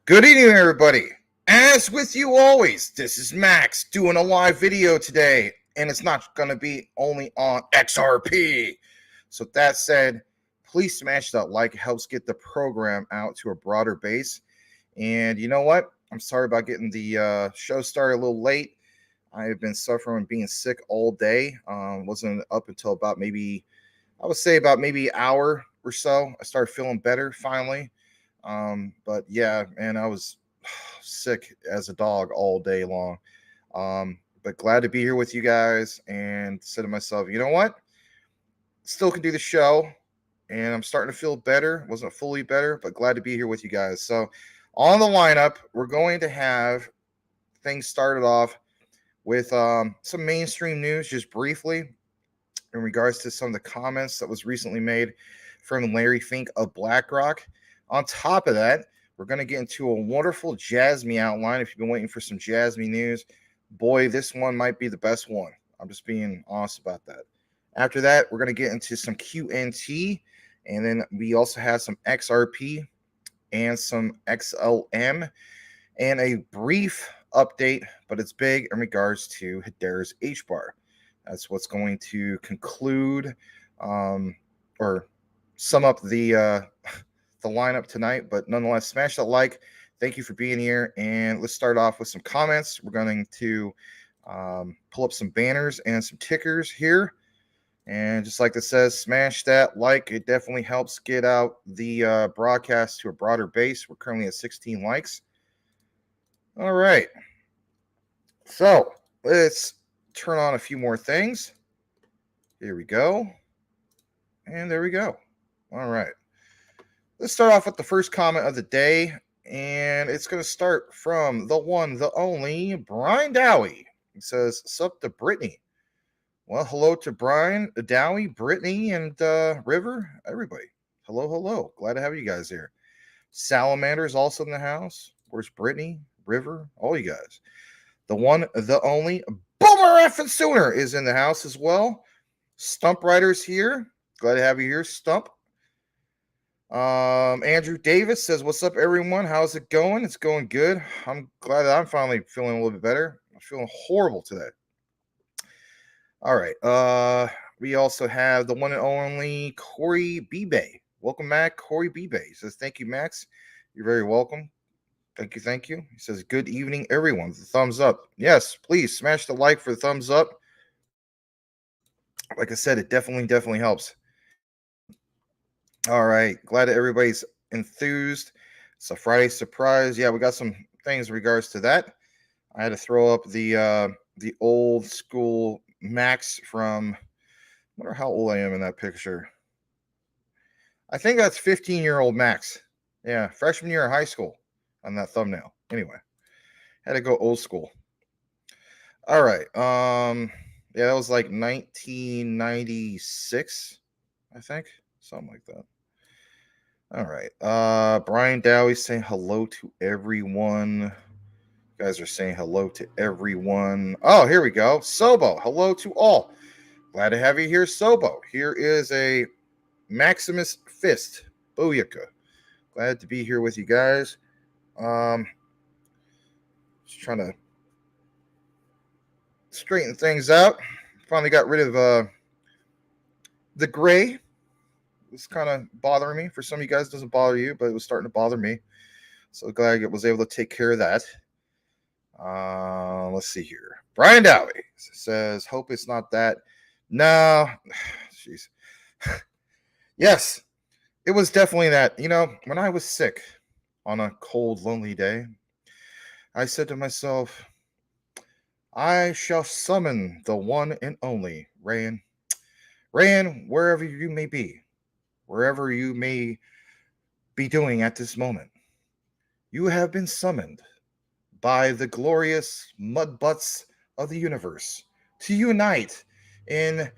Good evening, everybody. As with you always, this is Max doing a live video today, and it's not going to be only on XRP. So that said, please smash that like. It helps get the program out to a broader base. And you know what? I'm sorry about getting the show started a little late. I have been suffering from being sick all day. Wasn't up until about maybe an hour or so. I started feeling better finally. But yeah, man, I was sick as a dog all day long. But glad to be here with you guys and said to myself, you know what? Still can do the show and I'm starting to feel better. Wasn't fully better, but glad to be here with you guys. So on the lineup, we're going to have things started off with some mainstream news just briefly in regards to some of the comments that was recently made from Larry Fink of BlackRock. On top of that, we're going to get into a wonderful Jasmine outline. If you've been waiting for some Jasmine news, boy, this one might be the best one. I'm just being honest about that. After that, we're going to get into some QNT, and then we also have some XRP and some XLM, and a brief update, but it's big in regards to Hedera's HBAR. That's what's going to conclude or sum up the lineup tonight. But nonetheless, smash that like. Thank you for being here, and let's start off with some comments. We're going to pull up some banners and some tickers here, and just like this says, smash that like. It definitely helps get out the broadcast to a broader base. We're currently at 16 likes. All right, so let's turn on a few more things. Here we go, and there we go. All right, let's start off with the first comment of the day, and it's going to start from the one, the only, Brian Dowie. He says, sup to Brittany. Well, hello to Brian, Dowie, Brittany, and River, everybody. Hello, hello. Glad to have you guys here. Salamander is also in the house. Where's Brittany, River, all you guys. The one, the only, Boomer Effin' Sooner is in the house as well. Stump Rider's here. Glad to have you here, Stump. Andrew Davis says, what's up, everyone? How's it going? It's going good. I'm glad that I'm finally feeling a little bit better. I'm feeling horrible today. All right. We also have the one and only Corey Bebe. Welcome back, Corey Bebe. He says, thank you, Max. You're very welcome. Thank you, thank you. He says, good evening, everyone. The thumbs up. Yes, please smash the like for the thumbs up. Like I said, it definitely helps. All right. Glad that everybody's enthused. It's a Friday surprise. Yeah, we got some things in regards to that. I had to throw up the old school Max from, I wonder how old I am in that picture. I think that's 15-year-old Max. Yeah, freshman year of high school on that thumbnail. Anyway, had to go old school. All right. Yeah, that was like 1996, I think. Something like that. All right. Brian Dowie saying hello to everyone. You guys are saying hello to everyone. Oh, here we go. Sobo, hello to all. Glad to have you here, Sobo. Here is a Maximus Fist. Booyaka. Glad to be here with you guys. Just trying to straighten things out. Finally got rid of the gray. It's kind of bothering me. For some of you guys, it doesn't bother you, but it was starting to bother me. So glad I was able to take care of that. Let's see here. Brian Dowie says, hope it's not that No, jeez. Yes, it was definitely that. When I was sick on a cold, lonely day, I said to myself, I shall summon the one and only Rayan. Rayan, wherever you may be, wherever you may be doing at this moment, you have been summoned by the glorious mud butts of the universe to unite in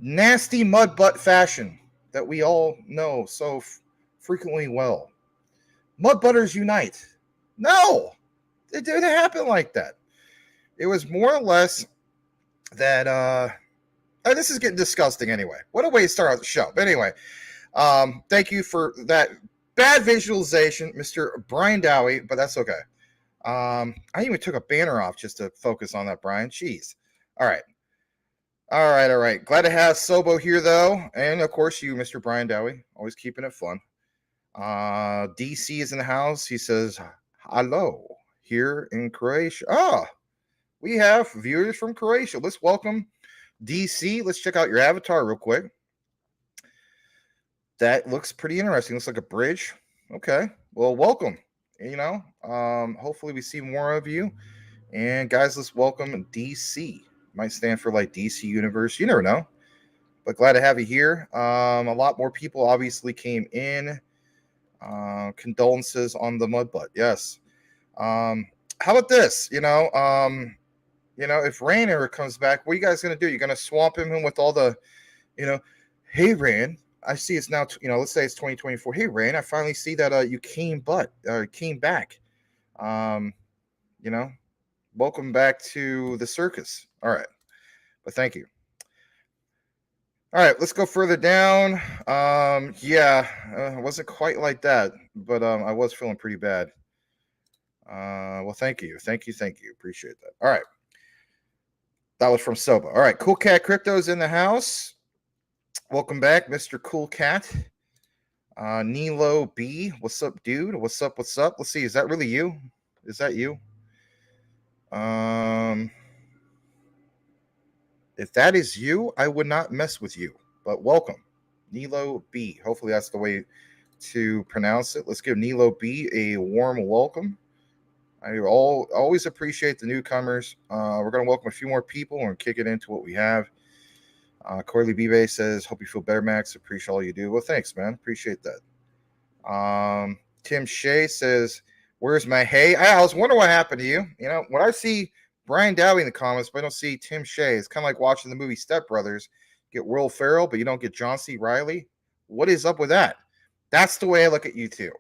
nasty mud butt fashion that we all know so frequently well. Mud butters unite. No, it didn't happen like that. It was more or less that this is getting disgusting anyway. What a way to start out the show. But anyway, thank you for that bad visualization, Mr. Brian Dowie, but that's okay. I even took a banner off just to focus on that, Brian. Jeez. All right. All right. Glad to have Sobo here, though. And, of course, you, Mr. Brian Dowie, always keeping it fun. DC is in the house. He says, hello, here in Croatia. We have viewers from Croatia. Let's welcome DC. Let's check out your avatar real quick. That looks pretty interesting. Looks like a bridge. Okay. Well, welcome. Hopefully we see more of you. And guys, let's welcome DC. Might stand for like DC Universe. You never know. But glad to have you here. A lot more people obviously came in. Condolences on the mud butt. Yes. How about this? If Rain ever comes back, what are you guys gonna do? You're gonna swamp him with all the, hey Rain, I see it's now, let's say it's 2024. Hey Rain, I finally see that you came back. Welcome back to the circus. All right, but thank you. All right, let's go further down. It wasn't quite like that, but I was feeling pretty bad. Well, thank you. Appreciate that. All right. That was from Soba. All right, Cool Cat Crypto's in the house. Welcome back, Mr. Cool Cat. Nilo B, what's up, dude? What's up? Let's see, is that really you? Is that you? If that is you, I would not mess with you. But welcome, Nilo B. Hopefully that's the way to pronounce it. Let's give Nilo B a warm welcome. I always appreciate the newcomers. We're going to welcome a few more people and kick it into what we have. Corley B-Bay says, hope you feel better, Max. Appreciate all you do. Well, thanks, man. Appreciate that. Tim Shea says, where's my hay? I was wondering what happened to you. When I see Brian Dowie in the comments, but I don't see Tim Shea, it's kind of like watching the movie Step Brothers. Get Will Ferrell, but you don't get John C. Reilly. What is up with that? That's the way I look at you two.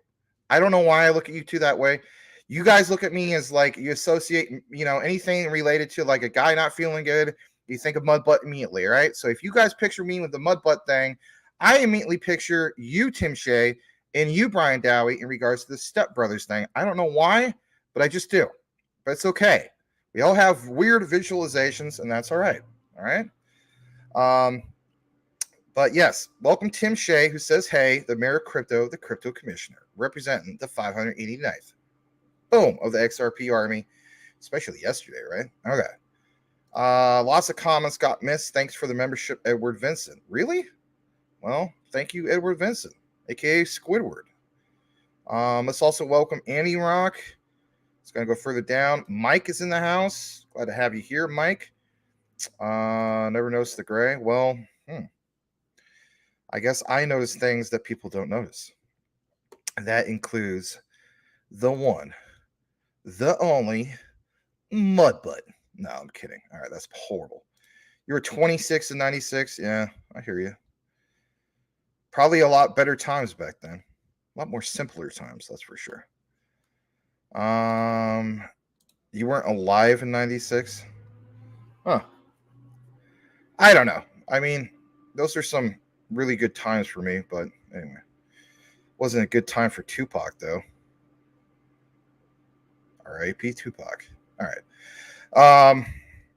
I don't know why I look at you two that way. You guys look at me as like you associate, anything related to like a guy not feeling good. You think of mud butt immediately, right? So if you guys picture me with the mud butt thing, I immediately picture you, Tim Shea, and you, Brian Dowie, in regards to the Step Brothers thing. I don't know why, but I just do. But it's okay. We all have weird visualizations, and that's all right. All right. But yes, welcome Tim Shea, who says, hey, the mayor of crypto, the crypto commissioner, representing the 589th. Boom, of the XRP army, especially yesterday, right? Okay. Lots of comments got missed. Thanks for the membership, Edward Vincent. Really? Well, thank you, Edward Vincent, aka Squidward. Let's also welcome Annie Rock. It's going to go further down. Mike is in the house. Glad to have you here, Mike. Never noticed the gray. Well, I guess I notice things that people don't notice. That includes the one, the only mud butt. No, I'm kidding. All right, that's horrible. You were 26 and 96. Yeah, I hear you. Probably a lot better times back then. A lot more simpler times, that's for sure. You weren't alive in 96? Huh. I don't know. I mean, those are some really good times for me, but anyway. Wasn't a good time for Tupac, though. R.I.P. Tupac. All right.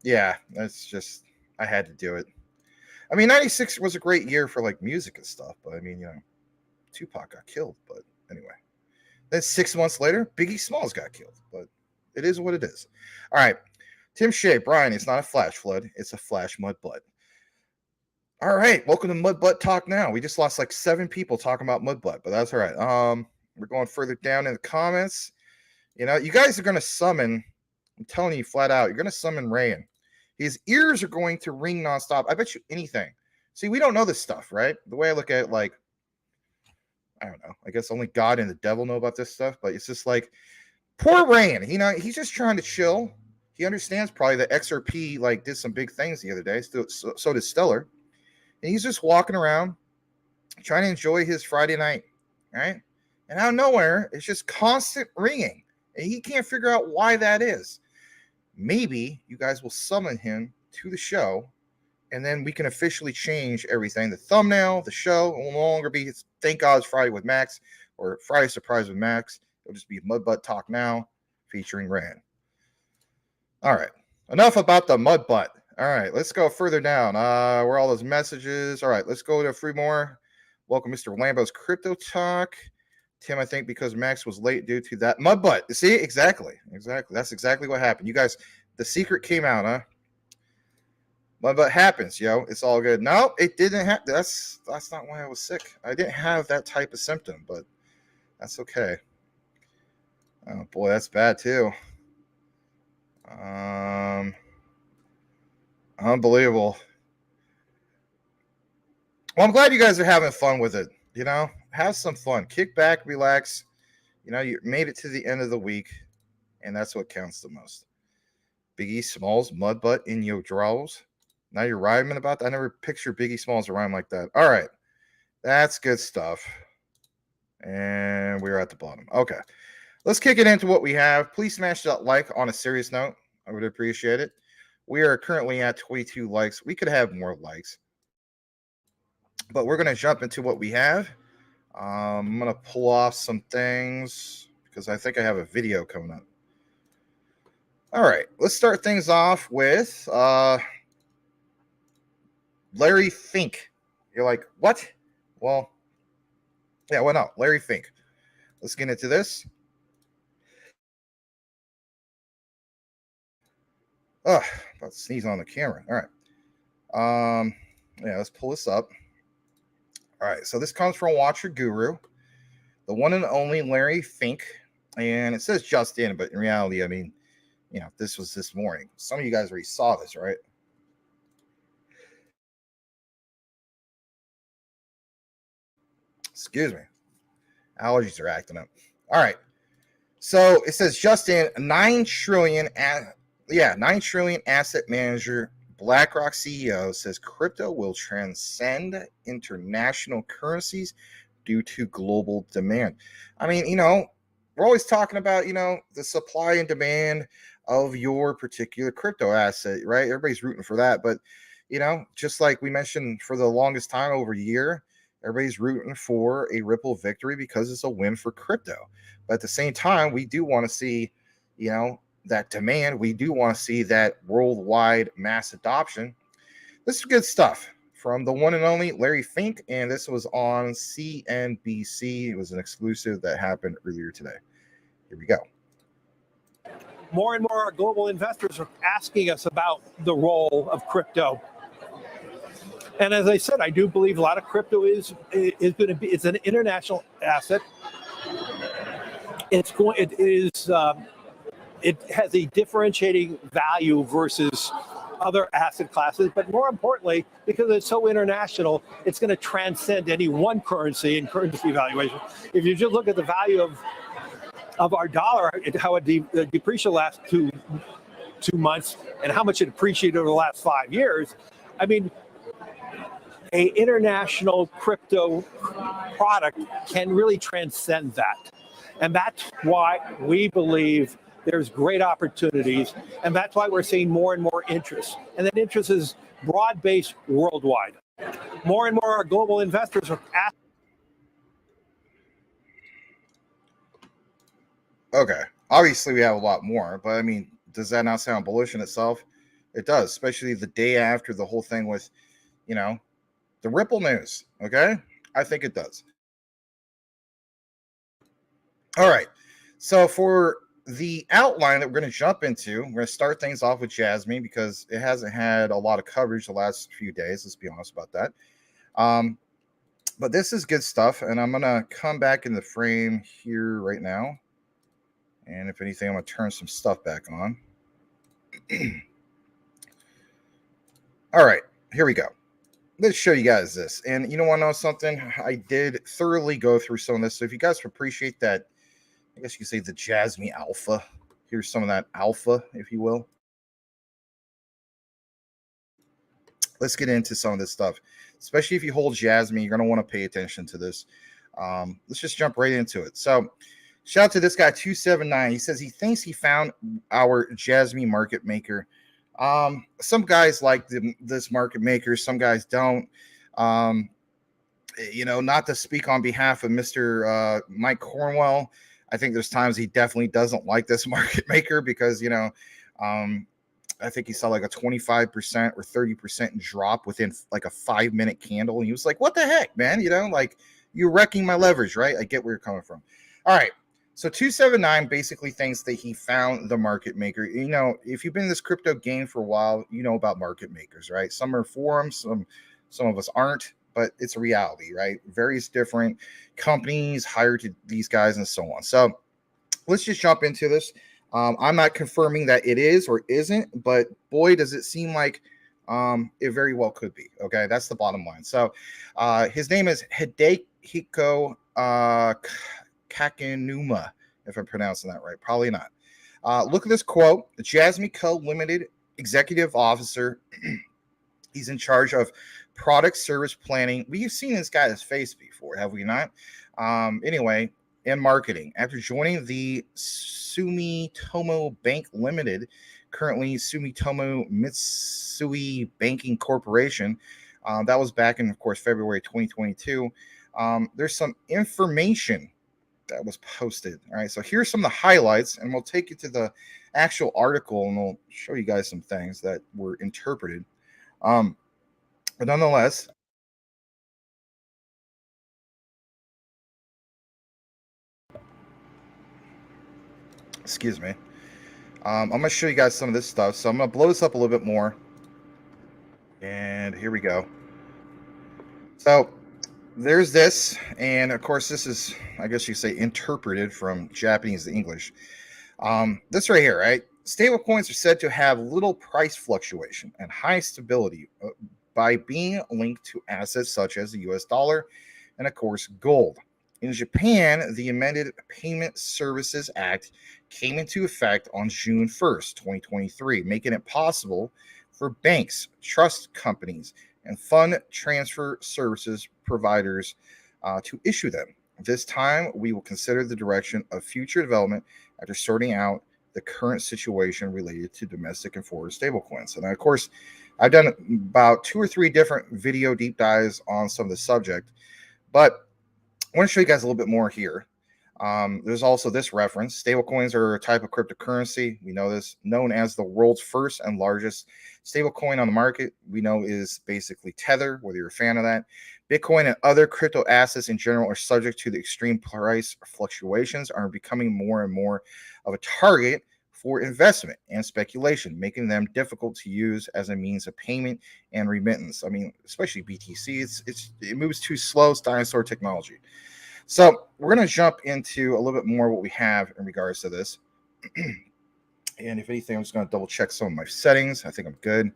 Yeah, that's just, I had to do it. I mean, 96 was a great year for like music and stuff, but I mean, Tupac got killed, but anyway. Then 6 months later, Biggie Smalls got killed, but it is what it is. All right. Tim Shea, Brian, it's not a flash flood, it's a flash mud butt. All right, welcome to Mudbutt Talk Now. We just lost like 7 people talking about Mudbutt, but that's all right. We're going further down in the comments. You know, you guys are going to summon, I'm telling you flat out, you're going to summon Rayan. His ears are going to ring nonstop. I bet you anything. See, we don't know this stuff, right? The way I look at it, like, I don't know. I guess only God and the devil know about this stuff, but it's just like, poor Rayan. You know, he's just trying to chill. He understands probably that XRP like did some big things the other day. So did Stellar. And he's just walking around trying to enjoy his Friday night, right? And out of nowhere, it's just constant ringing. And he can't figure out why that is. Maybe you guys will summon him to the show, and then we can officially change everything. The thumbnail, the show will no longer be Thank God It's Friday with Max or Friday Surprise with Max. It'll just be Mudbutt Talk Now featuring Rand. All right. Enough about the Mudbutt. All right, let's go further down. Where are all those messages? All right, let's go to a few more. Welcome, Mr. Lambo's Crypto Talk. Tim, I think because Max was late due to that Mudbutt. See, exactly. That's exactly what happened. You guys, the secret came out, huh? Mudbutt happens, yo. It's all good. No, it didn't happen. That's not why I was sick. I didn't have that type of symptom, but that's okay. Oh boy, that's bad too. Unbelievable. Well, I'm glad you guys are having fun with it. You know, have some fun. Kick back, relax. You know, you made it to the end of the week, and that's what counts the most. Biggie Smalls, Mudbutt in your drawers. Now you're rhyming about that. I never pictured Biggie Smalls to rhyme like that. All right. That's good stuff. And we're at the bottom. Okay. Let's kick it into what we have. Please smash that like on a serious note. I would appreciate it. We are currently at 22 likes. We could have more likes. But we're going to jump into what we have. I'm going to pull off some things because I think I have a video coming up. All right. Let's start things off with Larry Fink. You're like, what? Well, yeah, why not? Larry Fink. Let's get into this. Oh, about to sneeze on the camera. All right. Yeah, let's pull this up. All right, so this comes from Watcher Guru, the one and only Larry Fink. And it says just in, but in reality, I mean, you know, this was this morning. Some of you guys already saw this, right? Excuse me. Allergies are acting up. All right. So it says just in 9 trillion 9 trillion asset manager BlackRock CEO says crypto will transcend international currencies due to global demand. I mean, you know, we're always talking about, you know, the supply and demand of your particular crypto asset, right? Everybody's rooting for that. But, you know, just like we mentioned for the longest time over a year, everybody's rooting for a Ripple victory because it's a win for crypto. But at the same time, we do want to see, you know, that demand. We do want to see that worldwide mass adoption. This is good stuff from the one and only Larry Fink, and this was on CNBC. It was an exclusive that happened earlier today. Here we go. More and more global investors are asking us about the role of crypto. And as I said, I do believe a lot of crypto is going to be, it's an international asset. It has a differentiating value versus other asset classes, but more importantly, because it's so international, it's going to transcend any one currency and currency valuation. If you just look at the value of our dollar, how it depreciated the last two months, and how much it appreciated over the last 5 years, I mean, an international crypto product can really transcend that. And that's why we believe there's great opportunities, and that's why we're seeing more and more interest. And that interest is broad-based worldwide. More and more global investors are asking. Okay, obviously we have a lot more, but I mean, does that not sound bullish in itself? It does, especially the day after the whole thing with, you know, the Ripple news. Okay, I think it does. All right, so for the outline that we're going to jump into, we're going to start things off with Jasmine because it hasn't had a lot of coverage the last few days. Let's be honest about that. But this is good stuff, and I'm going to come back in the frame here right now. And if anything, I'm going to turn some stuff back on. All right, here we go. Let's show you guys this. And you want to know something? I did thoroughly go through some of this. So if you guys appreciate that, I guess you could say the Jasmine Alpha. Here's some of that alpha, if you will. Let's get into some of this stuff. Especially if you hold Jasmine, you're going to want to pay attention to this. Let's just jump right into it. So shout out to this guy, 279. He says he thinks he found our Jasmine market maker. Some guys like this market maker, some guys don't. Not to speak on behalf of Mr. Mike Cornwell. I think there's times he definitely doesn't like this market maker because, I think he saw like a 25% or 30% drop within like a 5-minute candle. And he was like, what the heck, man? Like you're wrecking my leverage, right? I get where you're coming from. All right. So 279 basically thinks that he found the market maker. If you've been in this crypto game for a while, you know about market makers, right? Some are forums, some of us aren't, but it's a reality, right? Various different companies hire to these guys and so on. So let's just jump into this. I'm not confirming that it is or isn't, but boy, does it seem like it very well could be. Okay, that's the bottom line. So his name is Hidehiko Kakinuma, if I'm pronouncing that right. Probably not. Look at this quote. The Jasmine Co. Limited Executive Officer. He's in charge of product service planning. We've seen this guy's face before, have we not? Anyway, and marketing. After joining the Sumitomo Bank Limited, currently Sumitomo Mitsui Banking Corporation, that was back in, of course, February 2022. There's some information that was posted. All right, so here's some of the highlights, and we'll take you to the actual article, and we'll show you guys some things that were interpreted. But nonetheless, excuse me. I'm going to show you guys some of this stuff. So I'm going to blow this up a little bit more. And here we go. So there's this. And of course, this is, I guess you say, interpreted from Japanese to English. This right here, right? Stable coins are said to have little price fluctuation and high stability by being linked to assets such as the US dollar and, of course, gold. In Japan, the amended Payment Services Act came into effect on June 1st, 2023, making it possible for banks, trust companies, and fund transfer services providers to issue them. This time, we will consider the direction of future development after sorting out the current situation related to domestic and foreign stablecoins. And of course, I've done about 2 or 3 different video deep dives on some of the subject, but I want to show you guys a little bit more here. There's also this reference. Stablecoins are a type of cryptocurrency. We know this, known as the world's first and largest stablecoin on the market. We know is basically Tether, whether you're a fan of that. Bitcoin and other crypto assets in general are subject to the extreme price fluctuations, are becoming more and more of a target for investment and speculation, making them difficult to use as a means of payment and remittance. I mean, especially BTC, it moves too slow. It's dinosaur technology. So we're going to jump into a little bit more what we have in regards to this. And if anything, I'm just going to double check some of my settings. I think I'm good.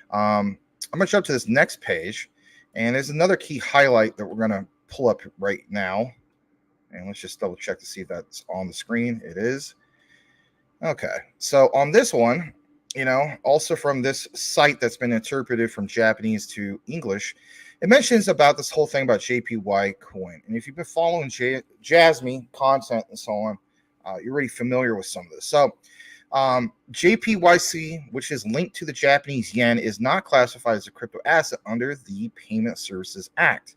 I'm going to jump to this next page. And there's another key highlight that we're going to pull up right now. And let's just double check to see if that's on the screen. It is. Okay. So on this one, also from this site that's been interpreted from Japanese to English, it mentions about this whole thing about JPY coin. And if you've been following Jasmine content and so on, you're already familiar with some of this. So JPYC, which is linked to the Japanese yen, is not classified as a crypto asset under the Payment Services Act,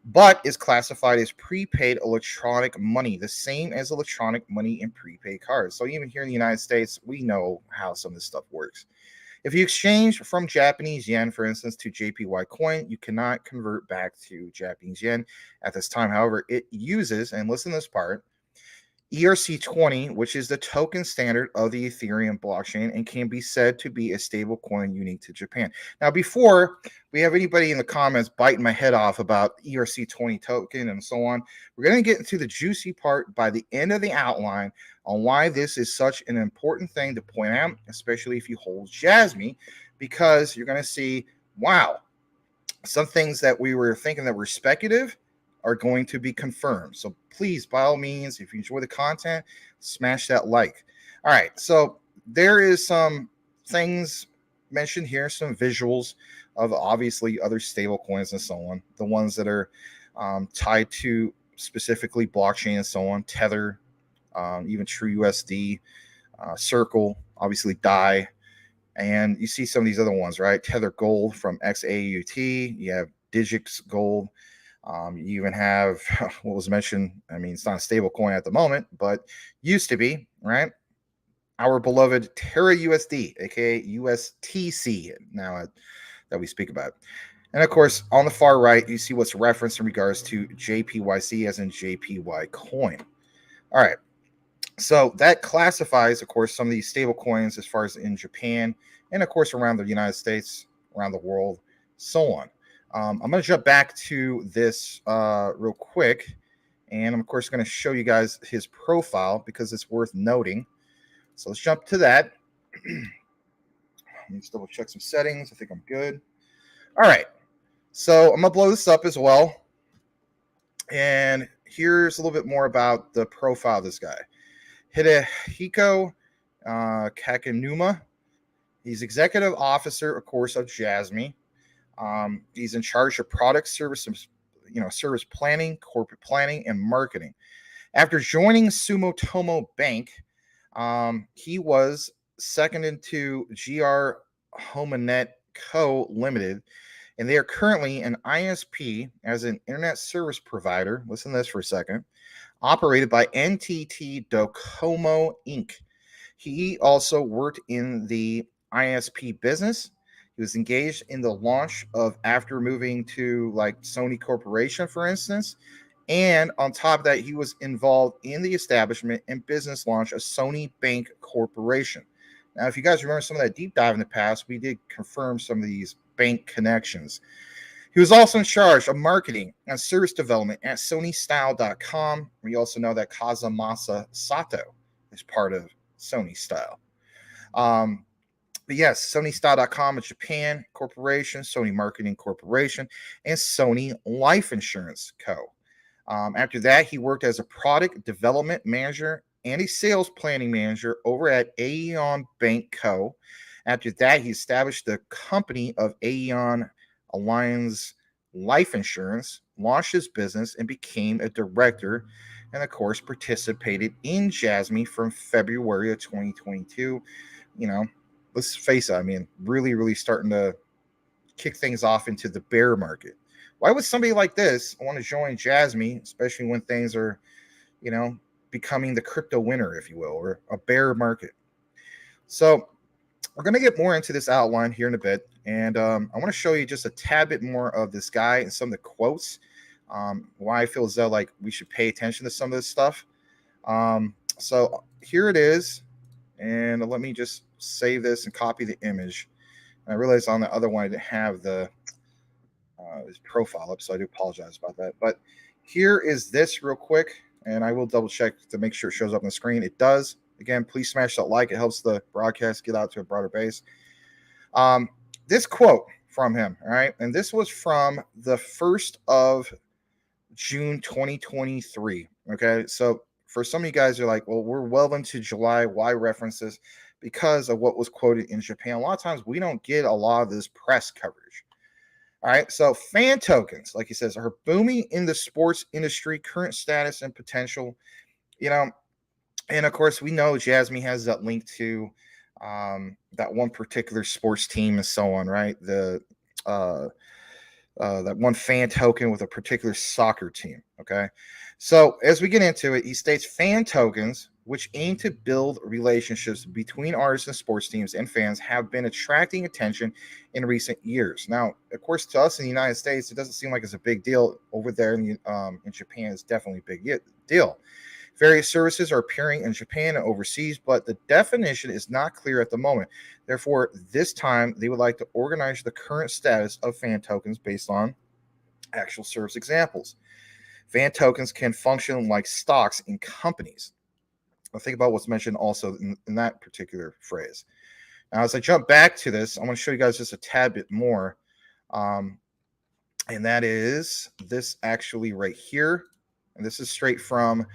but is classified as prepaid electronic money, the same as electronic money and prepaid cards. So even here in the United States, we know how some of this stuff works. If you exchange from Japanese yen, for instance, to JPY coin, you cannot convert back to Japanese yen at this time. However, it uses, and listen to this part, ERC20, which is the token standard of the Ethereum blockchain and can be said to be a stable coin unique to Japan. Now, before we have anybody in the comments biting my head off about ERC20 token and so on, we're going to get into the juicy part by the end of the outline on why this is such an important thing to point out, especially if you hold Jasmy, because you're going to see, wow, some things that we were thinking that were speculative are going to be confirmed. So please, by all means, if you enjoy the content, smash that like. All right, so there is some things mentioned here, some visuals of obviously other stable coins and so on, the ones that are tied to specifically blockchain and so on, Tether, even TrueUSD, Circle, obviously DAI, and you see some of these other ones, right? Tether Gold from XAUT, you have Digix Gold. You even have what was mentioned. I mean, it's not a stable coin at the moment, but used to be, right? Our beloved Terra USD, aka USTC, now that we speak about. And of course, on the far right, you see what's referenced in regards to JPYC, as in JPY coin. All right. So that classifies, of course, some of these stable coins as far as in Japan and, of course, around the United States, around the world, so on. I'm going to jump back to this real quick. And I'm, of course, going to show you guys his profile because it's worth noting. So let's jump to that. Let me just double check some settings. I think I'm good. All right. So I'm going to blow this up as well. And here's a little bit more about the profile of this guy. Hidehiko Kakinuma. He's executive officer, of course, of Jasmy. He's in charge of product services, service planning, corporate planning, and marketing. After joining Sumitomo Bank, he was seconded to GR Homanet Co. Limited, and they are currently an ISP as an internet service provider. Listen to this for a second. Operated by NTT Docomo Inc. He also worked in the ISP business. He was engaged in the launch of, after moving to like Sony Corporation, for instance. And on top of that, he was involved in the establishment and business launch of Sony Bank Corporation. Now, if you guys remember some of that deep dive in the past, we did confirm some of these bank connections. He was also in charge of marketing and service development at SonyStyle.com. We also know that Kazumasa Sato is part of Sony Style. But yes, SonyStyle.com is Japan Corporation, Sony Marketing Corporation, and Sony Life Insurance Co. After that, he worked as a product development manager and a sales planning manager over at Aeon Bank Co. After that, he established the company of Aeon Alliance Life Insurance, launched his business, and became a director, and of course participated in Jasmy from February of 2022. Let's face it, I mean, really starting to kick things off into the bear market. Why would somebody like this want to join Jasmy, especially when things are, becoming the crypto winter, if you will, or a bear market? So we're going to get more into this outline here in a bit. And I want to show you just a tad bit more of this guy and some of the quotes, why I feel as though like we should pay attention to some of this stuff. So here it is. And let me just save this and copy the image. And I realized on the other one I didn't have the his profile up, so I do apologize about that. But here is this real quick, and I will double check to make sure it shows up on the screen. It does. Again, please smash that like. It helps the broadcast get out to a broader base. This quote from him, all right, and this was from the 1st of June 2023. Okay, so for some of you guys are like, well, we're well into July. Why reference this? Because of what was quoted in Japan. A lot of times we don't get a lot of this press coverage. All right, so fan tokens, like he says, are booming in the sports industry, current status and potential. And of course, we know Jasmy has that link to that one particular sports team and so on, right? That one fan token with a particular soccer team. Okay, so as we get into it, he states fan tokens, which aim to build relationships between artists and sports teams and fans, have been attracting attention in recent years. Now, of course, to us in the United States, it doesn't seem like it's a big deal. Over there in Japan, it's definitely a big deal. Various services are appearing in Japan and overseas, but the definition is not clear at the moment. Therefore, this time they would like to organize the current status of fan tokens based on actual service examples. Fan tokens can function like stocks in companies. Now think about what's mentioned also in that particular phrase. Now, as I jump back to this, I want to show you guys just a tad bit more. And that is this actually right here. And this is straight from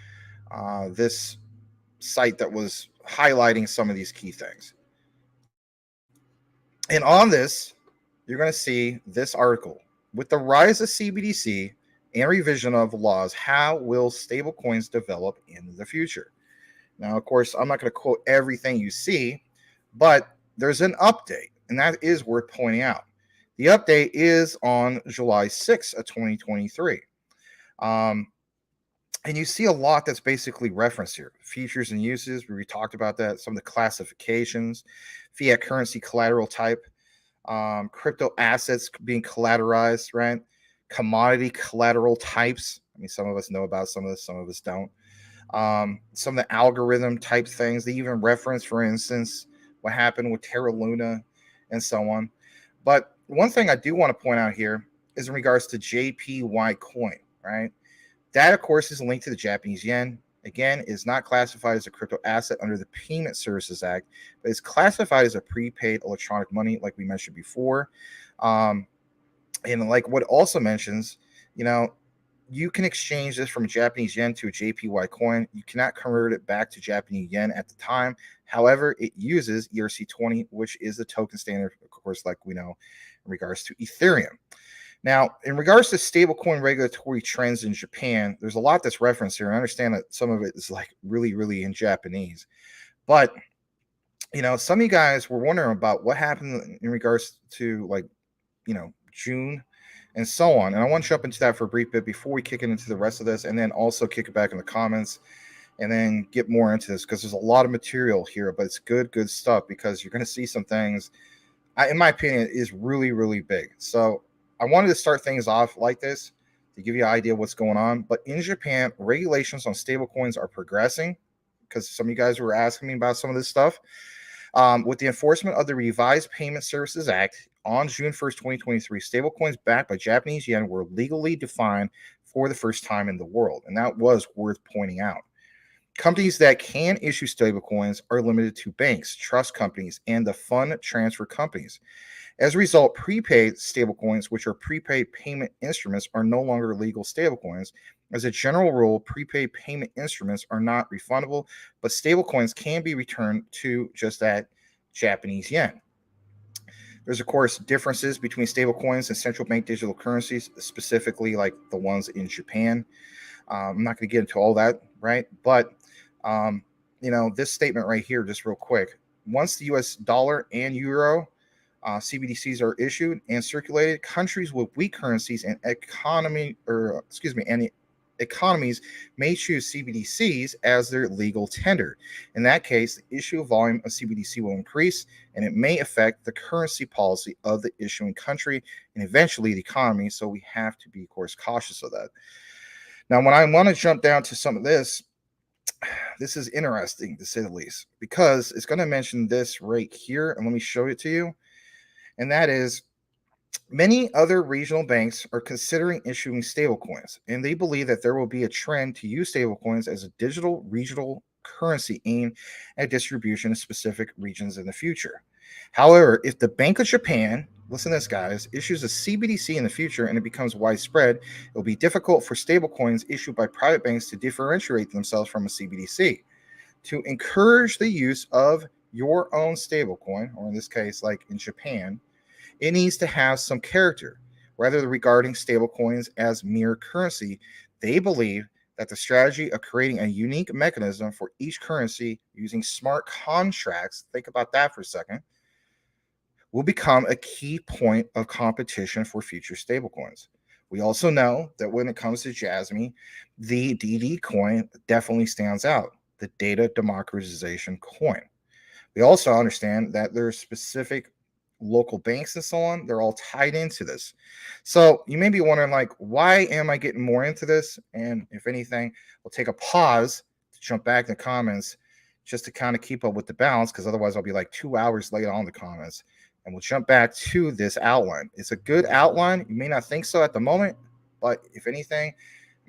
this site that was highlighting some of these key things. And on this, you're going to see this article. With the rise of CBDC and revision of laws, how will stablecoins develop in the future? Now, of course, I'm not going to quote everything you see, but there's an update, and that is worth pointing out. The update is on July 6th of 2023. And you see a lot that's basically referenced here. Features and uses, we talked about that. Some of the classifications, fiat currency collateral type, crypto assets being collateralized, right? Commodity collateral types. I mean, some of us know about some of this, some of us don't. Some of the algorithm type things. They even reference, for instance, what happened with Terra Luna and so on. But one thing I do want to point out here is in regards to JPY coin, right? That, of course, is linked to the Japanese yen. Again, is not classified as a crypto asset under the Payment Services Act, but it's classified as a prepaid electronic money, like we mentioned before. And like what also mentions, you can exchange this from Japanese yen to a JPY coin. You cannot convert it back to Japanese yen at the time. However, it uses ERC20, which is the token standard, of course, like we know, in regards to Ethereum. Now, in regards to stablecoin regulatory trends in Japan, there's a lot that's referenced here. I understand that some of it is like really, really in Japanese. But, some of you guys were wondering about what happened in regards to June and so on. And I want to jump into that for a brief bit before we kick it into the rest of this, and then also kick it back in the comments and then get more into this, because there's a lot of material here, but it's good stuff, because you're going to see some things, in my opinion, is really, really big. So I wanted to start things off like this to give you an idea of what's going on. But in Japan, regulations on stablecoins are progressing, because some of you guys were asking me about some of this stuff. With the enforcement of the revised Payment Services Act on June 1st, 2023, stablecoins backed by Japanese yen were legally defined for the first time in the world. And that was worth pointing out. Companies that can issue stablecoins are limited to banks, trust companies, and the fund transfer companies. As a result, prepaid stablecoins, which are prepaid payment instruments, are no longer legal stablecoins. As a general rule, prepaid payment instruments are not refundable, but stablecoins can be returned to just that Japanese yen. There's, of course, differences between stablecoins and central bank digital currencies, specifically like the ones in Japan. I'm not going to get into all that, right? But, this statement right here, just real quick. Once the US dollar and euro CBDCs are issued and circulated, countries with weak currencies and economies may choose CBDCs as their legal tender. In that case, the issue volume of CBDC will increase, and it may affect the currency policy of the issuing country and eventually the economy. So we have to be, of course, cautious of that. Now, when I want to jump down to some of this is interesting, to say the least, because it's going to mention this right here, and let me show it to you. And that is, many other regional banks are considering issuing stablecoins, and they believe that there will be a trend to use stablecoins as a digital regional currency aimed at distribution in specific regions in the future. However, if the Bank of Japan, listen to this, guys, issues a CBDC in the future and it becomes widespread, it will be difficult for stablecoins issued by private banks to differentiate themselves from a CBDC. To encourage the use of your own stablecoin, or in this case, like in Japan, it needs to have some character. Rather than regarding stablecoins as mere currency, they believe that the strategy of creating a unique mechanism for each currency using smart contracts, think about that for a second, will become a key point of competition for future stablecoins. We also know that when it comes to Jasmy, the DD coin definitely stands out, the data democratization coin. We also understand that there's specific local banks and so on, they're all tied into this. So you may be wondering, like, why am I getting more into this? And if anything, we'll take a pause to to jump back in the comments just to kind of keep up with the balance, because otherwise I'll be like 2 hours late on the comments. And we'll jump back to this outline. It's a good outline. You may not think so at the moment, but if anything,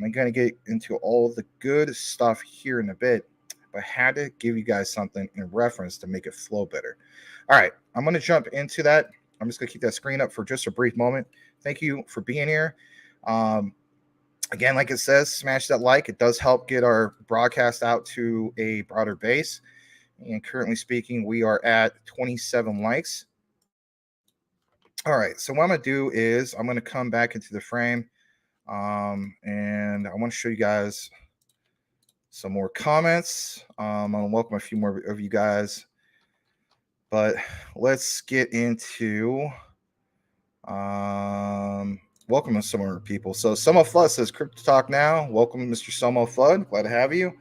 I'm going to get into all the good stuff here in a bit, but I had to give you guys something in reference to make it flow better. All right, I'm going to jump into that. I'm just going to keep that screen up for just a brief moment. Thank you for being here. Again, like it says, smash that like. It does help get our broadcast out to a broader base. And currently speaking, we are at 27 likes. All right, so what I'm going to do is I'm going to come back into the frame. And I want to show you guys some more comments. I'm going to welcome a few more of you guys. But let's get into welcoming some more people. So Selmo Flood says, Crypto Talk Now. Welcome, Mr. Selmo Flood. Glad to have you.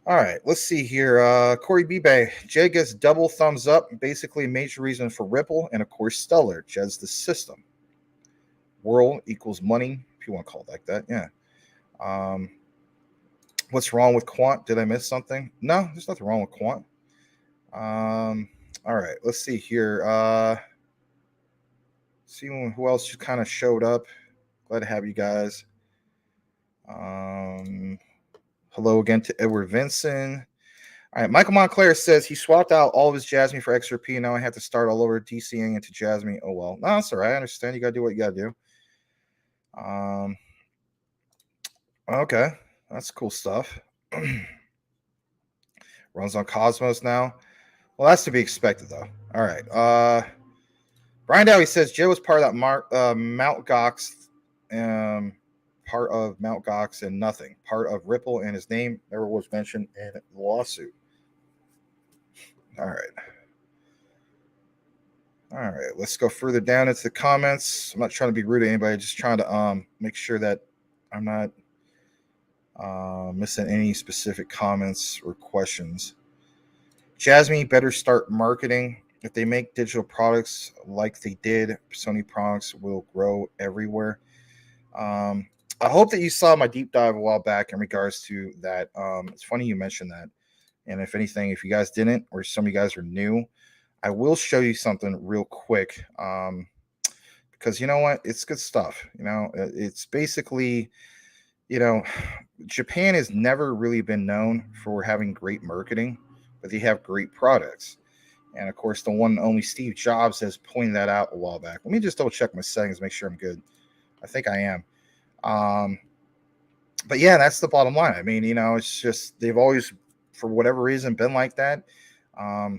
All right, let's see here. Corey B-Bay. Jay gets double thumbs up. Basically a major reason for Ripple. And, of course, Stellar. Jed's the system. World equals money, if you want to call it like that. Yeah. What's wrong with Quant? Did I miss something? No, there's nothing wrong with Quant. All right, let's see here. See who else just kind of showed up. Glad to have you guys. Hello again to Edward Vinson. All right, Michael Montclair says he swapped out all of his Jasmine for XRP, and now I have to start all over DCing into Jasmine. Oh, well. No, that's all right. I understand. You got to do what you got to do. Okay, that's cool stuff. Runs on Cosmos now. Well, that's to be expected, though. All right. Brian Dowie says Joe was part of that Mount Gox, part of Mount Gox and nothing. Part of Ripple, and his name never was mentioned in the lawsuit. All right. All right, let's go further down into the comments. I'm not trying to be rude to anybody, just trying to make sure that I'm not missing any specific comments or questions. Jasmine better start marketing. If they make digital products like they did, Sony products will grow everywhere. I hope that you saw my deep dive a while back in regards to that. It's funny you mentioned that. And if anything, if you guys didn't, or some of you guys are new, I will show you something real quick, because you know what? It's good stuff. You know, it's basically, you know, Japan has never really been known for having great marketing, but they have great products. And of course, the one and only Steve Jobs has pointed that out a while back. Let me just double check my settings, make sure I'm good. I think I am. But yeah, that's the bottom line. I mean, you know, it's just they've always, for whatever reason, been like that.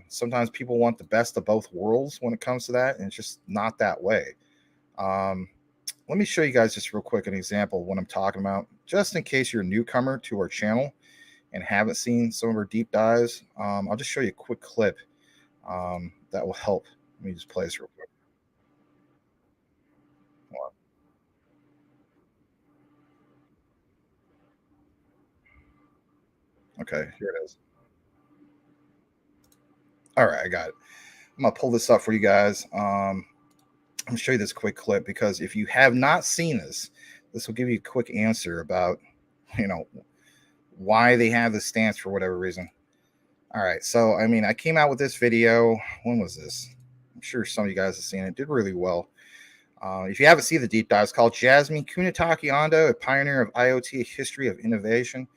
Sometimes people want the best of both worlds when it comes to that, and it's just not that way. Let me show you guys just real quick an example of what I'm talking about, just in case you're a newcomer to our channel and haven't seen some of our deep dives. I'll just show you a quick clip that will help. Let me just play this real quick. Okay, here it is. All right, I got it. I'm gonna pull this up for you guys. I'm gonna show you this quick clip, because if you have not seen this, this will give you a quick answer about, you know, why they have this stance for whatever reason. All right, so I mean, I came out with this video. When was this? I'm sure some of you guys have seen it. It did really well. If you haven't seen the deep dive, it's called Jasmine Kunitake Ando, a pioneer of IoT, a history of innovation.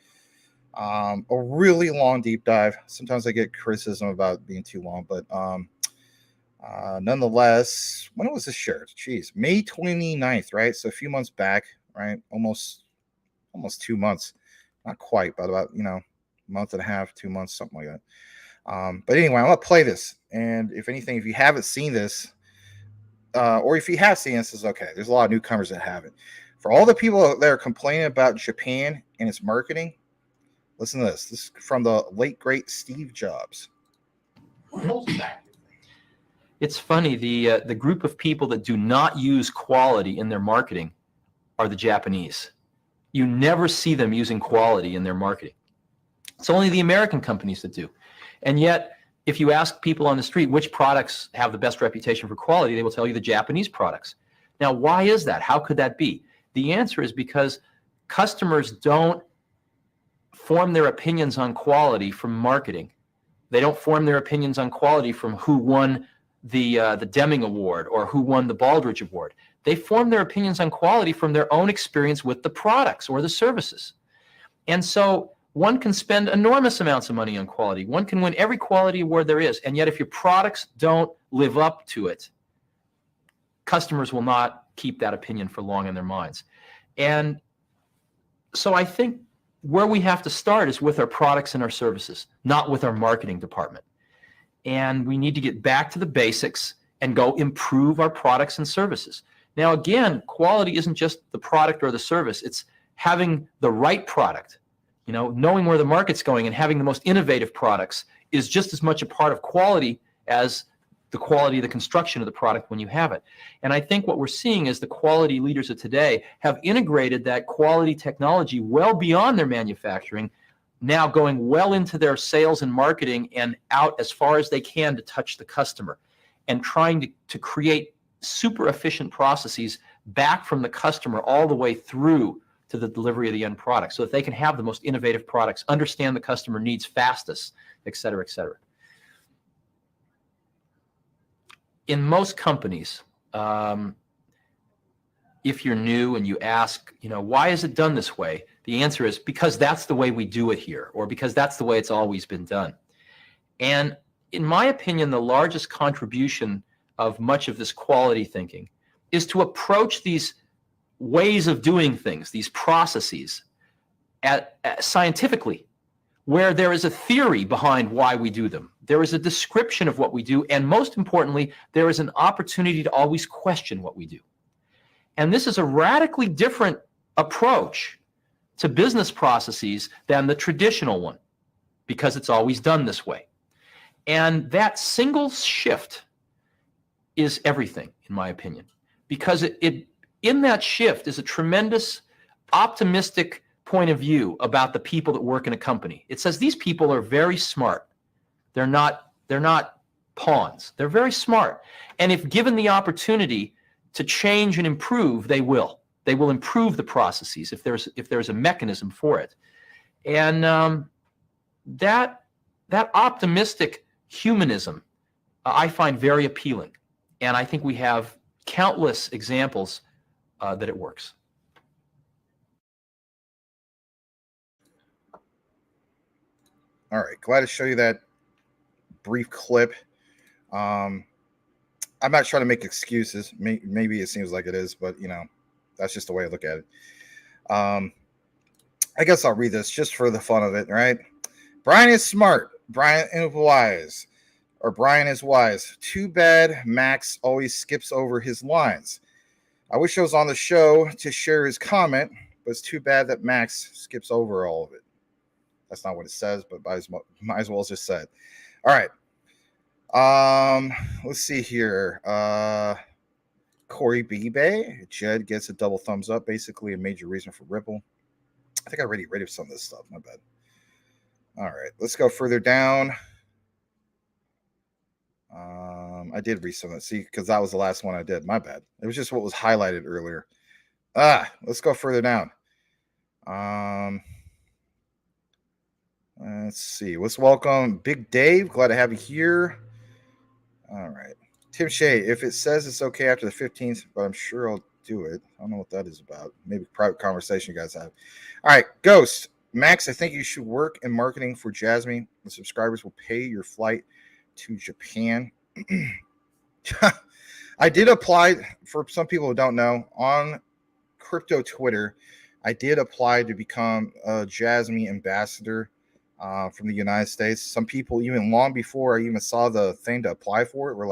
A really long deep dive. Sometimes I get criticism about being too long, but nonetheless, when was this shared? Jeez, May 29th, right? So a few months back, right? Almost 2 months. Not quite, but about, you know, a month and a half, 2 months, something like that. But anyway, I'm gonna play this. And if anything, if you haven't seen this, or if you have seen this, is okay. There's a lot of newcomers that haven't. For all the people that are complaining about Japan and its marketing, listen to this. This is from the late, great Steve Jobs. It's funny, the group of people that do not use quality in their marketing are the Japanese. You never see them using quality in their marketing. It's only the American companies that do. And yet, if you ask people on the street which products have the best reputation for quality, they will tell you the Japanese products. Now, why is that? How could that be? The answer is because customers don't form their opinions on quality from marketing. They don't form their opinions on quality from who won the Deming Award or who won the Baldrige Award. They form their opinions on quality from their own experience with the products or the services. And so one can spend enormous amounts of money on quality. One can win every quality award there is. And yet if your products don't live up to it, customers will not keep that opinion for long in their minds. And so I think where we have to start is with our products and our services, not with our marketing department. And we need to get back to the basics and go improve our products and services. Now, again, quality isn't just the product or the service. It's having the right product. You know, knowing where the market's going and having the most innovative products is just as much a part of quality as the quality of the construction of the product when you have it. And I think what we're seeing is the quality leaders of today have integrated that quality technology well beyond their manufacturing, now going well into their sales and marketing and out as far as they can to touch the customer, and trying to create super efficient processes back from the customer all the way through to the delivery of the end product so that they can have the most innovative products, understand the customer needs fastest, et cetera, et cetera. In most companies, if you're new and you ask, you know, why is it done this way? The answer is because that's the way we do it here, or because that's the way it's always been done. And in my opinion, the largest contribution of much of this quality thinking is to approach these ways of doing things, these processes, scientifically, where there is a theory behind why we do them. There is a description of what we do, and most importantly, there is an opportunity to always question what we do. And this is a radically different approach to business processes than the traditional one, because it's always done this way. And that single shift is everything, in my opinion, because in that shift is a tremendous optimistic point of view about the people that work in a company. It says these people are very smart. They're not pawns. They're very smart. And if given the opportunity to change and improve, they will. They will improve the processes if there's a mechanism for it. And that optimistic humanism I find very appealing. And I think we have countless examples that it works. All right, glad to show you that brief clip. I'm not trying to make excuses. Maybe it seems like it is, but you know, that's just the way I look at it. I guess I'll read this just for the fun of it, right? Brian is smart. Brian is wise. Or Brian is wise. Too bad Max always skips over his lines. I wish I was on the show to share his comment, but it's too bad that Max skips over all of it. That's not what it says, but might as well just say it. All right. Let's see here. Corey Bebe. Jed gets a double thumbs up. Basically a major reason for Ripple. I think I already read some of this stuff. My bad. All right. Let's go further down. I did read some of it. See, because that was the last one I did. My bad. It was just what was highlighted earlier. Let's go further down. Let's see. Let's welcome Big Dave. Glad to have you here. All right. Tim Shea, if it says it's okay after the 15th, but I'm sure I'll do it. I don't know what that is about. Maybe private conversation you guys have. All right. Ghost. Max, I think you should work in marketing for Jasmine. The subscribers will pay your flight to Japan. I did apply, for some people who don't know, on crypto Twitter. I did apply to become a Jasmine ambassador from the United States. Some people, even long before I even saw the thing to apply for it, they're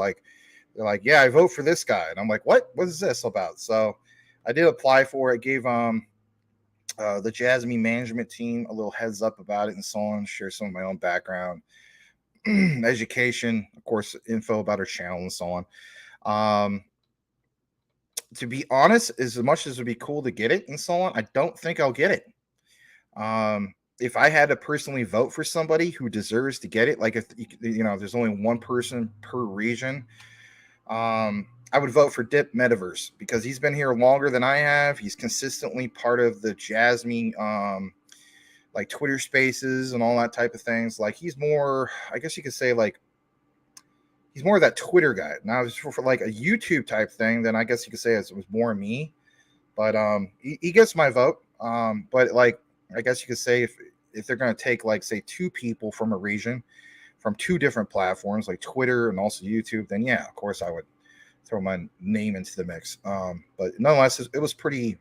like, yeah, I vote for this guy. And I'm like, what is this about? So I did apply for it. I gave the Jasmine management team a little heads up about it and so on, share some of my own background, education, of course, info about our channel and so on. To be honest, as much as it would be cool to get it and so on, I don't think I'll get it. If I had to personally vote for somebody who deserves to get it, like if you know, there's only one person per region, I would vote for Dip Metaverse because he's been here longer than I have. He's consistently part of the Jasmine like Twitter Spaces and all that type of things. Like he's more, I guess you could say, like he's more of that Twitter guy. Now for like a YouTube type thing, then I guess you could say it was more me. But he gets my vote. But like I guess you could say if they're going to take like say two people from a region from two different platforms like Twitter and also YouTube, then yeah, of course I would throw my name into the mix. But nonetheless, it was pretty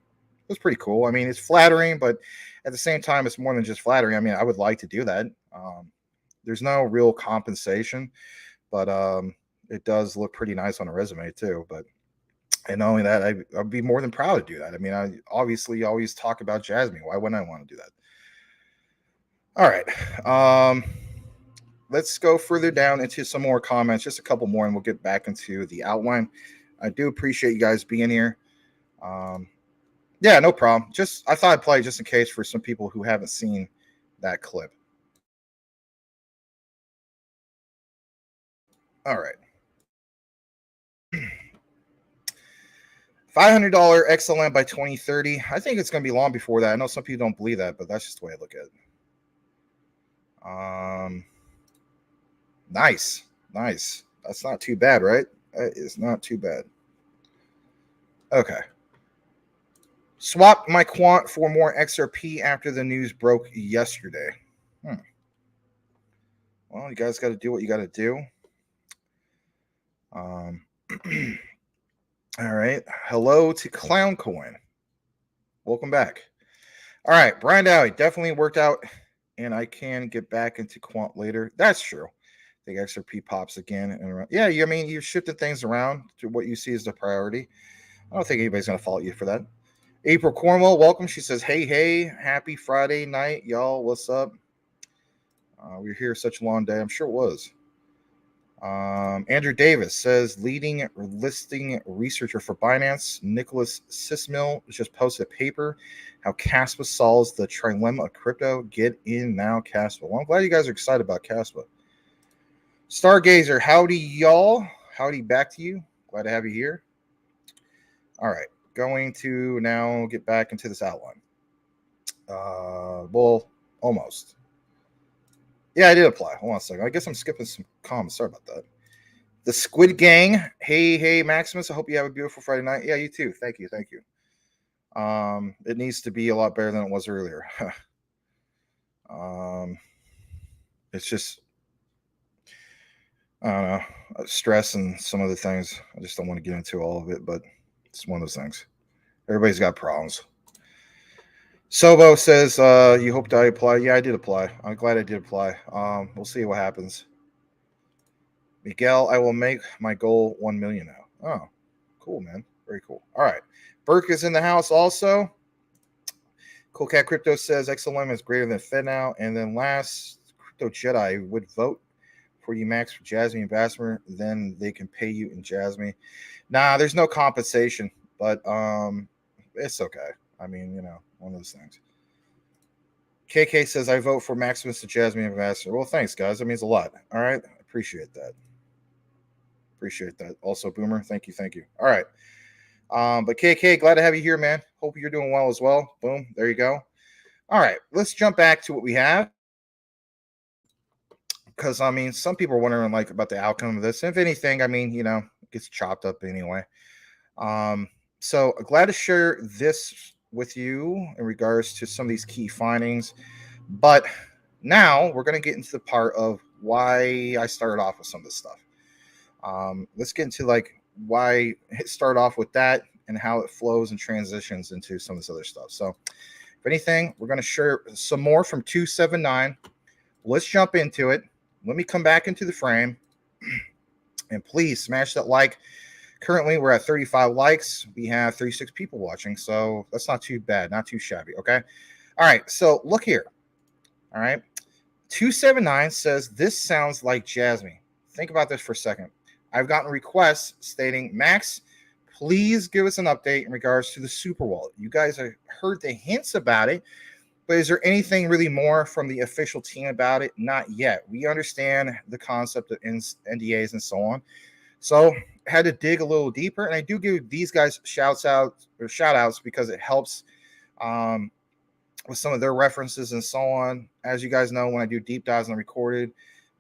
cool. I mean, it's flattering, but at the same time, it's more than just flattering. I mean, I would like to do that. There's no real compensation, but it does look pretty nice on a resume too. But and not only that, I'd be more than proud to do that. I mean, I obviously always talk about Jasmine. Why wouldn't I want to do that? All right. Let's go further down into some more comments, just a couple more, and we'll get back into the outline. I do appreciate you guys being here. Yeah, no problem. I thought I'd play just in case for some people who haven't seen that clip. All right. $500 XLM by 2030. I think it's going to be long before that. I know some people don't believe that, but that's just the way I look at it. Nice. That's not too bad, right? That is not too bad. Okay. Swapped my quant for more XRP after the news broke yesterday. Well, you guys got to do what you got to do. All right. Hello to Clown Coin. Welcome back. All right. Brian Dowie definitely worked out, and I can get back into quant later. That's true. The XRP pops again. And yeah, I mean, you've shifted things around to what you see as the priority. I don't think anybody's going to fault you for that. April Cornwell, welcome. She says, hey, happy Friday night, y'all. What's up? We were here such a long day. I'm sure it was. Andrew Davis says, leading listing researcher for Binance, Nicholas Sismill, just posted a paper, how Caspa solves the trilemma of crypto. Get in now, Caspa. Well, I'm glad you guys are excited about Caspa. Stargazer, howdy, y'all. Howdy back to you. Glad to have you here. All right. Going to now get back into this outline. Well, almost. Yeah, I did apply. Hold on a second. I guess I'm skipping some comments. Sorry about that. The Squid Gang. Hey, Maximus. I hope you have a beautiful Friday night. Yeah, you too. Thank you. It needs to be a lot better than it was earlier. It's just, I don't know, stress and some other things. I just don't want to get into all of it, but it's one of those things. Everybody's got problems. Sobo says, you hoped I apply. Yeah, I did apply. I'm glad I did apply. We'll see what happens. Miguel, I will make my goal 1 million now. Oh, cool, man. Very cool. All right. Burke is in the house also. Cool Cat Crypto says XLM is greater than Fed now. And then last, Crypto Jedi would vote for you, Max, for Jasmine Ambassador. Then they can pay you in Jasmine. Nah, there's no compensation, but it's okay. I mean, you know, one of those things. KK says, I vote for Maximus to Jasmine Ambassador. Well, thanks, guys. That means a lot. All right. Appreciate that. Also, Boomer, thank you. All right. But KK, glad to have you here, man. Hope you're doing well as well. Boom. There you go. All right. Let's jump back to what we have. Because, I mean, some people are wondering, like, about the outcome of this. If anything, I mean, you know, it gets chopped up anyway. So glad to share this with you in regards to some of these key findings. But now we're going to get into the part of why I started off with some of this stuff. Let's get into like why it started off with that and how it flows and transitions into some of this other stuff. So if anything, we're going to share some more from 279. Let's jump into it. Let me come back into the frame and please smash that like. Currently, we're at 35 likes. We have 36 people watching, so that's not too bad, not too shabby, okay? All right, so look here. All right, 279 says, this sounds like Jasmine. Think about this for a second. I've gotten requests stating, Max, please give us an update in regards to the super wallet. You guys have heard the hints about it, but is there anything really more from the official team about it? Not yet. We understand the concept of NDAs and so on. So I had to dig a little deeper, and I do give these guys shout outs because it helps with some of their references and so on. As you guys know, when I do deep dives on recorded,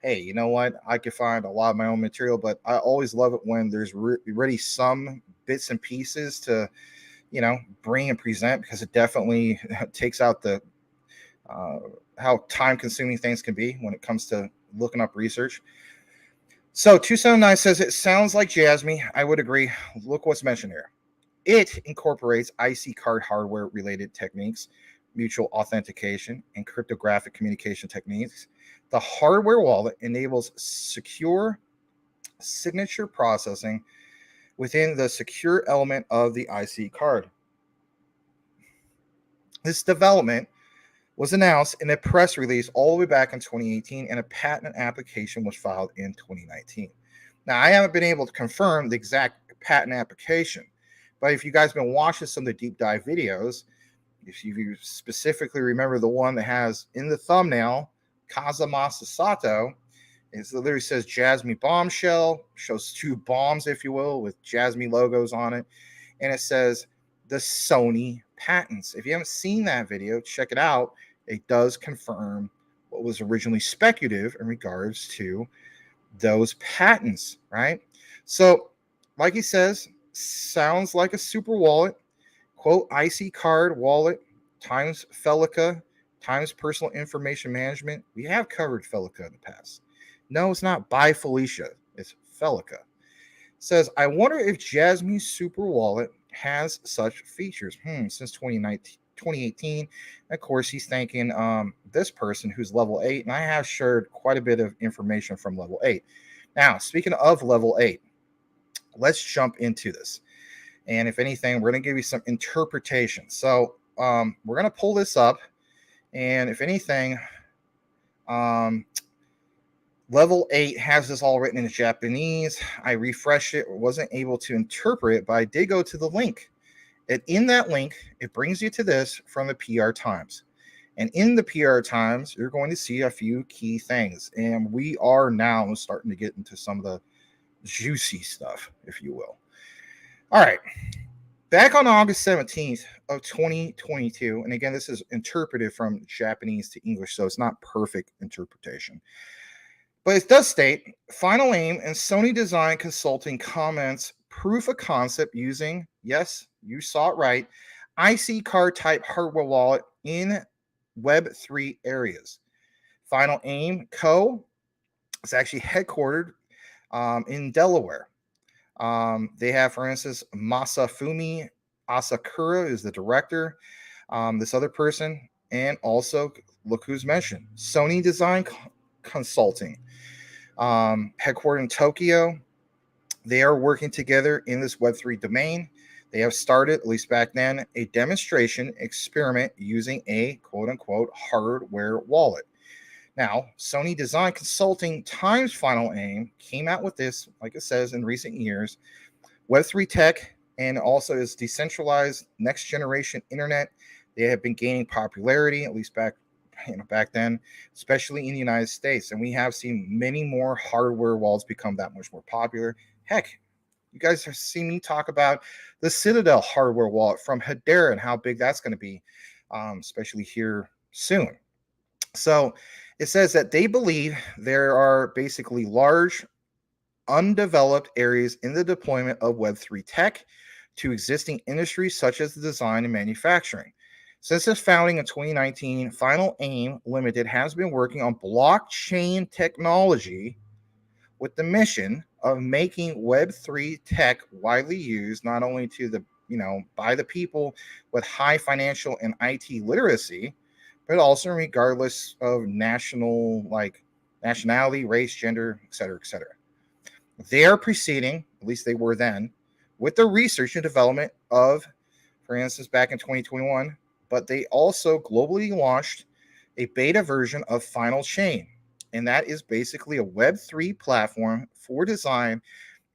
hey, you know what? I could find a lot of my own material, but I always love it when there's already some bits and pieces to, bring and present, because it definitely takes out the how time consuming things can be when it comes to looking up research. So 279 says it sounds like Jasmy. I would agree. Look what's mentioned here. It incorporates IC card hardware related techniques, mutual authentication, and cryptographic communication techniques. The hardware wallet enables secure signature processing within the secure element of the IC card. This development was announced in a press release all the way back in 2018, and a patent application was filed in 2019. Now, I haven't been able to confirm the exact patent application, but if you guys have been watching some of the deep dive videos, if you specifically remember the one that has in the thumbnail, Kazamasa Sato, it literally says Jasmy Bombshell, shows two bombs, if you will, with Jasmy logos on it, and it says the Sony patents. If you haven't seen that video, check it out. It does confirm what was originally speculative in regards to those patents, right? So, like he says, sounds like a super wallet, quote, IC card wallet times Felica times personal information management. We have covered Felica in the past. No, it's not by Felicia. It's Felica. Says, I wonder if Jasmy's super wallet has such features. Since 2018. Of course, he's thanking this person who's level 8, and I have shared quite a bit of information from level 8. Now, speaking of level 8, let's jump into this. And if anything, we're going to give you some interpretation. So we're going to pull this up, and if anything, level 8 has this all written in Japanese. I refreshed it, wasn't able to interpret it, but I did go to the link. And in that link, it brings you to this from the PR Times. And in the PR Times, you're going to see a few key things. And we are now starting to get into some of the juicy stuff, if you will. All right. Back on August 17th of 2022, and again, this is interpreted from Japanese to English, so it's not perfect interpretation. But it does state, Final Aim and Sony Design Consulting comments proof of concept using, yes, you saw it right, IC card type hardware wallet in Web3 areas. Final Aim Co. is actually headquartered in Delaware. They have, for instance, Masafumi Asakura is the director. This other person, and also look who's mentioned, Sony Design Consulting, headquartered in Tokyo. They are working together in this Web3 domain. They have started, at least back then, a demonstration experiment using a quote-unquote hardware wallet. Now, Sony Design Consulting times Final Aim came out with this, like it says, in recent years. Web3 tech and also is decentralized next generation internet. They have been gaining popularity, at least back then, especially in the United States. And we have seen many more hardware wallets become that much more popular. Heck, you guys have seen me talk about the Citadel hardware wallet from Hedera and how big that's going to be, especially here soon. So it says that they believe there are basically large, undeveloped areas in the deployment of Web3 tech to existing industries such as the design and manufacturing. Since its founding in 2019, Final Aim Limited has been working on blockchain technology with the mission of making Web3 tech widely used, not only to the, by the people with high financial and IT literacy, but also regardless of nationality, race, gender, et cetera, et cetera. They are proceeding, at least they were then, with the research and development of, for instance, back in 2021, but they also globally launched a beta version of Final Chain. And that is basically a Web3 platform for design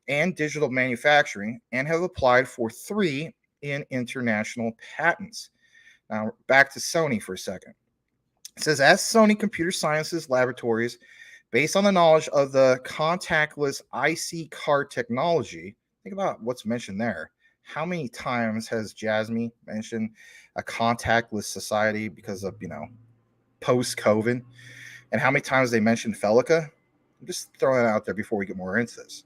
and digital manufacturing, and have applied for 3 in international patents. Now, back to Sony for a second. It says, as Sony Computer Sciences Laboratories, based on the knowledge of the contactless IC card technology, think about what's mentioned there, How many times has Jasmine mentioned a contactless society because of, post-COVID? And how many times they mentioned Felica? I'm just throwing it out there before we get more into this.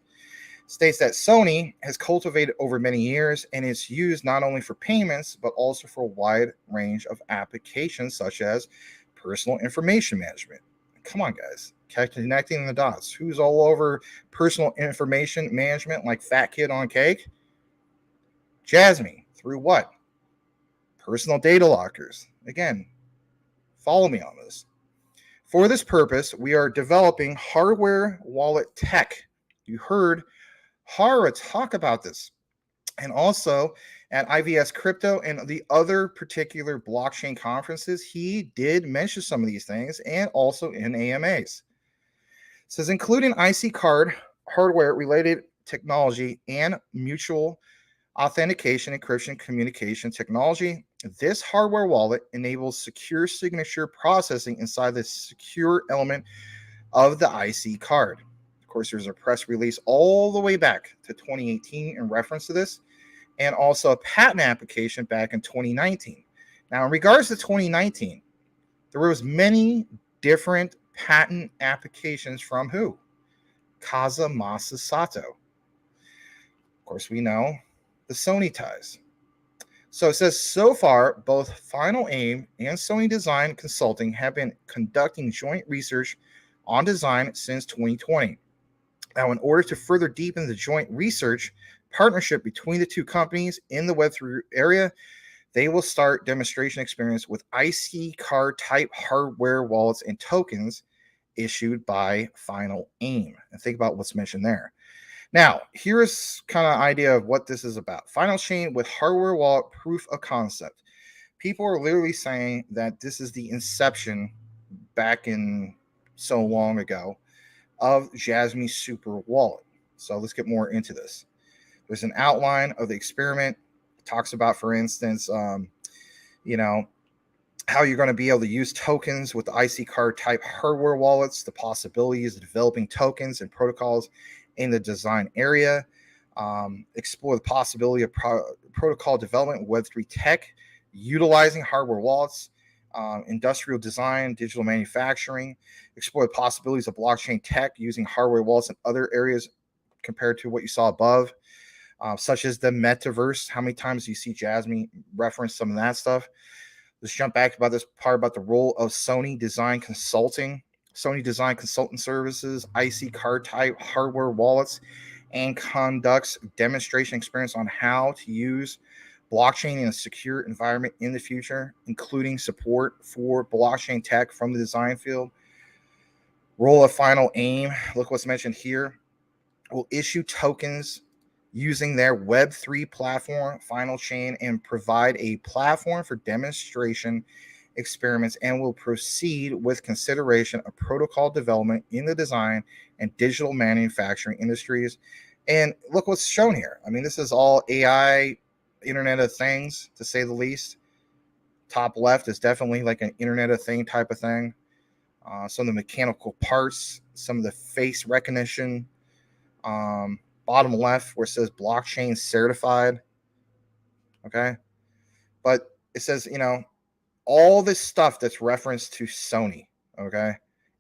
States that Sony has cultivated over many years, and it's used not only for payments, but also for a wide range of applications such as personal information management. Come on, guys. Connecting the dots. Who's all over personal information management like Fat Kid on Cake? Jasmine. Through what? Personal data lockers. Again, follow me on this. For this purpose, we are developing hardware wallet tech. You heard Hara talk about this. And also at IVS Crypto and the other particular blockchain conferences, he did mention some of these things, and also in AMAs. It says including IC card, hardware related technology, and mutual authentication, encryption, communication technology. This hardware wallet enables secure signature processing inside the secure element of the IC card. Of course, there's a press release all the way back to 2018 in reference to this, and also a patent application back in 2019. Now, in regards to 2019, there was many different patent applications from who? Kazumasa Sato. Of course, we know the Sony ties. So it says, so far, both Final Aim and Sony Design Consulting have been conducting joint research on design since 2020. Now, in order to further deepen the joint research partnership between the two companies in the Web3 area, they will start demonstration experience with IC card type hardware wallets and tokens issued by Final Aim. And think about what's mentioned there. Now, here's kind of idea of what this is about. Final chain with hardware wallet proof of concept. People are literally saying that this is the inception back in so long ago of Jasmine Super Wallet. So let's get more into this. There's an outline of the experiment. It talks about, for instance, how you're going to be able to use tokens with the IC card type hardware wallets, the possibilities of developing tokens and protocols in the design area, explore the possibility of protocol development, Web3 tech, utilizing hardware wallets, industrial design, digital manufacturing, explore the possibilities of blockchain tech using hardware wallets in other areas compared to what you saw above, such as the metaverse. How many times do you see Jasmine reference some of that stuff? Let's jump back about this part about the role of Sony Design Consulting. Sony Design Consultant Services, IC card type hardware wallets, and conducts demonstration experience on how to use blockchain in a secure environment in the future, including support for blockchain tech from the design field. Role of Final Aim, look what's mentioned here, will issue tokens using their Web3 platform, Final Chain, and provide a platform for demonstration experiments, and will proceed with consideration of protocol development in the design and digital manufacturing industries. And look what's shown here. I mean, this is all AI, Internet of Things, to say the least. Top left is definitely like an Internet of Thing type of thing. Some of the mechanical parts, some of the face recognition. Bottom left where it says blockchain certified. Okay. But it says, all this stuff that's referenced to Sony, okay?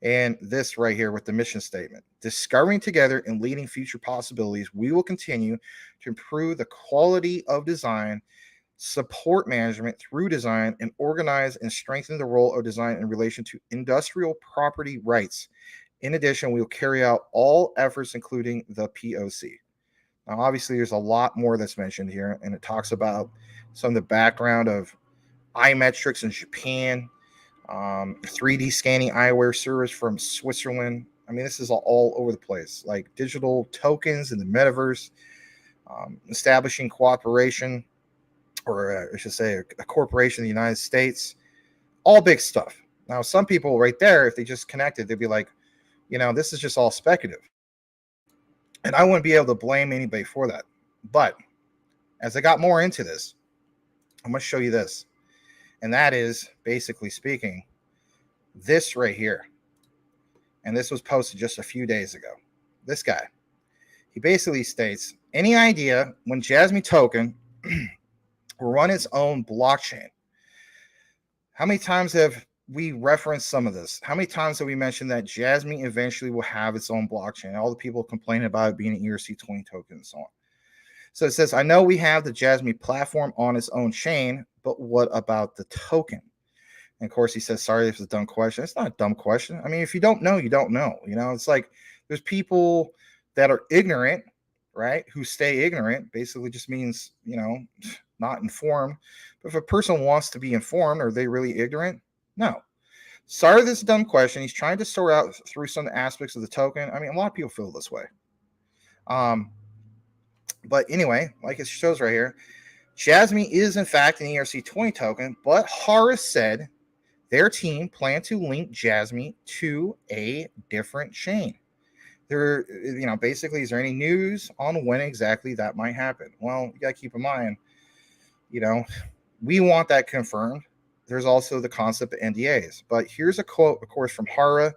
And this right here with the mission statement. Discovering together and leading future possibilities, we will continue to improve the quality of design, support management through design, and organize and strengthen the role of design in relation to industrial property rights. In addition, we will carry out all efforts, including the POC. Now, obviously, there's a lot more that's mentioned here, and it talks about some of the background of iMetrics in Japan, 3D scanning eyewear service from Switzerland. I mean, this is all over the place, like digital tokens in the metaverse, establishing cooperation, or I should say a corporation in the United States, all big stuff. Now, some people right there, if they just connected, they'd be like, this is just all speculative. And I wouldn't be able to blame anybody for that. But as I got more into this, I'm going to show you this. And that is, basically speaking, this right here. And this was posted just a few days ago. This guy, he basically states, any idea when Jasmine token will run its own blockchain. How many times have we referenced some of this? How many times have we mentioned that Jasmine eventually will have its own blockchain? All the people complaining about it being an ERC20 token and so on. So it says, I know we have the Jasmine platform on its own chain, but what about the token? And of course, he says, sorry, this is a dumb question. It's not a dumb question. I mean, if you don't know, you don't know. You know, it's like there's people that are ignorant, right? Who stay ignorant basically just means, you know, not informed. But if a person wants to be informed, are they really ignorant? No. Sorry, this is a dumb question. He's trying to sort out through some aspects of the token. I mean, a lot of people feel this way. But anyway, like it shows right here, Jasmine is in fact an ERC20 token, but Horus said their team planned to link Jasmine to a different chain. There, you know, basically, is there any news on when exactly that might happen? Well, you got to keep in mind, you know, we want that confirmed. There's also the concept of NDAs. But here's a quote, of course, from Hara,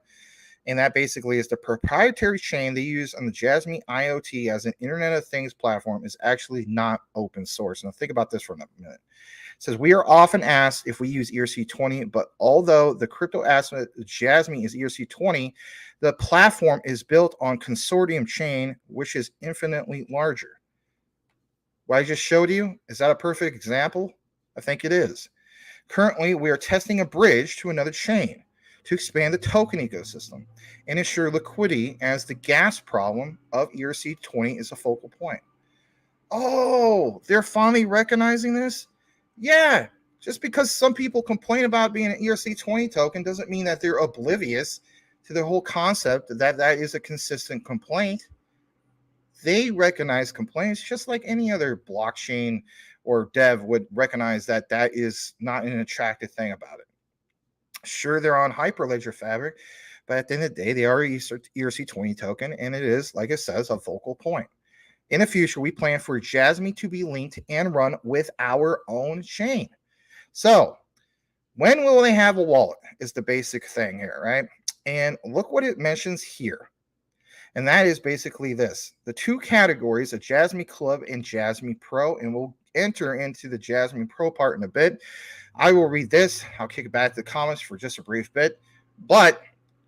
and that basically is the proprietary chain they use on the Jasmine IoT as an Internet of Things platform is actually not open source. Now, think about this for a minute. It says, we are often asked if we use ERC20, but although the crypto asset Jasmine is ERC20, the platform is built on consortium chain, which is infinitely larger. What I just showed you, is that a perfect example? I think it is. Currently, we are testing a bridge to another chain to expand the token ecosystem and ensure liquidity as the gas problem of ERC20 is a focal point. Oh, they're finally recognizing this? Yeah, just because some people complain about being an ERC20 token doesn't mean that they're oblivious to the whole concept that that is a consistent complaint. They recognize complaints just like any other blockchain or dev would recognize that that is not an attractive thing about it. Sure, they're on Hyperledger Fabric, but at the end of the day, they are an ERC20 token, and it is, like it says, a focal point. In the future, we plan for Jasmine to be linked and run with our own chain. So, when will they have a wallet is the basic thing here, right? And look what it mentions here. And that is basically this. The two categories of Jasmine Club and Jasmine Pro, and we'll enter into the Jasmine Pro part in a bit. I will read this. I'll kick it back to the comments for just a brief bit. But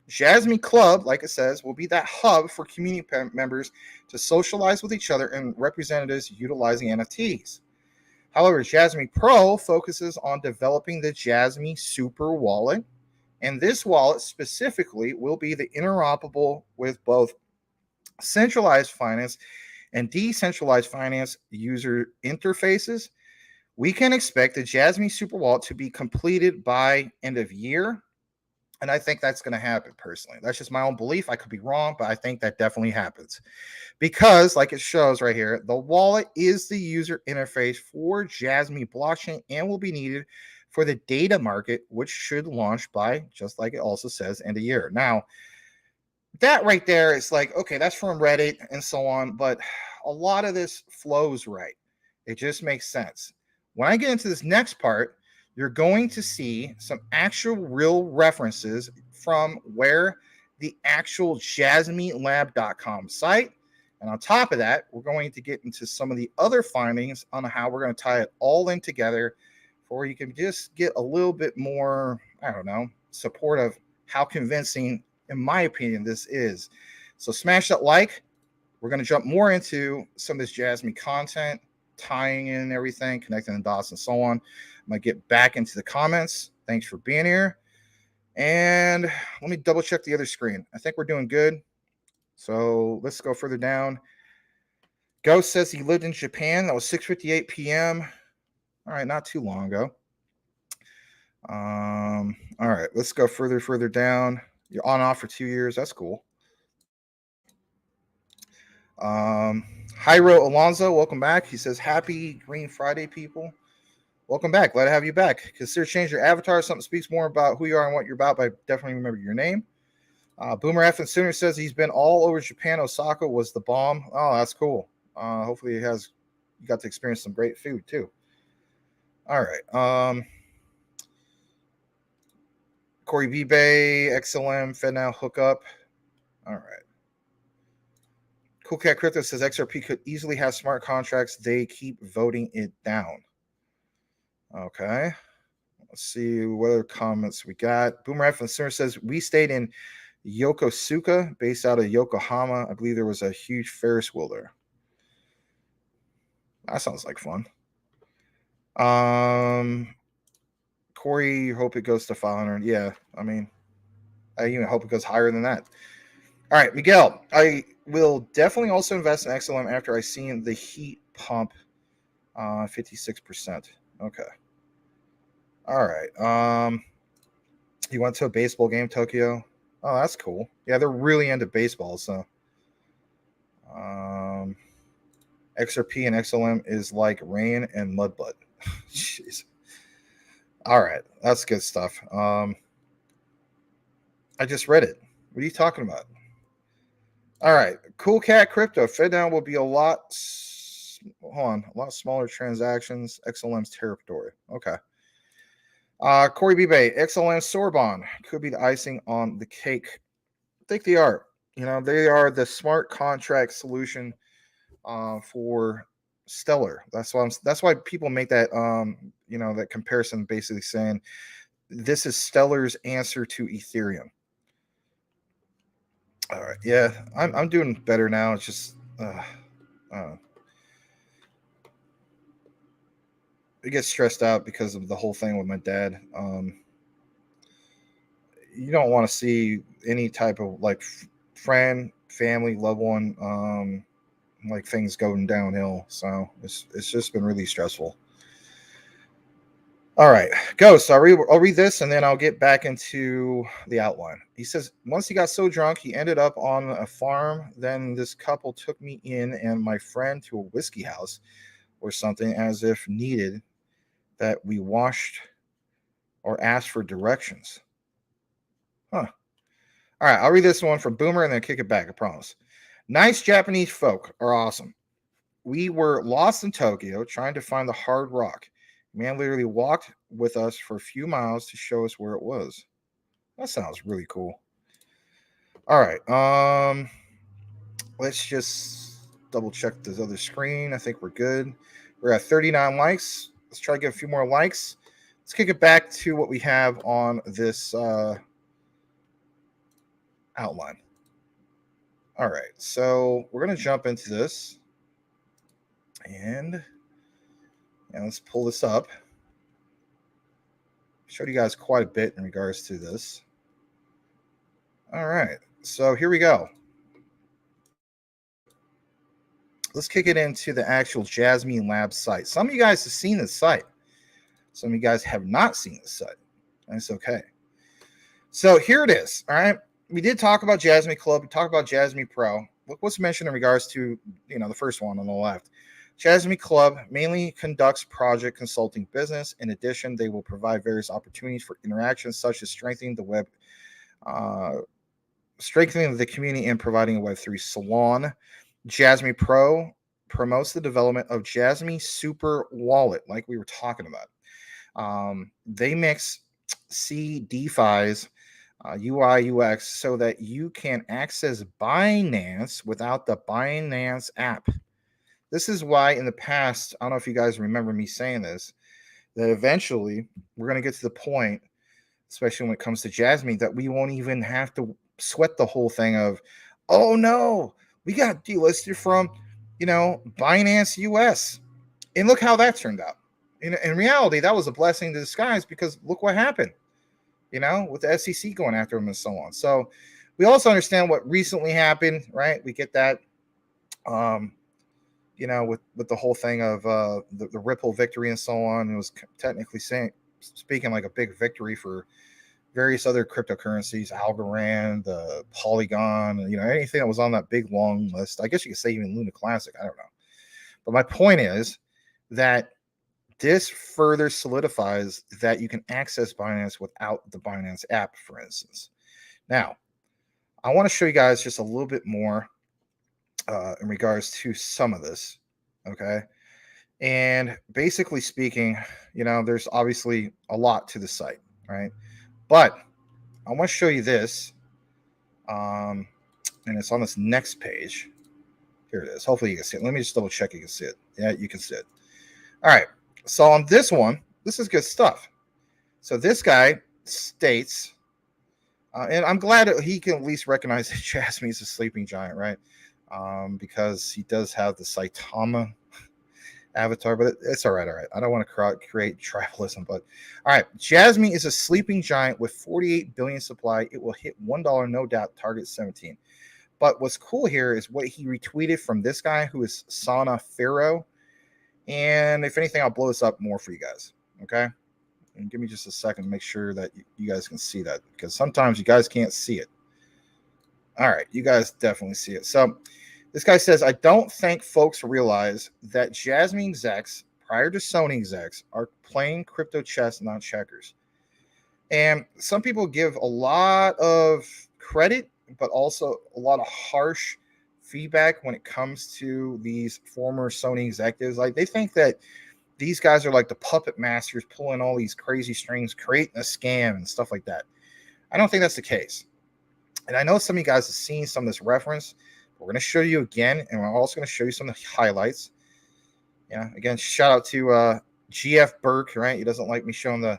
Jasmine Club, like it says, will be that hub for community members to socialize with each other and representatives utilizing NFTs. However, Jasmine Pro focuses on developing the Jasmine Super Wallet, and this wallet specifically will be the interoperable with both centralized finance and decentralized finance user interfaces. We can expect the Jasmine Super Wallet to be completed by end of year. And I think that's going to happen personally. That's just my own belief. I could be wrong, but I think that definitely happens. Because, like it shows right here, the wallet is the user interface for Jasmine blockchain and will be needed for the data market, which should launch by, just like it also says, end of year. Now, that right there is like, okay, that's from Reddit and so on, but a lot of this flows right. It just makes sense. When I get into this next part, you're going to see some actual real references from where the actual JasmineLab.com site. And on top of that, we're going to get into some of the other findings on how we're going to tie it all in together for you can just get a little bit more, I don't know, support of how convincing, in my opinion, this is. So smash that like. We're going to jump more into some of this Jasmine content, tying in everything, connecting the dots and so on. I'm going to get back into the comments. Thanks for being here. And let me double check the other screen. I think we're doing good. So let's go further down. Ghost says he lived in Japan. That was 6:58 p.m. All right, not too long ago. All right, let's go further down. You're on off for 2 years. That's cool. Jairo Alonso, welcome back. He says, happy Green Friday, people. Welcome back. Glad to have you back. Consider changing your avatar. Something speaks more about who you are and what you're about, but I definitely remember your name. Boomer F and Sooner says he's been all over Japan. Osaka was the bomb. Oh, that's cool. Hopefully you got to experience some great food too. All right. Corey B-Bay, XLM, FedNow hookup. All right. Cool Cat Crypto says XRP could easily have smart contracts. They keep voting it down. Okay. Let's see what other comments we got. Boomer F. says, we stayed in Yokosuka, based out of Yokohama. I believe there was a huge Ferris wheel there. That sounds like fun. Corey, hope it goes to 500. Yeah, I mean, I even hope it goes higher than that. All right, Miguel, I will definitely also invest in XLM after I seen the heat pump 56%. Okay. All right. You went to a baseball game, Tokyo? Oh, that's cool. Yeah, they're really into baseball, so XRP and XLM is like rain and mudbutt. Jeez. All right, that's good stuff. I just read it. What are you talking about? All right, Cool Cat Crypto. FedNow will be a lot smaller transactions. XLM's territory. Okay. Corey B. Bay, XLM Sorbonne could be the icing on the cake. I think they are. You know, they are the smart contract solution for Stellar. That's why people make that that comparison, basically saying this is Stellar's answer to Ethereum. All right, yeah, I'm doing better now. It's just I get stressed out because of the whole thing with my dad. You don't want to see any type of like friend, family, loved one, like things going downhill. So it's just been really stressful. All right, Ghost. I'll read this and then I'll get back into the outline. He says, once he got so drunk, he ended up on a farm. Then this couple took me in and my friend to a whiskey house or something, as if needed that we washed or asked for directions. Huh. All right, I'll read this one from Boomer and then kick it back, I promise. Nice Japanese folk are awesome. We were lost in Tokyo trying to find the hard rock. Man literally walked with us for a few miles to show us where it was. That sounds really cool. All right. Let's just double check this other screen. I think we're good. We're at 39 likes. Let's try to get a few more likes. Let's kick it back to what we have on this outline. All right, so we're going to jump into this. And let's pull this up. Showed you guys quite a bit in regards to this. All right, so here we go. Let's kick it into the actual Jasmine Lab site. Some of you guys have seen this site. Some of you guys have not seen this site. That's okay. So here it is. All right. We did talk about Jasmine Club. We talked about Jasmine Pro. Look what's mentioned in regards to, the first one on the left. Jasmine Club mainly conducts project consulting business. In addition, they will provide various opportunities for interactions, such as strengthening the web, strengthening the community, and providing a Web3 salon. Jasmine Pro promotes the development of Jasmine Super Wallet, like we were talking about. They mix DeFi's UI UX so that you can access Binance without the Binance app. This is why in the past, I don't know if you guys remember me saying this, that eventually we're going to get to the point, especially when it comes to Jasmine, that we won't even have to sweat the whole thing of, oh no, we got delisted from, Binance US. And look how that turned out. In reality, that was a blessing in disguise, because look what happened, with the SEC going after them and so on. So we also understand what recently happened, right? We get that, with the whole thing of the Ripple victory and so on. It was technically speaking like a big victory for various other cryptocurrencies, Algorand, Polygon, anything that was on that big long list. I guess you could say even Luna Classic. I don't know. But my point is that this further solidifies that you can access Binance without the Binance app, for instance. Now, I want to show you guys just a little bit more in regards to some of this, okay? And basically speaking, there's obviously a lot to the site, right? But I want to show you this, and it's on this next page. Here it is. Hopefully you can see it. Let me just double check you can see it. Yeah, you can see it. All right. So on this one, this is good stuff. So this guy states, and I'm glad he can at least recognize that Jasmine is a sleeping giant, right? Because he does have the Saitama avatar, but it's all right. All right. I don't want to create tribalism, but all right. Jasmine is a sleeping giant with 48 billion supply. It will hit $1, no doubt, target 17. But what's cool here is what he retweeted from this guy who is Sana Pharaoh. And if anything, I'll blow this up more for you guys. Okay. And give me just a second to make sure that you guys can see that, because sometimes you guys can't see it. All right. You guys definitely see it. So this guy says, I don't think folks realize that Jasmine execs, prior to Sony execs, are playing crypto chess, not checkers. And some people give a lot of credit, but also a lot of harsh feedback when it comes to these former Sony executives. Like, they think that these guys are like the puppet masters pulling all these crazy strings, creating a scam and stuff like that. I don't think that's the case. And I know some of you guys have seen some of this reference. We're going to show you again, and we're also going to show you some of the highlights. Yeah, again, shout out to GF Burke, right? He doesn't like me showing the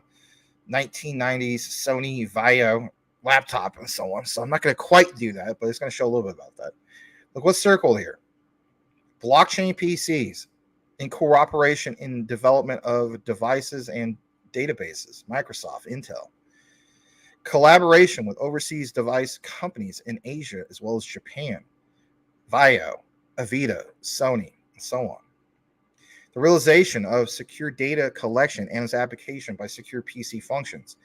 1990s Sony Vaio laptop and so on. So I'm not going to quite do that, but it's going to show a little bit about that. Look what's circled here. Blockchain PCs in cooperation in development of devices and databases. Microsoft, Intel. Collaboration with overseas device companies in Asia as well as Japan. Vaio, Avita, Sony, and so on. The realization of secure data collection and its application by secure PC functions.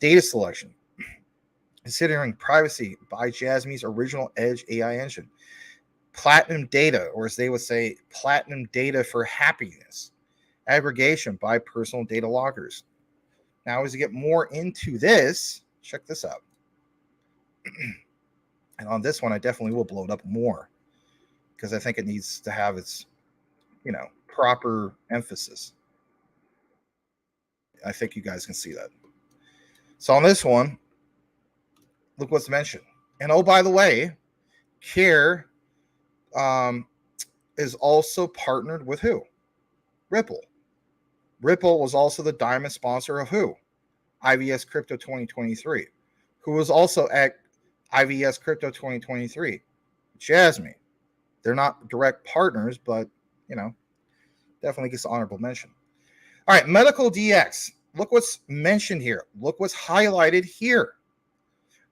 Data selection. Considering privacy by Jasmine's original Edge AI engine. Platinum data, or as they would say, platinum data for happiness. Aggregation by personal data loggers. Now, as you get more into this, check this out. And on this one, I definitely will blow it up more, because I think it needs to have its, proper emphasis. I think you guys can see that. So on this one, look what's mentioned. And oh, by the way, Care is also partnered with who? Ripple. Ripple was also the diamond sponsor of who? IVS Crypto 2023. Who was also at IVS Crypto 2023? Jasmine. They're not direct partners, but, definitely gets honorable mention. All right, Medical DX. Look what's mentioned here. Look what's highlighted here.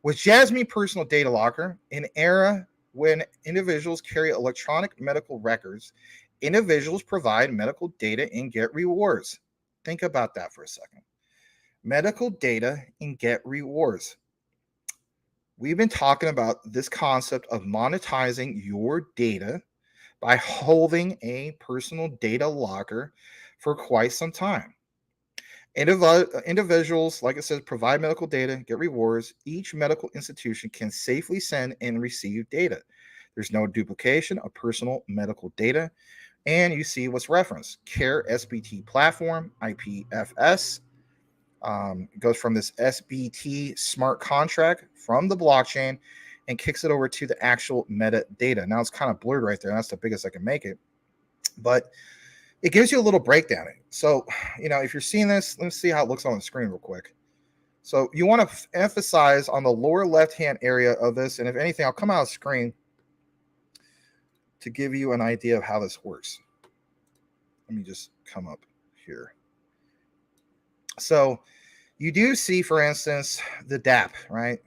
With Jasmine Personal Data Locker, an era when individuals carry electronic medical records, individuals provide medical data and get rewards. Think about that for a second. Medical data and get rewards. We've been talking about this concept of monetizing your data by holding a personal data locker for quite some time. Individuals, like I said, provide medical data, get rewards. Each medical institution can safely send and receive data. There's no duplication of personal medical data. And you see what's referenced. CARE SBT platform, IPFS. It goes from this SBT smart contract from the blockchain and kicks it over to the actual metadata. Now it's kind of blurred right there. That's the biggest I can make it. But it gives you a little breakdown. So, if you're seeing this, let's see how it looks on the screen real quick. So you want to emphasize on the lower left-hand area of this. And if anything, I'll come out of the screen to give you an idea of how this works. Let me just come up here. So you do see, for instance, the DApp, right?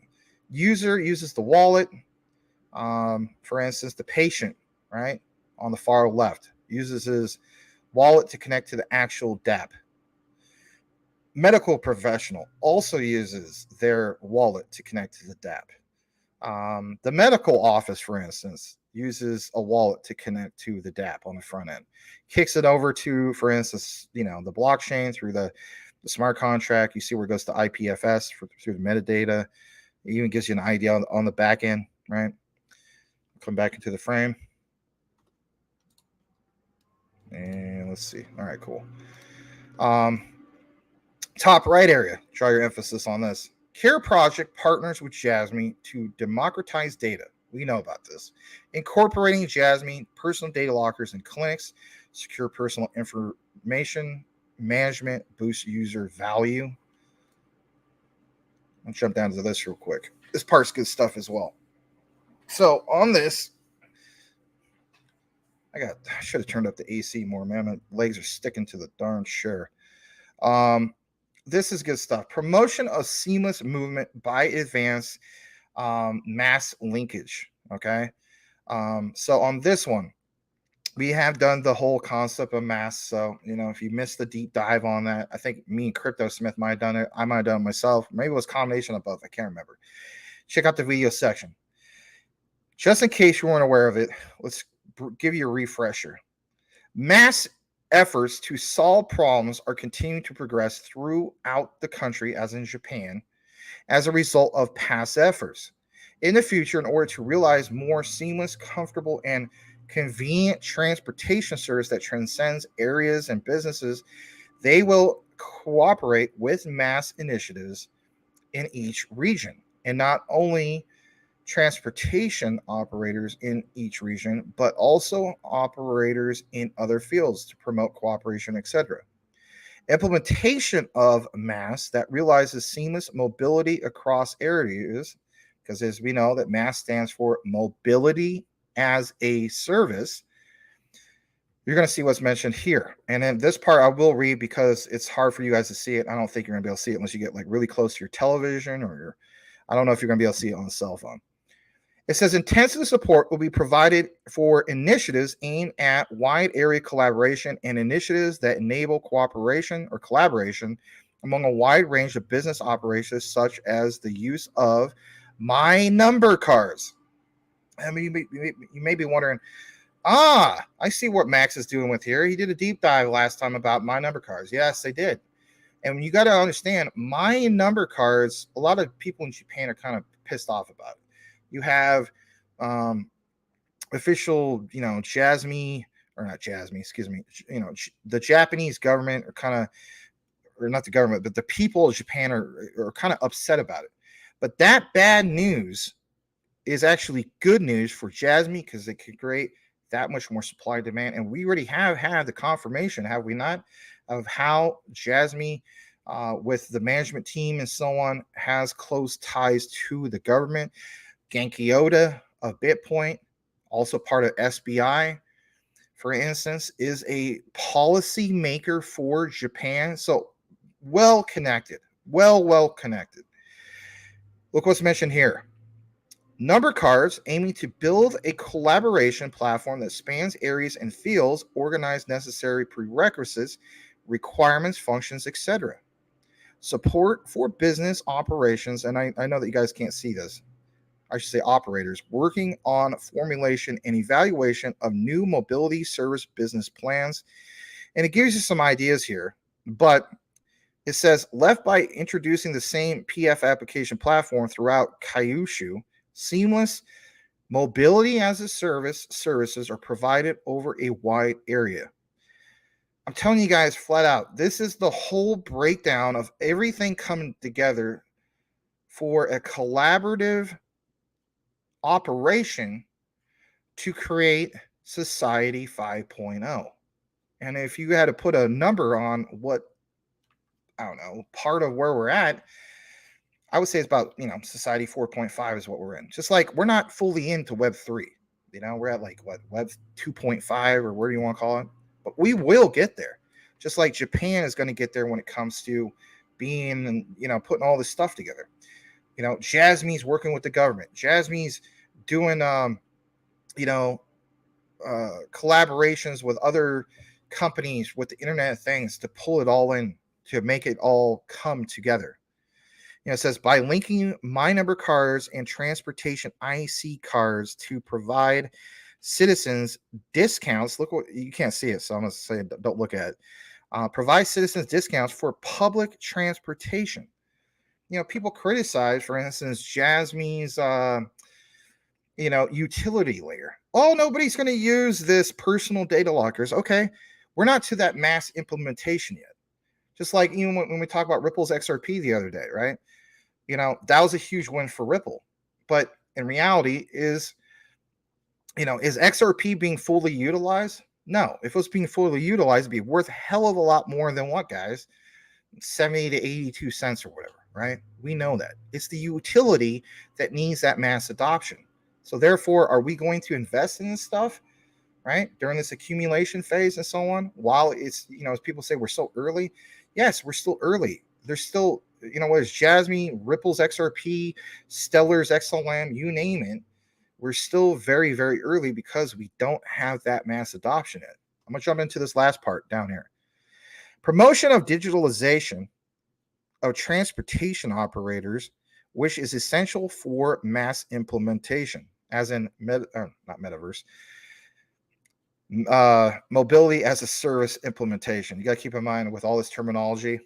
User uses the wallet. For instance, the patient, right, on the far left, uses his wallet to connect to the actual DApp. Medical professional also uses their wallet to connect to the DApp. The medical office, for instance, uses a wallet to connect to the DApp on the front end. Kicks it over to, for instance, the blockchain through the smart contract. You see where it goes to IPFS through the metadata. It even gives you an idea on the back end, right? Come back into the frame. And let's see. All right, cool. Top right area. Draw your emphasis on this. CARE project partners with Jasmine to democratize data. We know about this. Incorporating Jasmine personal data lockers in clinics, secure personal information management, boost user value. I'll jump down to this real quick. This part's good stuff as well. So on this, I should have turned up the AC more, man. My legs are sticking to the darn chair. This is good stuff. Promotion of seamless movement by advanced mass linkage. Okay. So on this one, we have done the whole concept of mass. So, if you missed the deep dive on that, I think me and Crypto Smith might have done it. I might have done it myself. Maybe it was a combination of both. I can't remember. Check out the video section. Just in case you weren't aware of it, let's give you a refresher. Mass efforts to solve problems are continuing to progress throughout the country, as in Japan, as a result of past efforts. In the future, in order to realize more seamless, comfortable, and convenient transportation service that transcends areas and businesses, they will cooperate with mass initiatives in each region, and not only transportation operators in each region, but also operators in other fields to promote cooperation, etc. Implementation of mass that realizes seamless mobility across areas, because as we know that mass stands for mobility as a service. You're going to see what's mentioned here. And then this part I will read because it's hard for you guys to see it. I don't think you're going to be able to see it unless you get like really close to your television or I don't know if you're going to be able to see it on the cell phone. It says intensive support will be provided for initiatives aimed at wide area collaboration and initiatives that enable cooperation or collaboration among a wide range of business operations, such as the use of my number cards. I mean, you may be wondering, I see what Max is doing with here. He did a deep dive last time about my number cards. Yes, they did. And you got to understand, my number cards, a lot of people in Japan are kind of pissed off about it. You have official, Jasmine, or not Jasmine, excuse me, the Japanese government are kind of, or not the government, but the people of Japan are kind of upset about it. But that bad news is actually good news for Jasmine because it could create that much more supply and demand. And we already have had the confirmation, have we not, of how Jasmine, with the management team and so on, has close ties to the government. Genki Oda of BitPoint, also part of SBI, for instance, is a policy maker for Japan. So well connected. Look what's mentioned here. Number cards aiming to build a collaboration platform that spans areas and fields, organize necessary prerequisites, requirements, functions, etc. Support for business operations, and I know that you guys can't see this. I should say operators, working on formulation and evaluation of new mobility service business plans. And it gives you some ideas here, but it says left by introducing the same PF application platform throughout Kyushu, seamless mobility as a services are provided over a wide area. I'm telling you guys flat out, this is the whole breakdown of everything coming together for a collaborative operation to create Society 5.0. And if you had to put a number on what, I don't know, part of where we're at, I would say it's about, Society 4.5 is what we're in. Just like we're not fully into Web 3. We're at like what, Web 2.5 or whatever you want to call it. But we will get there. Just like Japan is going to get there when it comes to being, putting all this stuff together. Jasmine's working with the government. Jasmine's doing, collaborations with other companies with the Internet of Things to pull it all in, to make it all come together. It says by linking my number cards and transportation IC cards to provide citizens discounts. Look, what you can't see it, so I'm going to say don't look at it. Provide citizens discounts for public transportation. People criticize, for instance, Jasmine's, utility layer. Oh, nobody's going to use this personal data lockers. Okay, we're not to that mass implementation yet. Just like even when we talk about Ripple's XRP the other day, right? That was a huge win for Ripple. But in reality is, is XRP being fully utilized? No. If it was being fully utilized, it'd be worth a hell of a lot more than what, guys? 70 to 82 cents or whatever, right? We know that. It's the utility that needs that mass adoption. So therefore, are we going to invest in this stuff, right, during this accumulation phase and so on? While it's, as people say, we're so early. Yes, we're still early. There's still, what is Jasmine, Ripple's XRP, Stellar's XLM, you name it. We're still very, very early because we don't have that mass adoption yet. I'm going to jump into this last part down here. Promotion of digitalization of transportation operators, which is essential for mass implementation, as in not metaverse, mobility as a service implementation. You got to keep in mind with all this terminology,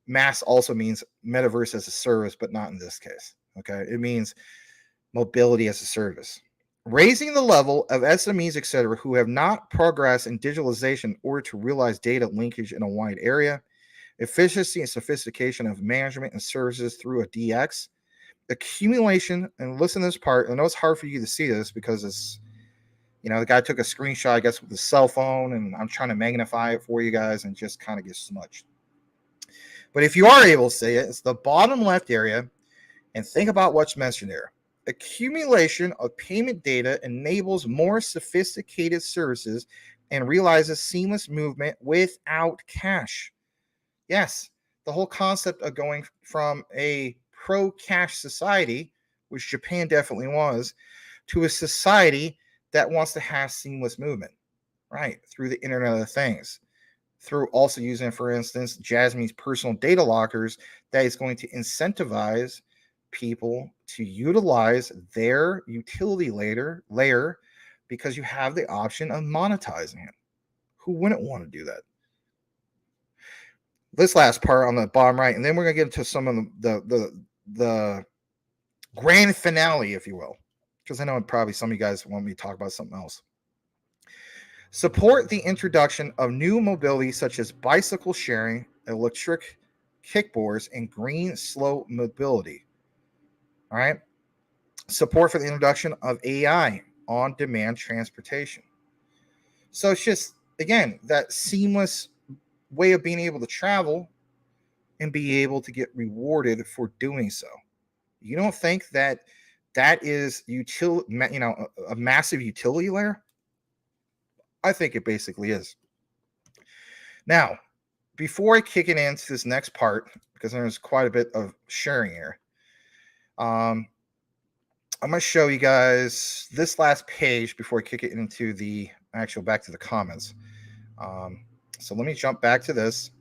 mass also means metaverse as a service, but not in this case. Okay, it means mobility as a service. Raising the level of SMEs, etc., who have not progressed in digitalization in order to realize data linkage in a wide area, efficiency and sophistication of management and services through a DX, accumulation, and listen to this part. I know it's hard for you to see this because it's, the guy took a screenshot, I guess, with his cell phone, and I'm trying to magnify it for you guys and just kind of get smudged. But if you are able to see it, it's the bottom left area, and think about what's mentioned there. Accumulation of payment data enables more sophisticated services and realizes seamless movement without cash. Yes, the whole concept of going from a pro-cash society, which Japan definitely was, to a society that wants to have seamless movement, right, through the Internet of Things, through also using, for instance, Jasmine's personal data lockers that is going to incentivize people to utilize their utility layer because you have the option of monetizing it. Who wouldn't want to do that? This last part on the bottom right, and then we're going to get into some of the grand finale, if you will, because I know probably some of you guys want me to talk about something else. Support the introduction of new mobility such as bicycle sharing, electric kickboards, and green slow mobility. All right. Support for the introduction of AI on demand transportation. So it's just, again, that seamless way of being able to travel and be able to get rewarded for doing so. You don't think that is a massive utility layer? I think it basically is. Now, before I kick it into this next part, because there's quite a bit of sharing here, I'm going to show you guys this last page before I kick it into the actual back to the comments. So let me jump back to this.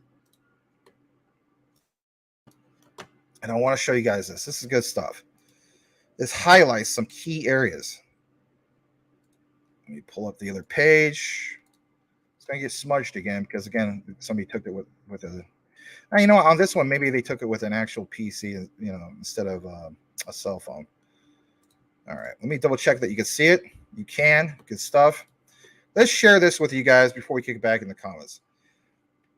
And I want to show you guys this. This is good stuff. This highlights some key areas. Let me pull up the other page. It's going to get smudged again because, again, somebody took it with a... Now, on this one, maybe they took it with an actual PC, instead of a cell phone. All right, let me double check that you can see it. You can. Good stuff. Let's share this with you guys before we kick it back in the comments.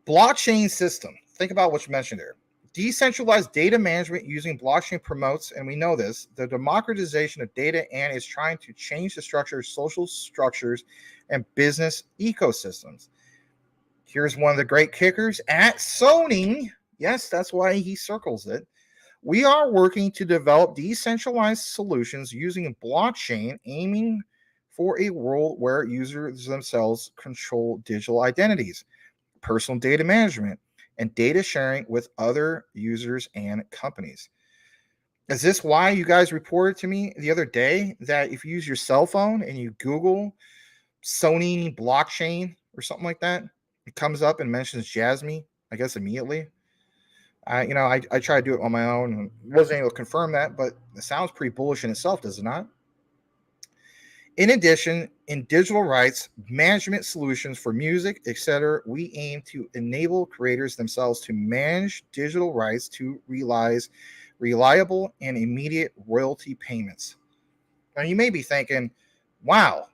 Blockchain system. Think about what's mentioned there. Decentralized data management using blockchain promotes, and we know this, the democratization of data and is trying to change the structure of social structures and business ecosystems. Here's one of the great kickers at Sony. Yes, that's why he circles it. We are working to develop decentralized solutions using blockchain, aiming for a world where users themselves control digital identities, personal data management, and data sharing with other users and companies. Is this why you guys reported to me the other day that if you use your cell phone and you Google Sony blockchain or something like that, it comes up and mentions Jasmine, I guess, immediately? I tried to do it on my own and wasn't able to confirm that, but it sounds pretty bullish in itself, does it not? In addition, in digital rights management solutions for music, etc., we aim to enable creators themselves to manage digital rights to realize reliable and immediate royalty payments. Now, you may be thinking, wow,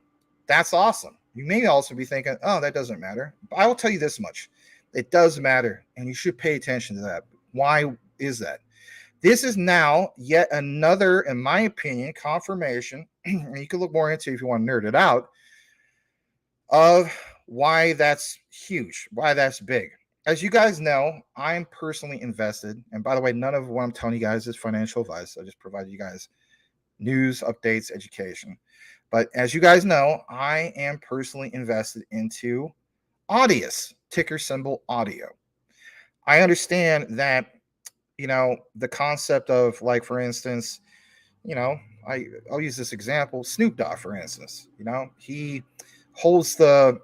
that's awesome. You may also be thinking, oh, that doesn't matter. But I will tell you this much. It does matter, and you should pay attention to that. Why is that? This is now yet another, in my opinion, confirmation, and you can look more into it if you want to nerd it out, of why that's huge, why that's big. As you guys know, I'm personally invested. And by the way, none of what I'm telling you guys is financial advice. I just provide you guys news, updates, education. But as you guys know, I am personally invested into Audius, ticker symbol audio. I understand that, the concept of, like, for instance, I'll use this example, Snoop Dogg, for instance. He holds I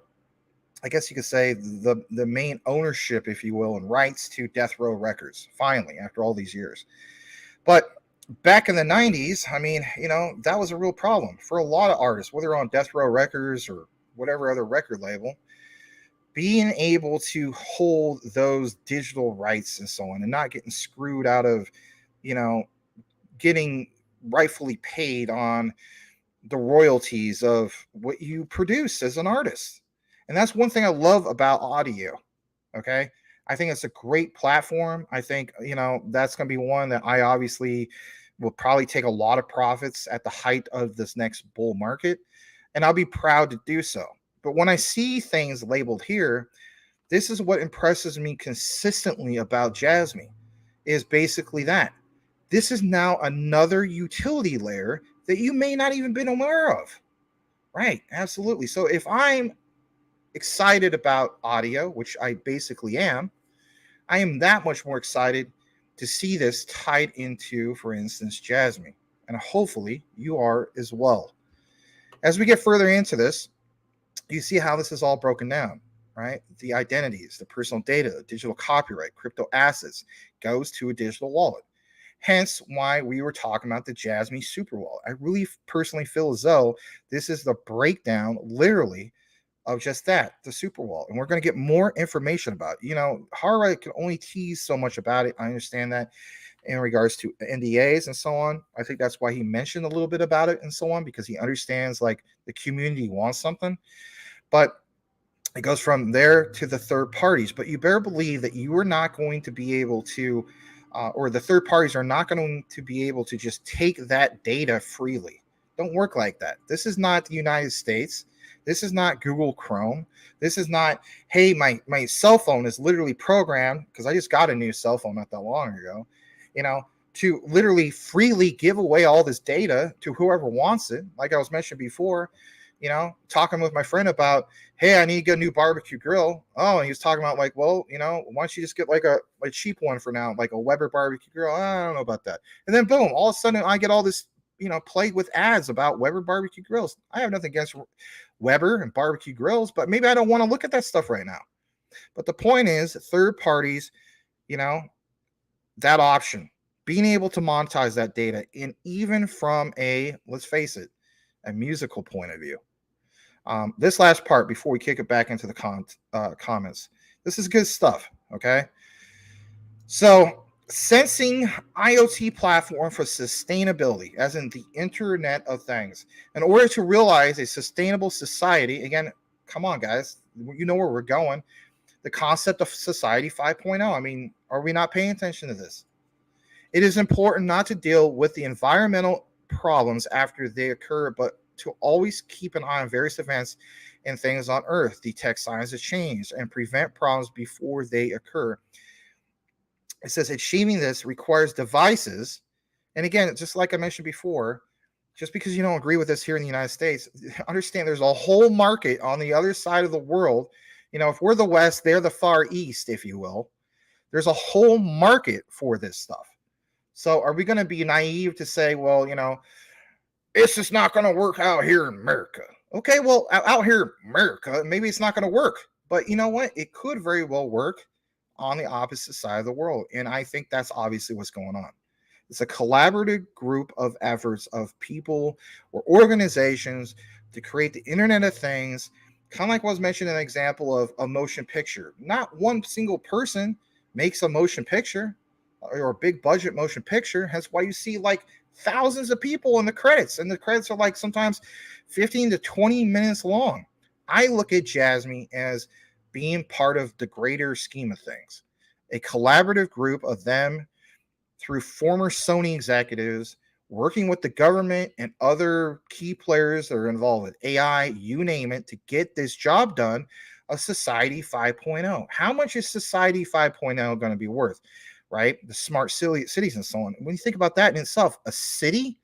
guess you could say, the main ownership, if you will, and rights to Death Row Records, finally, after all these years. But back in the 90s, that was a real problem for a lot of artists, whether on Death Row Records or whatever other record label. Being able to hold those digital rights and so on, and not getting screwed out of, getting rightfully paid on the royalties of what you produce as an artist. And that's one thing I love about audio. Okay. I think it's a great platform. I think, that's going to be one that I obviously will probably take a lot of profits at the height of this next bull market. And I'll be proud to do so. But when I see things labeled here, this is what impresses me consistently about Jasmy, is basically that. This is now another utility layer that you may not even been aware of. Right, absolutely. So if I'm excited about audio, which I basically am, I am that much more excited to see this tied into, for instance, Jasmy. And hopefully you are as well. As we get further into this, you see how this is all broken down, right? The identities, the personal data, digital copyright, crypto assets goes to a digital wallet. Hence why we were talking about the Jasmy super wallet. I really personally feel as though this is the breakdown, literally, of just that, the super wallet. And we're going to get more information about it. Harright can only tease so much about it. I understand that in regards to NDAs and so on. I think that's why he mentioned a little bit about it and so on, because he understands, like, the community wants something. But it goes from there to the third parties. But you better believe that you are not going to be able to, or the third parties are not going to be able to just take that data freely. Don't work like that. This is not the United States. This is not Google Chrome. This is not, hey, my cell phone is literally programmed, because I just got a new cell phone not that long ago, to literally freely give away all this data to whoever wants it. Like I was mentioned before, talking with my friend about, hey, I need to get a new barbecue grill. Oh, and he was talking about, like, well, why don't you just get like a cheap one for now, like a Weber barbecue grill? I don't know about that. And then boom, all of a sudden I get all this, plagued with ads about Weber barbecue grills. I have nothing against Weber and barbecue grills, but maybe I don't want to look at that stuff right now. But the point is, third parties, that option, being able to monetize that data, and even from a, let's face it, a musical point of view. This last part, before we kick it back into the comments, this is good stuff, okay? So, sensing IoT platform for sustainability, as in the Internet of Things. In order to realize a sustainable society, again, come on, guys, you know where we're going. The concept of Society 5.0. Are we not paying attention to this? It is important not to deal with the environmental problems after they occur, but to always keep an eye on various events and things on Earth, detect signs of change, and prevent problems before they occur. It says achieving this requires devices. And again, just like I mentioned before, just because you don't agree with this here in the United States, understand there's a whole market on the other side of the world. If we're the West, they're the Far East, if you will. There's a whole market for this stuff. So are we going to be naive to say, well, it's just not going to work out here in America? Okay, well, out here in America, maybe it's not going to work. But you know what? It could very well work on the opposite side of the world. And I think that's obviously what's going on. It's a collaborative group of efforts of people or organizations to create the Internet of Things, kind of like what was mentioned in an example of a motion picture. Not one single person makes a motion picture or a big budget motion picture. That's why you see like thousands of people in the credits, and the credits are like sometimes 15 to 20 minutes long. I look at Jasmy as being part of the greater scheme of things, a collaborative group of them through former Sony executives working with the government and other key players that are involved with AI, you name it, to get this job done of Society 5.0. How much is Society 5.0 going to be worth, right? The smart cities and so on. When you think about that in itself, a city,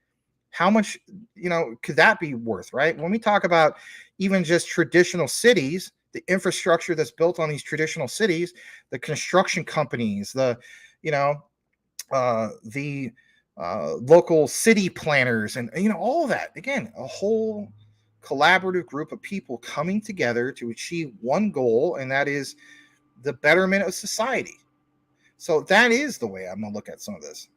how much, could that be worth, right? When we talk about even just traditional cities, the infrastructure that's built on these traditional cities, the construction companies, the local city planners, and all of that. Again, a whole collaborative group of people coming together to achieve one goal, and that is the betterment of society. So that is the way I'm going to look at some of this.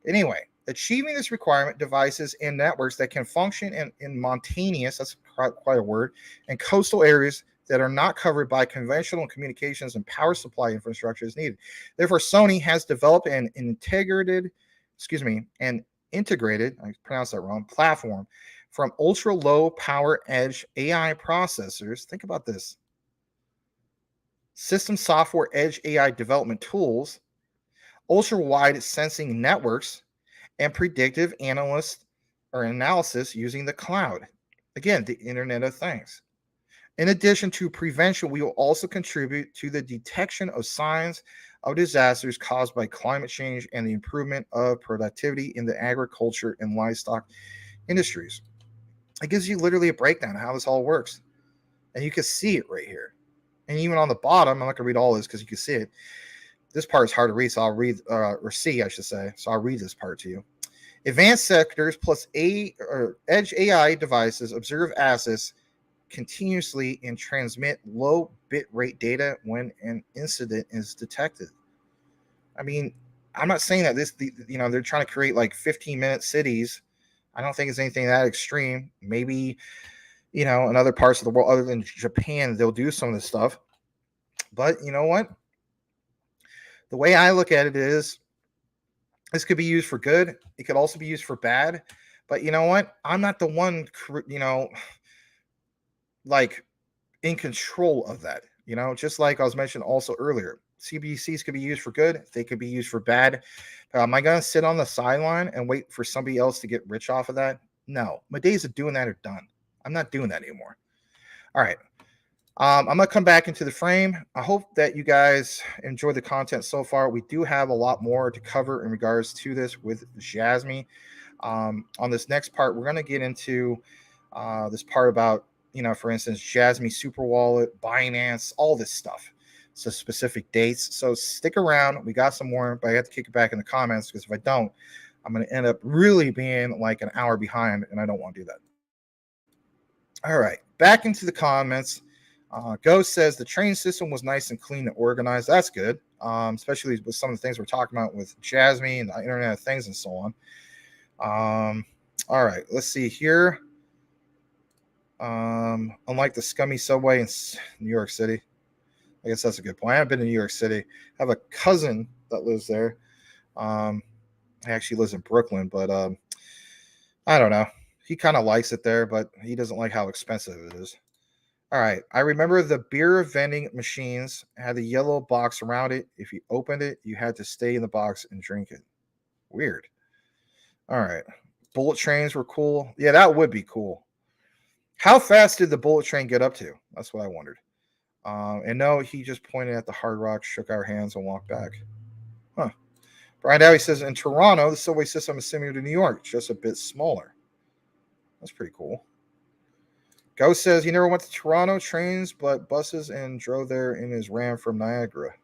Anyway, achieving this requirement, devices and networks that can function in mountainous, that's quite a word, and coastal areas that are not covered by conventional communications and power supply infrastructure is needed. Therefore, Sony has developed an integrated, I pronounced that wrong, platform from ultra low power edge AI processors. Think about this. System software edge AI development tools, ultra wide sensing networks, and predictive analysis using the cloud. Again, the Internet of Things. In addition to prevention, we will also contribute to the detection of signs of disasters caused by climate change and the improvement of productivity in the agriculture and livestock industries. It gives you literally a breakdown of how this all works. And you can see it right here. And even on the bottom, I'm not going to read all this because you can see it. This part is hard to read, so I'll read, or see, I should say. So I'll read this part to you. Advanced sectors plus edge AI devices observe assets continuously and transmit low bit rate data when an incident is detected. I mean, I'm not saying that they're trying to create like 15-minute cities. I don't think it's anything that extreme. Maybe, in other parts of the world other than Japan, they'll do some of this stuff. But you know what? The way I look at it is this could be used for good. It could also be used for bad. But you know what? I'm not the one, like in control of that, just like I was mentioning also earlier. CBDCs could be used for good. They could be used for bad. Am I going to sit on the sideline and wait for somebody else to get rich off of that? No, my days of doing that are done. I'm not doing that anymore. All right. I'm going to come back into the frame. I hope that you guys enjoy the content so far. We do have a lot more to cover in regards to this with Jasmine. On this next part, we're going to get into this part about, for instance, Jasmine Super Wallet, Binance, all this stuff. So specific dates. So stick around. We got some more, but I have to kick it back in the comments because if I don't, I'm going to end up really being like an hour behind, and I don't want to do that. All right, back into the comments. Ghost says the train system was nice and clean and organized. That's good, especially with some of the things we're talking about with Jasmine and the Internet of Things and so on. All right, let's see here. Unlike the scummy subway in New York City. I guess that's a good point. I haven't been to New York City. I have a cousin that lives there. He actually lives in Brooklyn, but I don't know. He kind of likes it there, but he doesn't like how expensive it is. All right. I remember the beer vending machines had a yellow box around it. If you opened it, you had to stay in the box and drink it. Weird. All right. Bullet trains were cool. Yeah, that would be cool. How fast did the bullet train get up to? That's what I wondered. And no, he just pointed at the Hard Rock, shook our hands, and walked back. Huh. Brian Dowie says, in Toronto, the subway system is similar to New York, just a bit smaller. That's pretty cool. Ghost says he never went to Toronto trains, but buses, and drove there in his Ram from Niagara.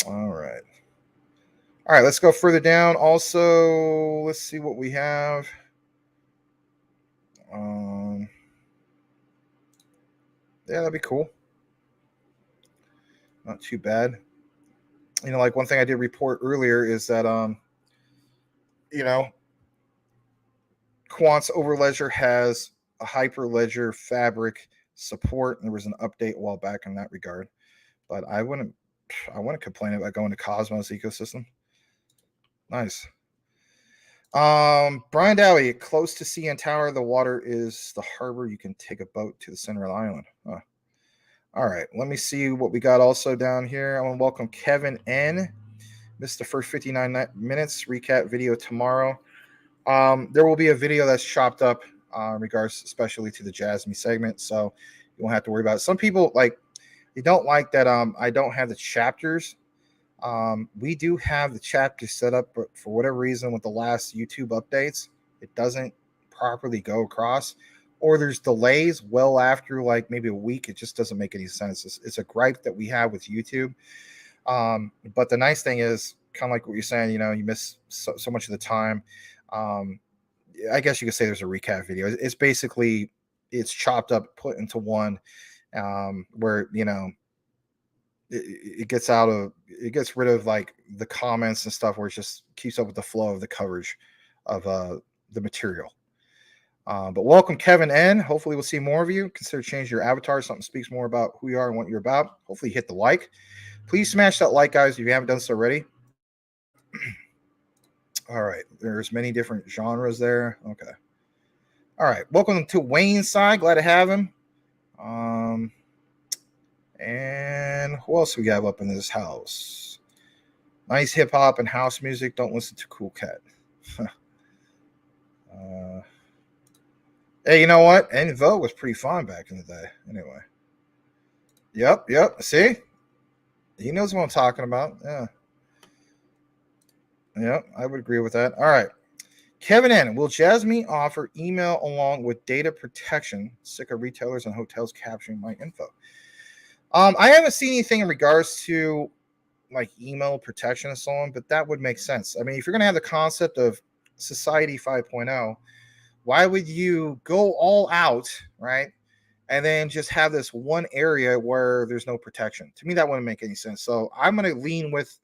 All right. All right, let's go further down. Also, let's see what we have. Yeah, that'd be cool. Not too bad. Like one thing I did report earlier is that, Quant's Overledger has a Hyperledger Fabric support, and there was an update a while back in that regard. But I wouldn't complain about going to Cosmos ecosystem. Nice. Brian Dowie, close to CN Tower, the water is the harbor. You can take a boat to the center of the island. Huh. All right, let me see what we got also down here. I want to welcome Kevin N. Missed the first 59 minutes. Recap video tomorrow. There will be a video that's chopped up in regards especially to the Jasmine segment, so you won't have to worry about it. Some people they don't like that I don't have the chapters. We do have the chapters set up, but for whatever reason with the last YouTube updates, it doesn't properly go across, or there's delays well after like maybe a week. It just doesn't make any sense. It's a gripe that we have with YouTube. But the nice thing is, kind of like what you're saying, you miss so much of the time. I guess you could say there's a recap video. It's basically, it's chopped up, put into one, where, it gets rid of like the comments and stuff, where it just keeps up with the flow of the coverage of the material. But welcome, Kevin N. Hopefully we'll see more of you. Consider changing your avatar. Something speaks more about who you are and what you're about. Hopefully hit the like. Please smash that like, guys, if you haven't done so already. All right. There's many different genres there. Okay. All right. Welcome to Wayne's side. Glad to have him. And who else we have up in this house? Nice hip hop and house music. Don't listen to Cool Cat. Hey, you know what? En Vogue was pretty fun back in the day. Anyway. Yep. See? He knows what I'm talking about. Yeah. Yep, I would agree with that. All right. Kevin N. Will Jasmine offer email along with data protection? Sick of retailers and hotels capturing my info. I haven't seen anything in regards to like email protection and so on, but that would make sense. I mean, if you're going to have the concept of Society 5.0, why would you go all out, right? And then just have this one area where there's no protection. To me, that wouldn't make any sense. So I'm going to lean with,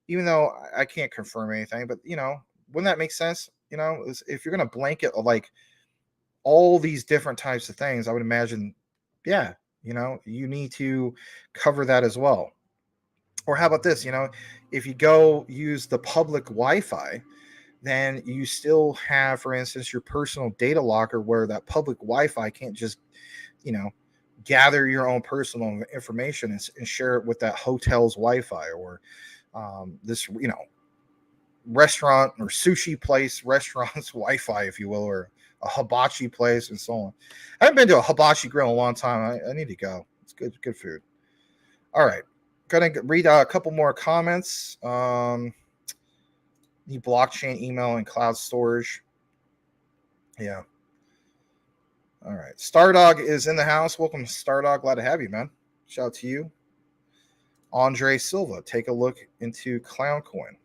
even though I can't confirm anything, but, wouldn't that make sense? If you're going to blanket like all these different types of things, I would imagine, yeah, you need to cover that as well. Or how about this? If you go use the public Wi-Fi, then you still have, for instance, your personal data locker where that public Wi-Fi can't just, gather your own personal information and share it with that hotel's Wi-Fi or this, restaurant or sushi place, restaurant's Wi-Fi, if you will, or a hibachi place and so on. I haven't been to a hibachi grill in a long time. I need to go. It's good food. All right. Gonna read a couple more comments. The blockchain, email, and cloud storage. Yeah. All right. Stardog is in the house. Welcome, Stardog. Glad to have you, man. Shout out to you. Andre Silva. Take a look into Clowncoin.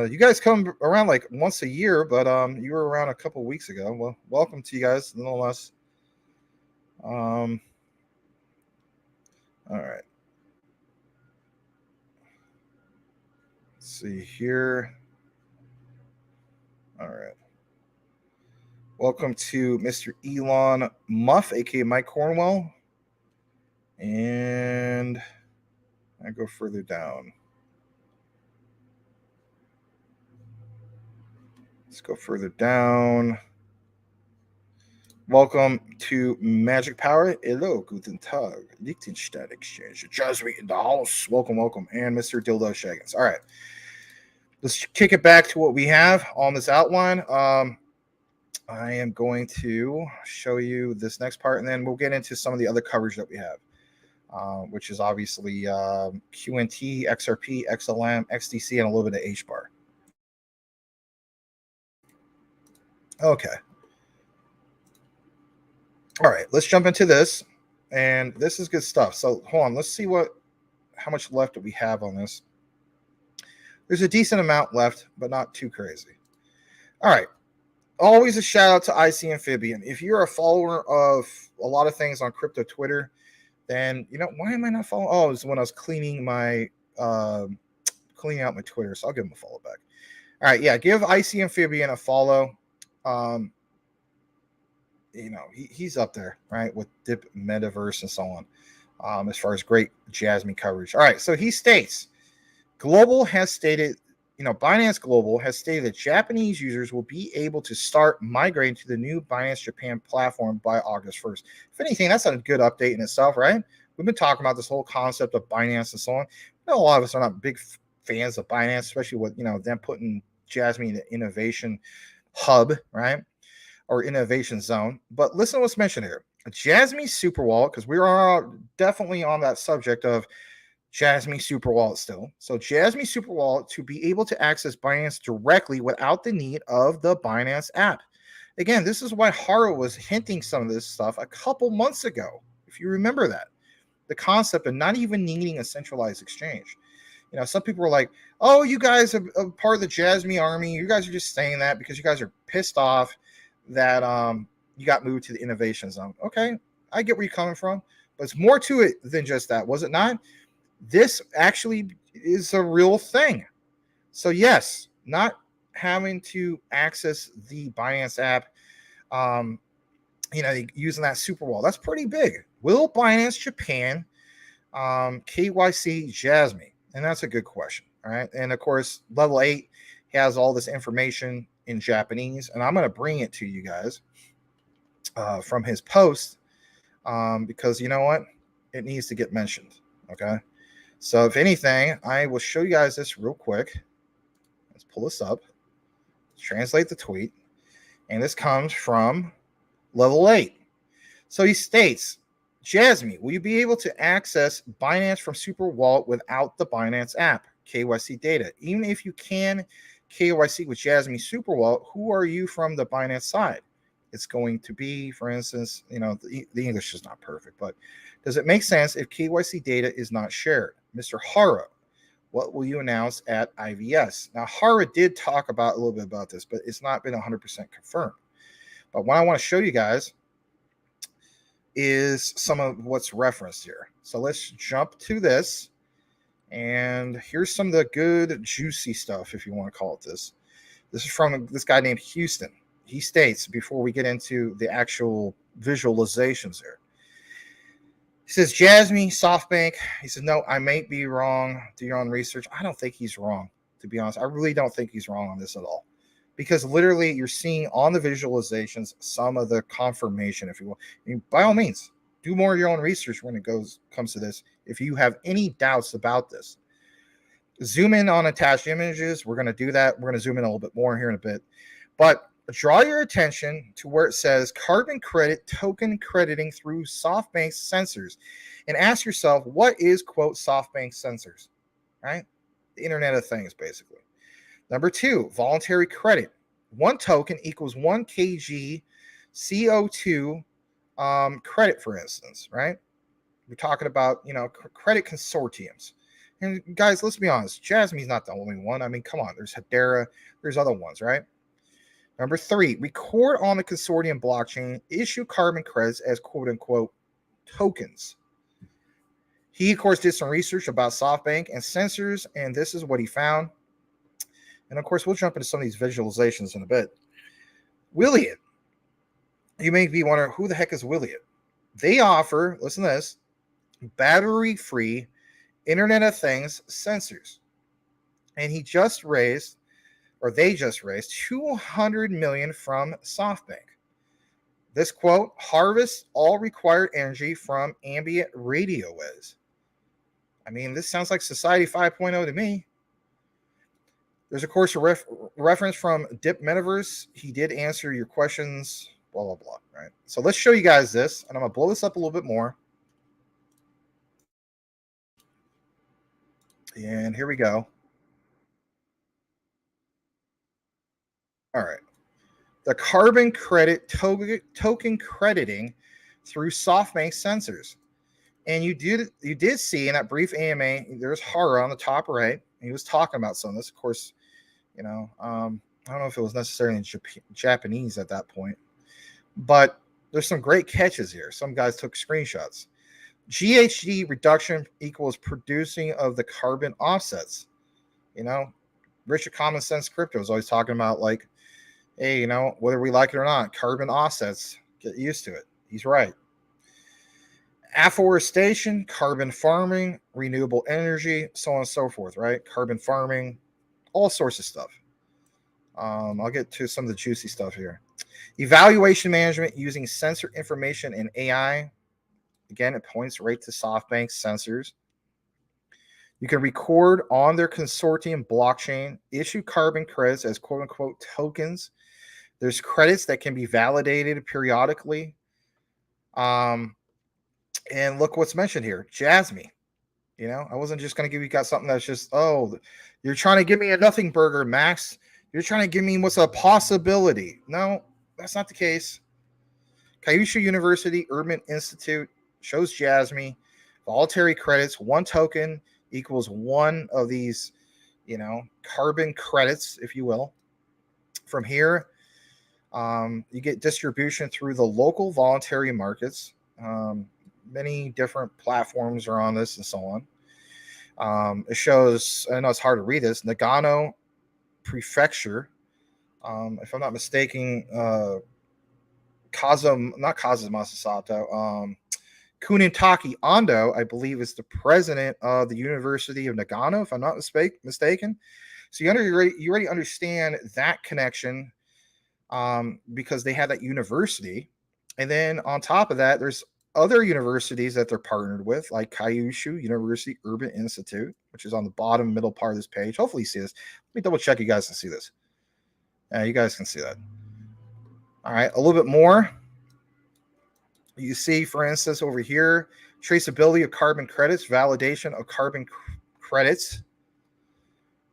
You guys come around like once a year, but you were around a couple weeks ago. Well, welcome to you guys, nonetheless. All right. Let's see here. All right. Welcome to Mr. Elon Muff, aka Mike Cornwell. And I go further down. Let's go further down. Welcome to Magic Power. Hello, guten Tag. Liechtenstein Exchange. Jasmine in the house. Welcome. And Mr. Dildo Shaggins. All right. Let's kick it back to what we have on this outline. I am going to show you this next part, and then we'll get into some of the other coverage that we have, which is obviously QNT, XRP, XLM, XDC, and a little bit of HBAR. Okay. All right, let's jump into this, and this is good stuff. So hold on, let's see how much left do we have on this. There's a decent amount left, but not too crazy. All right. Always a shout out to IC Amphibian. If you're a follower of a lot of things on crypto Twitter, then why am I not following? Oh, it's when I was cleaning out my Twitter, so I'll give him a follow back. All right, yeah, give IC Amphibian a follow. He's up there, right, with Dip Metaverse and so on, as far as great Jasmine coverage. All right, so he states, Binance Global has stated that Japanese users will be able to start migrating to the new Binance Japan platform by August 1st. If anything, that's a good update in itself, right? We've been talking about this whole concept of Binance and so on. A lot of us are not big fans of Binance, especially with them putting Jasmine in the innovation hub, right? Or innovation zone. But listen to what's mentioned here. Jasmine Super Wallet, because we are definitely on that subject of Jasmine Super Wallet still. So Jasmine Super Wallet to be able to access Binance directly without the need of the Binance app. Again, this is why Haro was hinting some of this stuff a couple months ago, if you remember that. The concept of not even needing a centralized exchange. Some people were like, oh, you guys are part of the Jasmine army. You guys are just saying that because you guys are pissed off that you got moved to the innovation zone. Okay, I get where you're coming from, but it's more to it than just that, was it not? This actually is a real thing. So yes, not having to access the Binance app, using that super wall, that's pretty big. Will Binance Japan KYC Jasmine? And that's a good question. All right. And of course, level 8 has all this information in Japanese, and I'm going to bring it to you guys from his post because you know what? It needs to get mentioned. Okay. So if anything, I will show you guys this real quick. Let's pull this up, translate the tweet, and this comes from level 8. So he states, Jasmine, will you be able to access Binance from Super Wallet without the Binance app? KYC data. Even if you can KYC with Jasmine Super Wallet, who are you from the Binance side? It's going to be, for instance, the English is not perfect, but does it make sense if KYC data is not shared? Mr. Hara, what will you announce at IVS? Now, Hara did talk about a little bit about this, but it's not been 100% confirmed. But what I want to show you guys is some of what's referenced here. So let's jump to this. And here's some of the good, juicy stuff, if you want to call it this. This is from this guy named Houston. He states, before we get into the actual visualizations here, he says, Jasmine, SoftBank. He says, no, I may be wrong. Do your own research. I don't think he's wrong, to be honest. I really don't think he's wrong on this at all. Because literally you're seeing on the visualizations some of the confirmation, if you will. I mean, by all means, do more of your own research when it comes to this. If you have any doubts about this, zoom in on attached images. We're going to do that. We're going to zoom in a little bit more here in a bit. But draw your attention to where it says carbon credit token crediting through SoftBank sensors, and ask yourself, what is, quote, SoftBank sensors, right? The Internet of Things, basically. Number 2, voluntary credit. 1 token equals 1 kg CO2 credit, for instance, right? We're talking about, credit consortiums. And guys, let's be honest, Jasmine's not the only one. I mean, come on, there's Hedera, there's other ones, right? Number 3, record on the consortium blockchain, issue carbon credits as quote unquote tokens. He, of course, did some research about SoftBank and sensors, and this is what he found. And of course, we'll jump into some of these visualizations in a bit. Wiliot. You may be wondering, who the heck is Wiliot? They offer, listen to this, battery-free Internet of Things sensors. And they just raised $200 million from SoftBank. This quote, harvest all required energy from ambient radio waves. I mean, this sounds like Society 5.0 to me. There's, of course, a reference from Dip Metaverse. He did answer your questions, blah, blah, blah, right? So let's show you guys this, and I'm going to blow this up a little bit more. And here we go. All right. The carbon credit token crediting through SoftBank sensors. And you did see in that brief AMA, there's Hara on the top right. He was talking about some of this. Of course, I don't know if it was necessarily in Japanese at that point. But there's some great catches here. Some guys took screenshots. GHG reduction equals producing of the carbon offsets. Richard Common Sense Crypto is always talking about, like, hey, whether we like it or not, carbon offsets, get used to it. He's right. Afforestation, carbon farming, renewable energy, so on and so forth, right? Carbon farming, all sorts of stuff. I'll get to some of the juicy stuff here. Evaluation management using sensor information and AI. Again, it points right to SoftBank sensors. You can record on their consortium blockchain, issue carbon credits as quote unquote tokens. There's credits that can be validated periodically. And look what's mentioned here, Jasmy. You know, I wasn't just going to give you guys something that's just, oh, you're trying to give me a nothing burger, Max. You're trying to give me what's a possibility. No, that's not the case. Kyushu University Urban Institute shows Jasmy voluntary credits. One token equals one of these, you know, carbon credits, if you will. From here, you get distribution through the local voluntary markets. Many different platforms are on this and so on. It shows, I know it's hard to read this, Nagano Prefecture. If I'm not mistaken, not Kazuma Sato, Kunintaki Ando, I believe, is the president of the University of Nagano, if I'm not mistaken. So you already understand that connection because they have that university. And then on top of that, there's other universities that they're partnered with, like Kyushu University Urban Institute, which is on the bottom middle part of this page. Hopefully you see this. Let me double check you guys can see this. You guys can see that. All right, a little bit more. You see, for instance, over here, traceability of carbon credits, validation of carbon credits,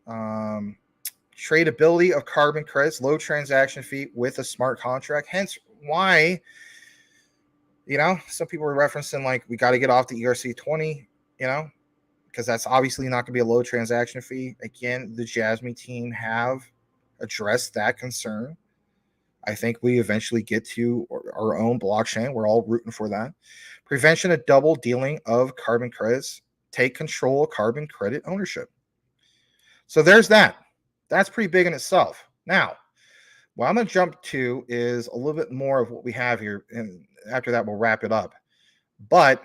tradability of carbon credits, low transaction fee with a smart contract. Hence why, you know, some people are referencing like we got to get off the ERC20, you know, because that's obviously not going to be a low transaction fee. Again, the Jasmy team have addressed that concern. I think we eventually get to our own blockchain. We're all rooting for that. Prevention of double dealing of carbon credits. Take control of carbon credit ownership. So there's that. That's pretty big in itself. Now, what I'm going to jump to is a little bit more of what we have here. And after that, we'll wrap it up. But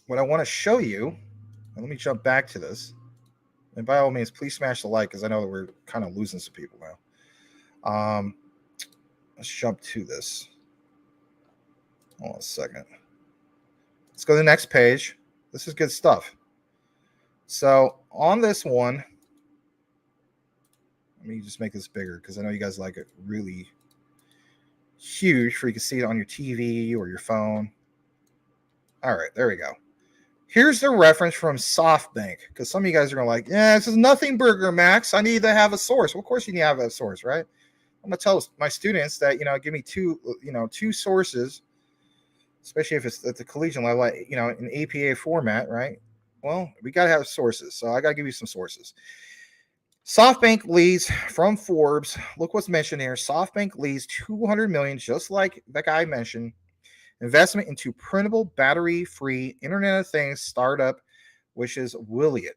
what I want to show you, and let me jump back to this. And by all means, please smash the like because I know that we're kind of losing some people now. Let's jump to this. Hold on a second. Let's go to the next page. This is good stuff. So on this one, let me just make this bigger because I know you guys like it really huge for you can see it on your TV or your phone. All right, there we go. Here's the reference from SoftBank because some of you guys are going like, yeah, this is nothing burger, Max. I need to have a source. Well, of course you need to have a source, right? I'm going to tell my students that, you know, give me two sources, especially if it's at the collegiate level, like, you know, in APA format, right? Well, we got to have sources. So I got to give you some sources. SoftBank leads from Forbes. Look what's mentioned here. SoftBank leads $200 million, just like that guy mentioned, investment into printable, battery-free Internet of Things startup, which is Wiliot.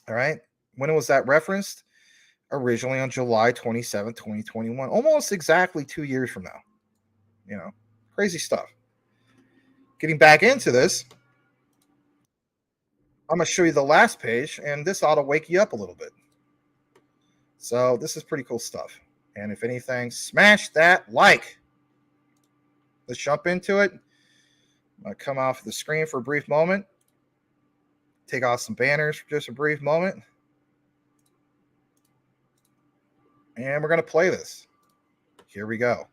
All right. When was that referenced? Originally on July 27, 2021, almost exactly 2 years from now. You know, crazy stuff. Getting back into this, I'm going to show you the last page, and this ought to wake you up a little bit. So this is pretty cool stuff. And if anything, smash that like. Let's jump into it. I'm going to come off the screen for a brief moment. Take off some banners for just a brief moment. And we're going to play this. Here we go.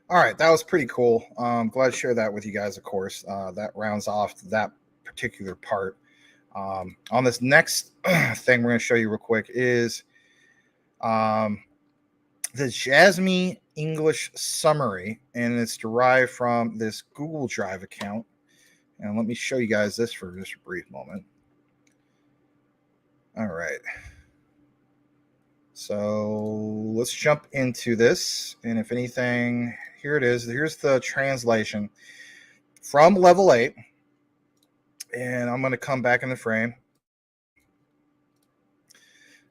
All right, that was pretty cool. Glad to share that with you guys, of course. That rounds off that particular part. On this next thing we're going to show you real quick is the Jasmine English summary, and it's derived from this Google Drive account. And let me show you guys this for just a brief moment. All right. So let's jump into this. And if anything, here it is. Here's the translation from level 8. And I'm going to come back in the frame.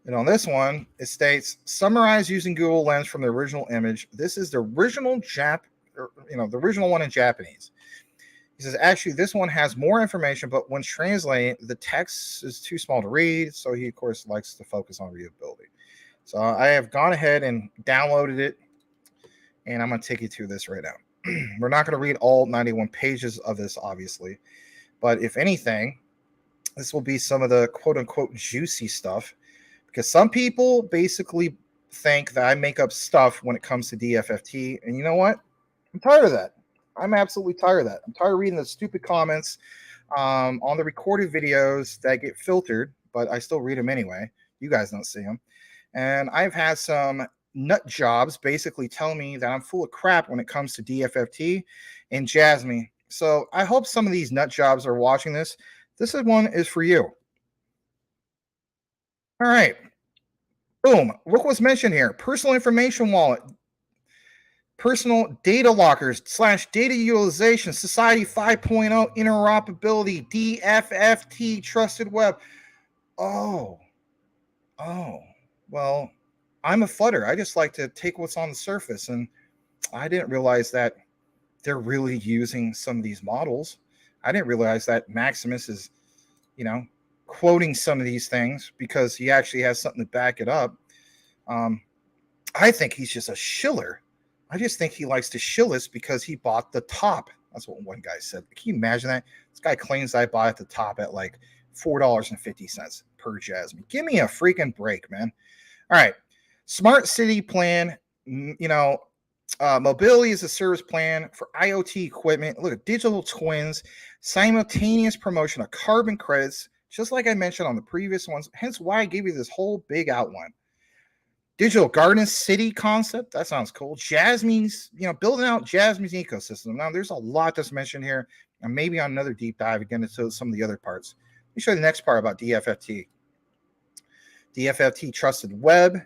And on this one, it states, summarize using Google Lens from the original image. This is the original the original one in Japanese. He says, actually, this one has more information, but when translating, the text is too small to read. So he, of course, likes to focus on readability. So I have gone ahead and downloaded it, and I'm going to take you through this right now. We're not going to read all 91 pages of this, obviously. But if anything, this will be some of the quote-unquote juicy stuff. Because some people basically think that I make up stuff when it comes to DFFT. And you know what? I'm tired of that. I'm absolutely tired of that. I'm tired of reading the stupid comments on the recorded videos that get filtered, but I still read them anyway. You guys don't see them. And I've had some nut jobs basically telling me that I'm full of crap when it comes to DFFT and Jasmine. So I hope some of these nut jobs are watching this. This one is for you. All right. Boom. Look what's mentioned here. Personal information wallet. Personal data lockers / data utilization, Society 5.0 interoperability, DFFT, trusted web. Oh, well, I'm a fudder. I just like to take what's on the surface, and I didn't realize that they're really using some of these models. I didn't realize that Maximus is, quoting some of these things because he actually has something to back it up. I think he's just a shiller. I just think he likes to shill us because he bought the top. That's what one guy said. Can you imagine that? This guy claims I bought at the top at like $4.50 per Jasmine. Give me a freaking break, man. All right. Smart city plan, mobility as a service plan for IoT equipment. Look at digital twins, simultaneous promotion of carbon credits, just like I mentioned on the previous ones. Hence why I gave you this whole big outline. Digital garden city concept. That sounds cool. Jasmine's, building out Jasmine's ecosystem. Now, there's a lot that's mentioned here, and maybe on another deep dive, again, into some of the other parts. Let me show you the next part about DFFT. DFFT trusted web.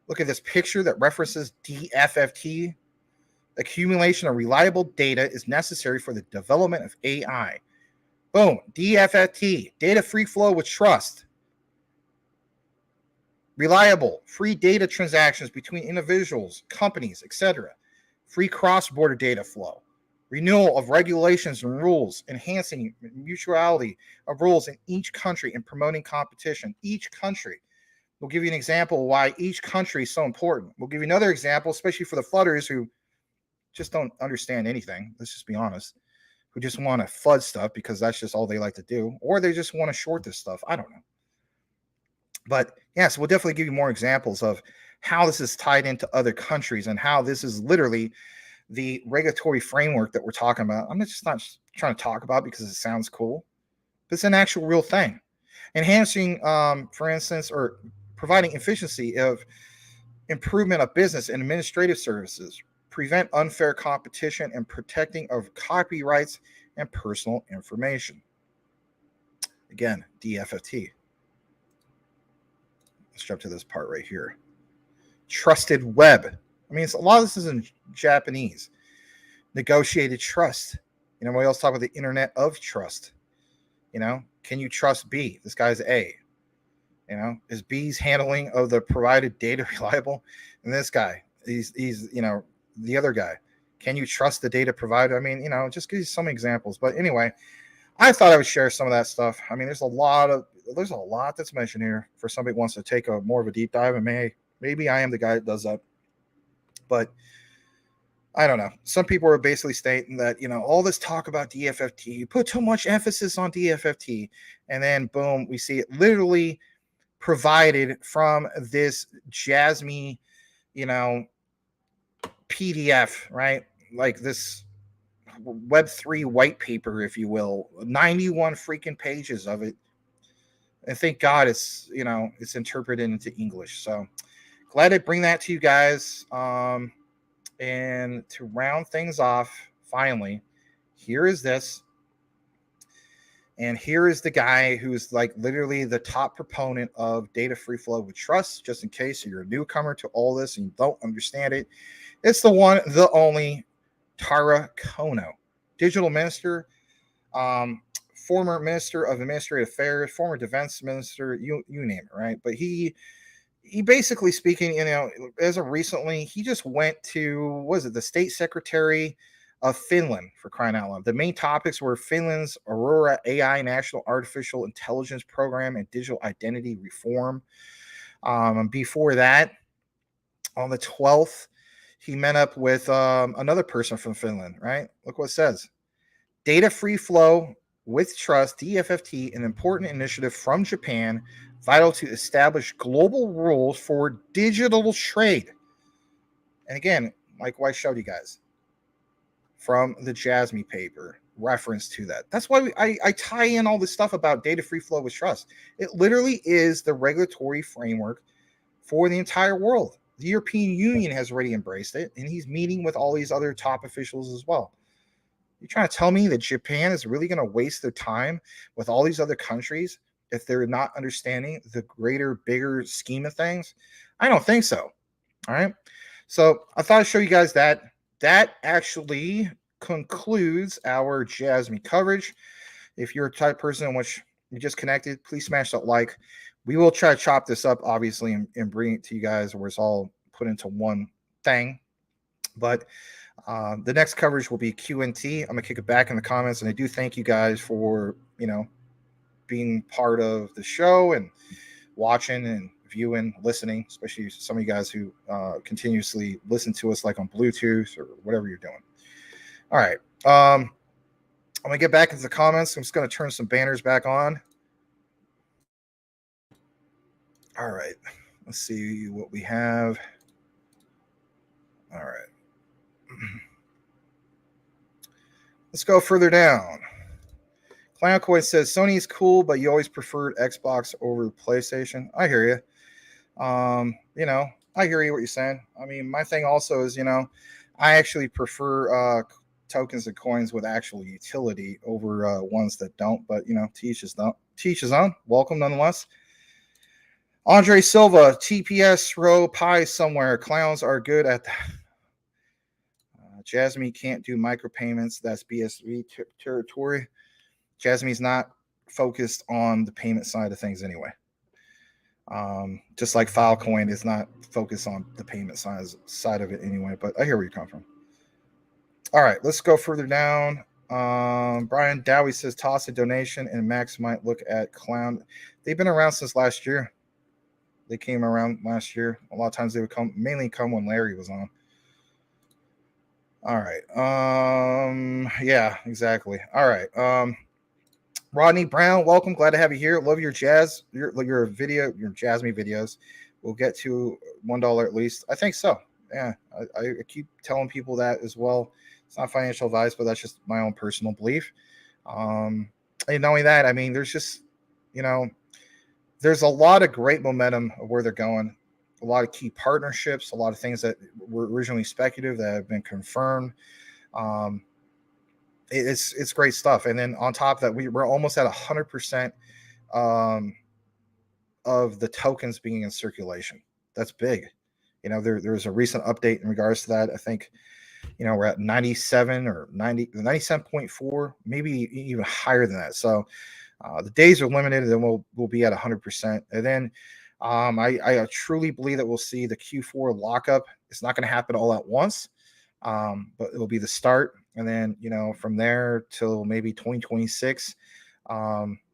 Look at this picture that references DFFT. Accumulation of reliable data is necessary for the development of AI. Boom. DFFT. Data free flow with trust. Reliable, free data transactions between individuals, companies, etc. Free cross-border data flow. Renewal of regulations and rules, enhancing mutuality of rules in each country and promoting competition. Each country. We'll give you an example of why each country is so important. We'll give you another example, especially for the flooders who just don't understand anything. Let's just be honest. Who just want to flood stuff because that's just all they like to do. Or they just want to short this stuff. I don't know. But yes, we'll definitely give you more examples of how this is tied into other countries and how this is literally the regulatory framework that we're talking about. I'm just not trying to talk about because it sounds cool, but it's an actual real thing. Enhancing, for instance, or providing efficiency of improvement of business and administrative services, prevent unfair competition, and protecting of copyrights and personal information. Again, DFFT. Let's jump to this part right here. Trusted web. I mean, a lot of this is in Japanese. Negotiated trust. We always talk about the internet of trust. Can you trust B? This guy's A. Is B's handling of the provided data reliable? And this guy, he's the other guy. Can you trust the data provider? I mean, just give you some examples. But anyway, I thought I would share some of that stuff. I mean, there's a lot that's mentioned here for somebody who wants to take a more of a deep dive, and maybe I am the guy that does that. But I don't know. Some people are basically stating that, all this talk about DFFT, you put too much emphasis on DFFT, and then boom, we see it literally provided from this Jasmine, PDF, right? Like this Web3 white paper, if you will, 91 freaking pages of it. And thank God it's, it's interpreted into English. So glad to bring that to you guys. And to round things off, finally, here is this. And here is the guy who's like literally the top proponent of data free flow with trust, just in case you're a newcomer to all this and you don't understand it. It's the one, the only Tara Kono, digital minister, former minister of administrative affairs, former defense minister, you name it, right? But he basically speaking, as of recently, he just went to, the state secretary of Finland, for crying out loud. The main topics were Finland's Aurora AI National Artificial Intelligence Program and digital identity reform. Before that, on the 12th, he met up with another person from Finland, right? Look what it says. Data free flow with trust, DFFT, an important initiative from Japan, vital to establish global rules for digital trade. And again, like I showed you guys from the Jasmine paper, reference to that. That's why I tie in all this stuff about data free flow with trust. It literally is the regulatory framework for the entire world. The European Union has already embraced it, and he's meeting with all these other top officials as well. You're trying to tell me that Japan is really going to waste their time with all these other countries if they're not understanding the greater, bigger scheme of things? I don't think so. All right. So I thought I'd show you guys that. That actually concludes our Jasmine coverage. If you're a type of person in which you just connected, please smash that like. We will try to chop this up, obviously, and bring it to you guys where it's all put into one thing. But the next coverage will be Q&T. I'm going to kick it back in the comments. And I do thank you guys for, being part of the show and watching and viewing, listening, especially some of you guys who continuously listen to us like on Bluetooth or whatever you're doing. All right. I'm going to get back into the comments. I'm just going to turn some banners back on. All right. Let's see what we have. All right. Let's go further down. Clowncoin says, Sony's cool, but you always preferred Xbox over PlayStation. I hear you. I hear you what you're saying. I mean, my thing also is, I actually prefer tokens and coins with actual utility over ones that don't. But, teach his own. Welcome nonetheless. Andre Silva, TPS row pie somewhere. Clowns are good at that. Jasmine can't do micropayments. That's BSV territory. Jasmine's not focused on the payment side of things anyway. Just like Filecoin is not focused on the payment side of it anyway. But I hear where you come from. All right, let's go further down. Brian Dowie says, toss a donation and Max might look at Clown. They've been around since last year. They came around last year. A lot of times they would mainly come when Larry was on. All right. Yeah, exactly. All right. Rodney Brown, welcome. Glad to have you here. Love your video, your Jasmine videos. We'll get to $1 at least. I think so. Yeah. I keep telling people that as well. It's not financial advice, but that's just my own personal belief. And not only that, I mean, there's just, there's a lot of great momentum of where they're going. A lot of key partnerships, a lot of things that were originally speculative that have been confirmed. It's great stuff. And then on top of that, we're almost at 100% of the tokens being in circulation. That's big. There was a recent update in regards to that. I think, we're at 97 or 97.4, maybe even higher than that. So the days are limited, and then we'll be at 100%. And then I truly believe that we'll see the Q4 lockup. It's not going to happen all at once, but it'll be the start. And then, from there till maybe 2026,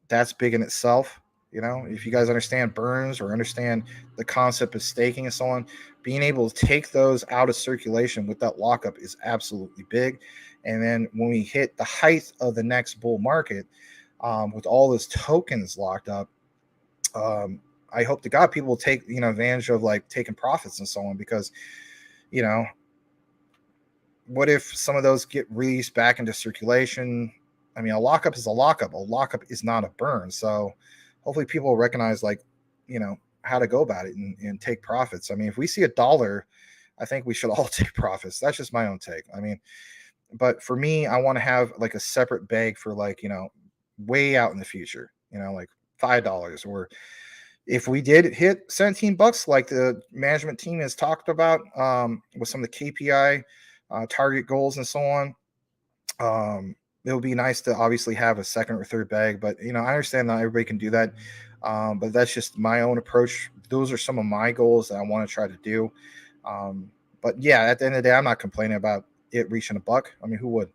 that's big in itself. If you guys understand burns or understand the concept of staking and so on, being able to take those out of circulation with that lockup is absolutely big. And then when we hit the height of the next bull market, with all those tokens locked up, I hope to God people will take advantage of like taking profits and so on, because what if some of those get released back into circulation? I mean, a lockup is a lockup. A lockup is not a burn. So hopefully people will recognize, like, how to go about it and take profits. I mean, if we see $1, I think we should all take profits. That's just my own take. I mean, but for me, I want to have like a separate bag for, like, way out in the future, like $5. Or if we did hit $17, like the management team has talked about, with some of the KPI target goals and so on, it would be nice to obviously have a second or third bag. But I understand not everybody can do that, but that's just my own approach. Those are some of my goals that I want to try to do. But yeah, at the end of the day, I'm not complaining about it reaching $1. I mean, who would?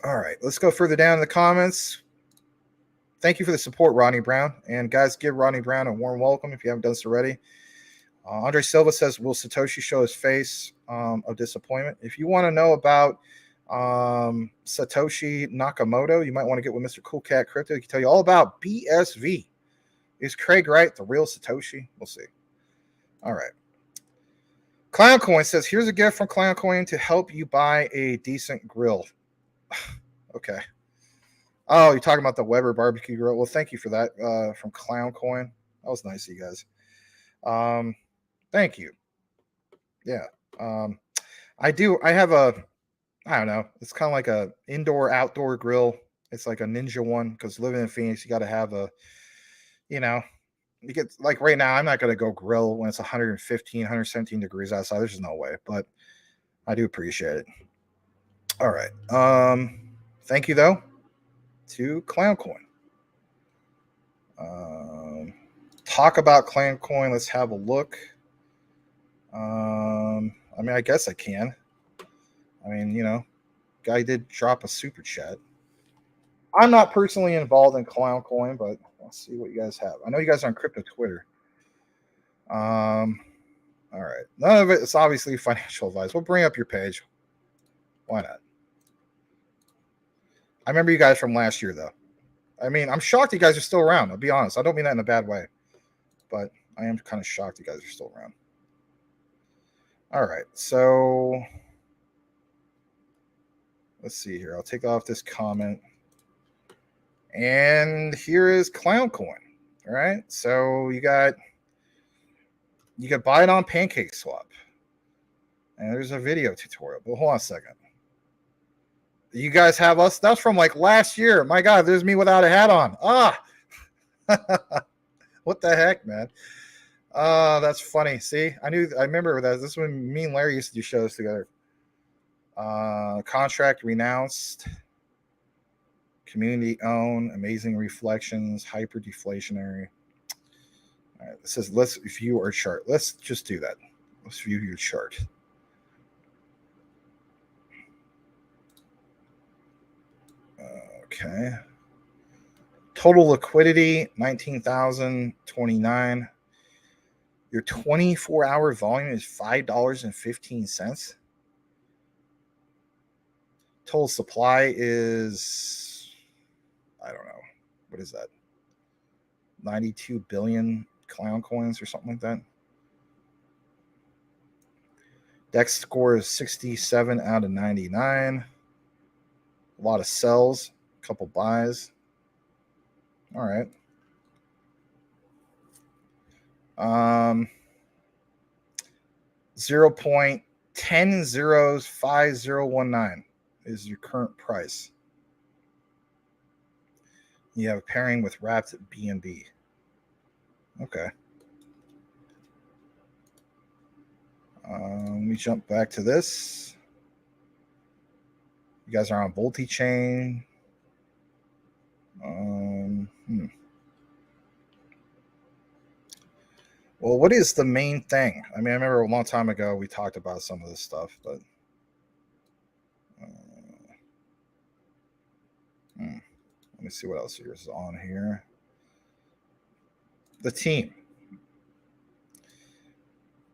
All right, let's go further down in the comments. Thank you for the support, Rodney Brown. And guys, give Rodney Brown a warm welcome if you haven't done so already. Andre Silva says, will Satoshi show his face of disappointment? If you want to know about Satoshi Nakamoto, you might want to get with Mr. Cool Cat Crypto. He can tell you all about BSV. Is Craig right? The real Satoshi? We'll see. All right. Clowncoin says, here's a gift from Clowncoin to help you buy a decent grill. Okay. Oh, you're talking about the Weber barbecue grill. Well, thank you for that from Clowncoin. That was nice of you guys. Thank you. Yeah. I have I don't know. It's kind of like a indoor outdoor grill. It's like a Ninja one, because living in Phoenix, you got to have you get, like, right now, I'm not going to go grill when it's 115, 117 degrees outside. There's just no way, but I do appreciate it. All right. Thank you though to Clowncoin. Talk about Clowncoin. Let's have a look. I mean, I guess I can. I mean, guy did drop a super chat. I'm not personally involved in Clowncoin, but let's see what you guys have. I know you guys are on crypto Twitter. All right. None of it is obviously financial advice. We'll bring up your page. Why not? I remember you guys from last year, though. I mean, I'm shocked you guys are still around. I'll be honest. I don't mean that in a bad way, but I am kind of shocked you guys are still around. All right. So let's see here. I'll take off this comment. And here is Clowncoin. All right. So you can buy it on PancakeSwap. And there's a video tutorial. But hold on a second. You guys have us. That's from like last year. My God, there's me without a hat on. What the heck, man? That's funny. See, I remember that. This is when me and Larry used to do shows together. Contract renounced. Community owned. Amazing reflections. Hyper deflationary. All right, it says let's view our chart. Let's just do that. Let's view your chart. Okay. Total liquidity 19,029. Your 24-hour volume is $5.15. Total supply is, I don't know, what is that? 92 billion clown coins or something like that. Dex score is 67 out of 99. A lot of sells, a couple buys. All right. 0.105019 is your current price. You have a pairing with wrapped BNB. Okay. Let me jump back to this. You guys are on Volt chain. Well, what is the main thing? I mean, I remember a long time ago we talked about some of this stuff, but let me see what else is on here. The team.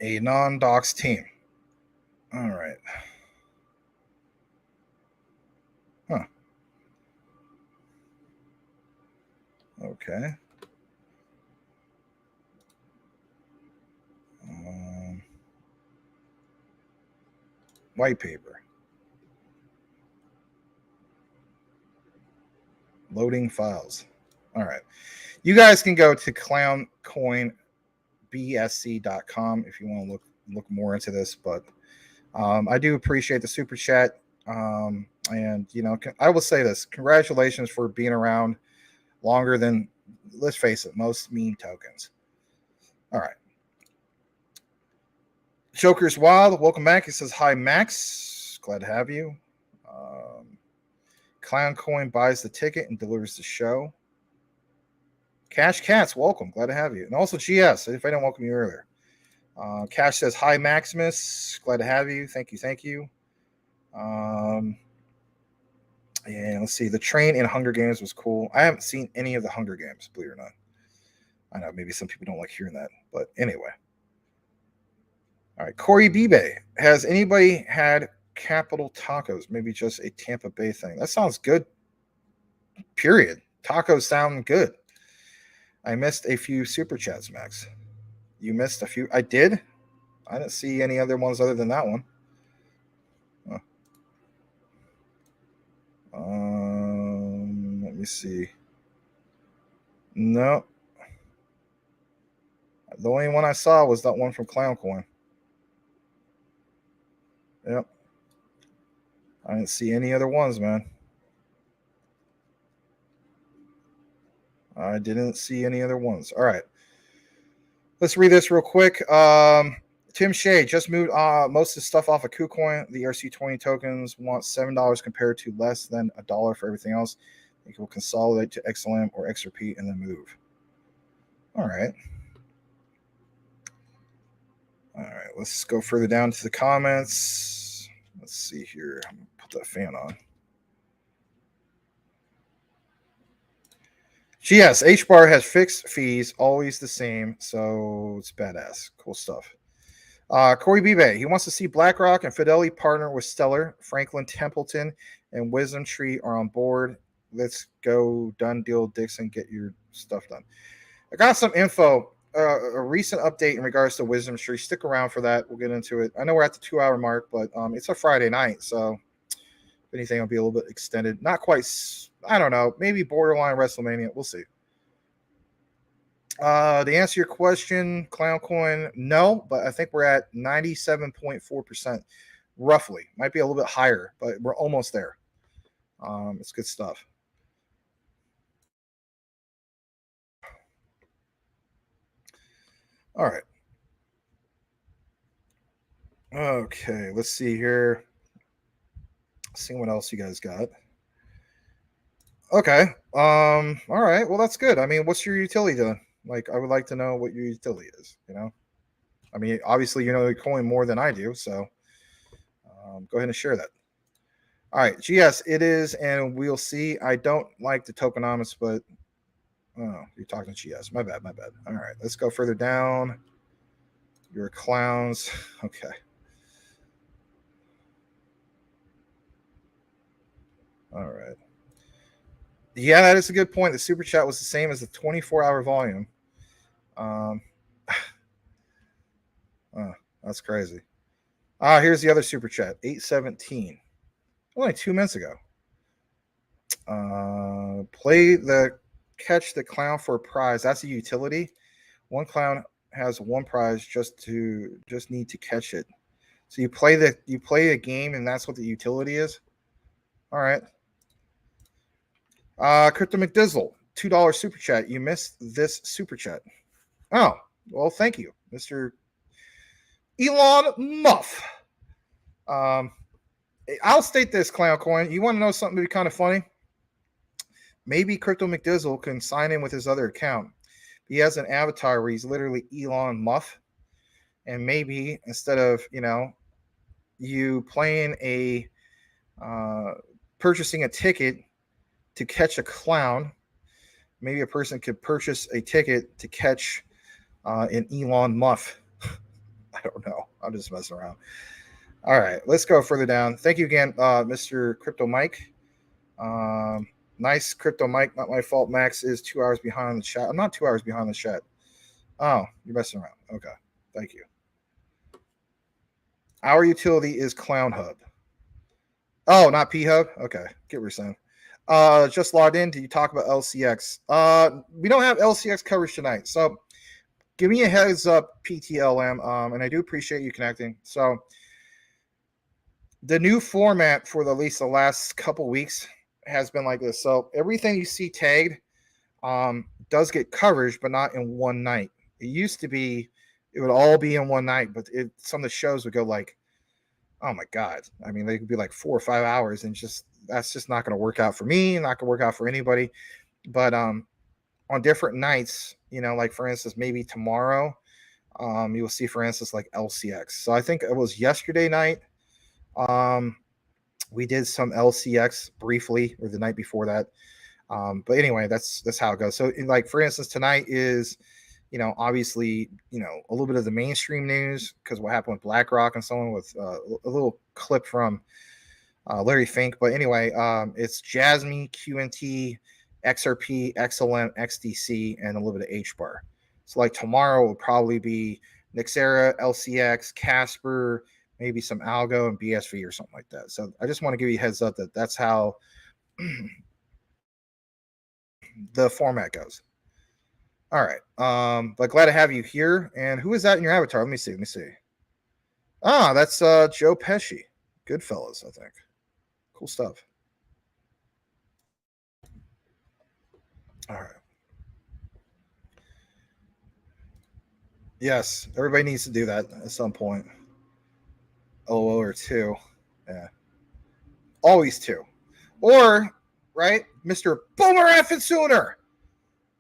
A non-docs team. All right. Huh. Okay. White paper. Loading files. All right. You guys can go to clowncoinbsc.com if you want to look more into this, but I do appreciate the super chat. And I will say this: congratulations for being around longer than, let's face it, most meme tokens. All right. Joker's Wild, welcome back. He says, hi, Max. Glad to have you. Clown Coin buys the ticket and delivers the show. Cash Cats, welcome. Glad to have you. And also GS, if I didn't welcome you earlier. Cash says, hi, Maximus. Glad to have you. Thank you. Thank you. And let's see. The train in Hunger Games was cool. I haven't seen any of the Hunger Games, believe it or not. I know maybe some people don't like hearing that, but anyway. All right. Corey Bibe, has anybody had Capital Tacos? Maybe just a Tampa Bay thing. That sounds good. Period. Tacos sound good. I missed a few super chats, Max. You missed a few. I did. I didn't see any other ones other than that one. Let me see. No. The only one I saw was that one from Clowncoin. Yep. I didn't see any other ones, man. I didn't see any other ones. All right. Let's read this real quick. Tim Shea just moved most of the stuff off of KuCoin. The ERC20 tokens want $7 compared to less than $1 for everything else. It will consolidate to XLM or XRP and then move. All right. All right. Let's go further down to the comments. Let's see here. I'm going to put that fan on. GS, HBAR has fixed fees, always the same, so it's badass. Cool stuff. Corey Bibe, he wants to see BlackRock and Fidelity partner with Stellar. Franklin Templeton and Wisdom Tree are on board. Let's go. Done deal, Dixon. Get your stuff done. I got some info, a recent update in regards to Wisdom Tree. Stick around for that. We'll get into it. I know we're at the 2-hour mark, but it's a Friday night, so if anything, it'll be a little bit extended. Not quite, I don't know, maybe borderline WrestleMania. We'll see. To answer your question, Clowncoin, no, but I think we're at 97.4% roughly. Might be a little bit higher, but we're almost there. It's good stuff. All right. Okay, let's see here. See what else you guys got. Okay. All right. Well, that's good. I mean, what's your utility doing? Like, I would like to know what your utility is, I mean, obviously, you know the coin more than I do, so go ahead and share that. All right, GS, it is, and we'll see. I don't like the tokenomics, but you're talking to GS. My bad. All right, let's go further down. You're clowns. Okay. All right. Yeah, that is a good point. The super chat was the same as the 24-hour volume. That's crazy. Here's the other super chat. 817. Only 2 minutes ago. Catch the clown for a prize. That's a utility. One clown has one prize. Just need to catch it. So you play a game, and that's what the utility is. All right. Crypto McDizzle, $2 super chat. You missed this super chat. Oh, well, thank you, Mr. Elon Muff. I'll state this, Clowncoin. You want to know something to be kind of funny? Maybe Crypto McDizzle can sign in with his other account. He has an avatar where he's literally Elon Muff. And maybe instead of, you playing purchasing a ticket to catch a clown, maybe a person could purchase a ticket to catch an Elon Muff. I don't know. I'm just messing around. All right, let's go further down. Thank you again, Mr. Crypto Mike. Nice, Crypto Mike. Not my fault. Max is 2 hours behind the chat. I'm not 2 hours behind the chat. Oh, you're messing around. Okay, thank you. Our utility is Clown Hub. Oh, not P Hub? Okay, get what you're saying. Just logged in. Did you talk about LCX? We don't have LCX coverage tonight, so give me a heads up, PTLM, and I do appreciate you connecting. So the new format for at least the last couple weeks has been like this. So everything you see tagged does get coverage, but not in one night. It used to be, it would all be in one night, but some of the shows would go like, oh my God. I mean, they could be like 4 or 5 hours, and that's just not going to work out for me, not going to work out for anybody. But on different nights, like for instance, maybe tomorrow, you'll see, for instance, like LCX. So I think it was yesterday night. We did some LCX briefly, or the night before that. But anyway, that's how it goes. So like, for instance, tonight is, obviously, a little bit of the mainstream news, because what happened with BlackRock and so on, with a little clip from Larry Fink. But anyway, it's Jasmine, QNT, XRP, XLM, XDC, and a little bit of HBAR. So like tomorrow will probably be Nexera, LCX, Casper, maybe some Algo and BSV or something like that. So I just want to give you a heads up that that's how the format goes. All right. But glad to have you here. And who is that in your avatar? Let me see. Ah, that's Joe Pesci. Goodfellas, I think. Cool stuff. All right. Yes, everybody needs to do that at some point. LOL or 2. Yeah. Always 2. Or, right, Mr. Boomer effing sooner.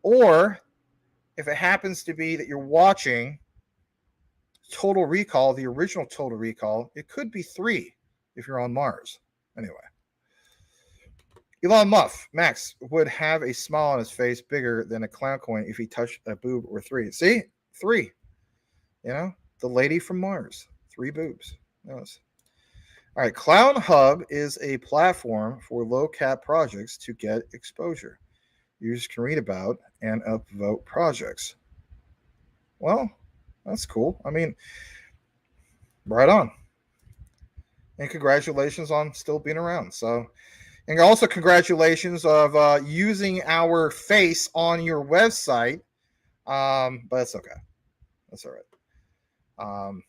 Or if it happens to be that you're watching Total Recall, the original Total Recall, it could be 3 if you're on Mars. Anyway. Elon Max would have a smile on his face bigger than a clown coin if he touched a boob or 3. See? 3. The lady from Mars. 3 boobs. Yes. All right. Clown Hub is a platform for low cap projects to get exposure. Users can read about and upvote projects. Well, that's cool. I mean, right on. And congratulations on still being around. So, and also congratulations of using our face on your website. But that's okay. That's all right.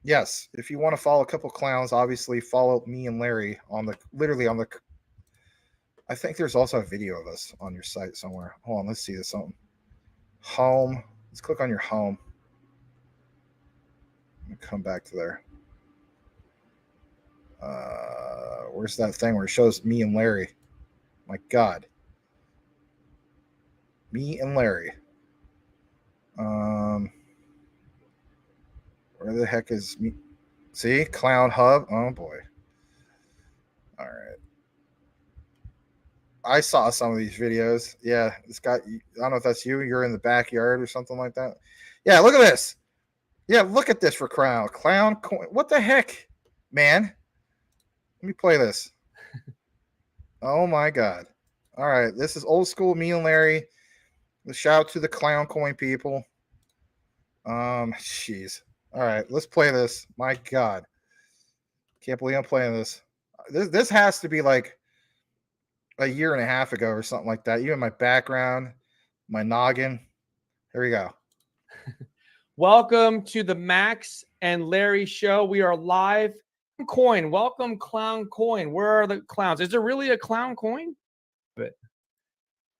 Yes, if you want to follow a couple clowns, obviously follow me and Larry on the I think there's also a video of us on your site somewhere. Hold on, let's see this on home. Let's click on your home. Come back to there. Where's that thing where it shows me and Larry? My God. Me and Larry. Where the heck is me? See? Clown Hub. Oh boy. All right. I saw some of these videos. Yeah, this guy, I don't know if that's you. You're in the backyard or something like that. Yeah, look at this. Yeah, look at this for clown coin. What the heck, man? Let me play this. Oh my God. All right, this is old school me and Larry. The shout out to the clown coin people. Jeez. All right, let's play this. My God. Can't believe I'm playing this. This has to be like a year and a half ago or something like that. Even my background, my noggin. Here we go. Welcome to the Max and Larry show. We are live. Coin. Welcome, Clown Coin. Where are the clowns? Is there really a clown coin? But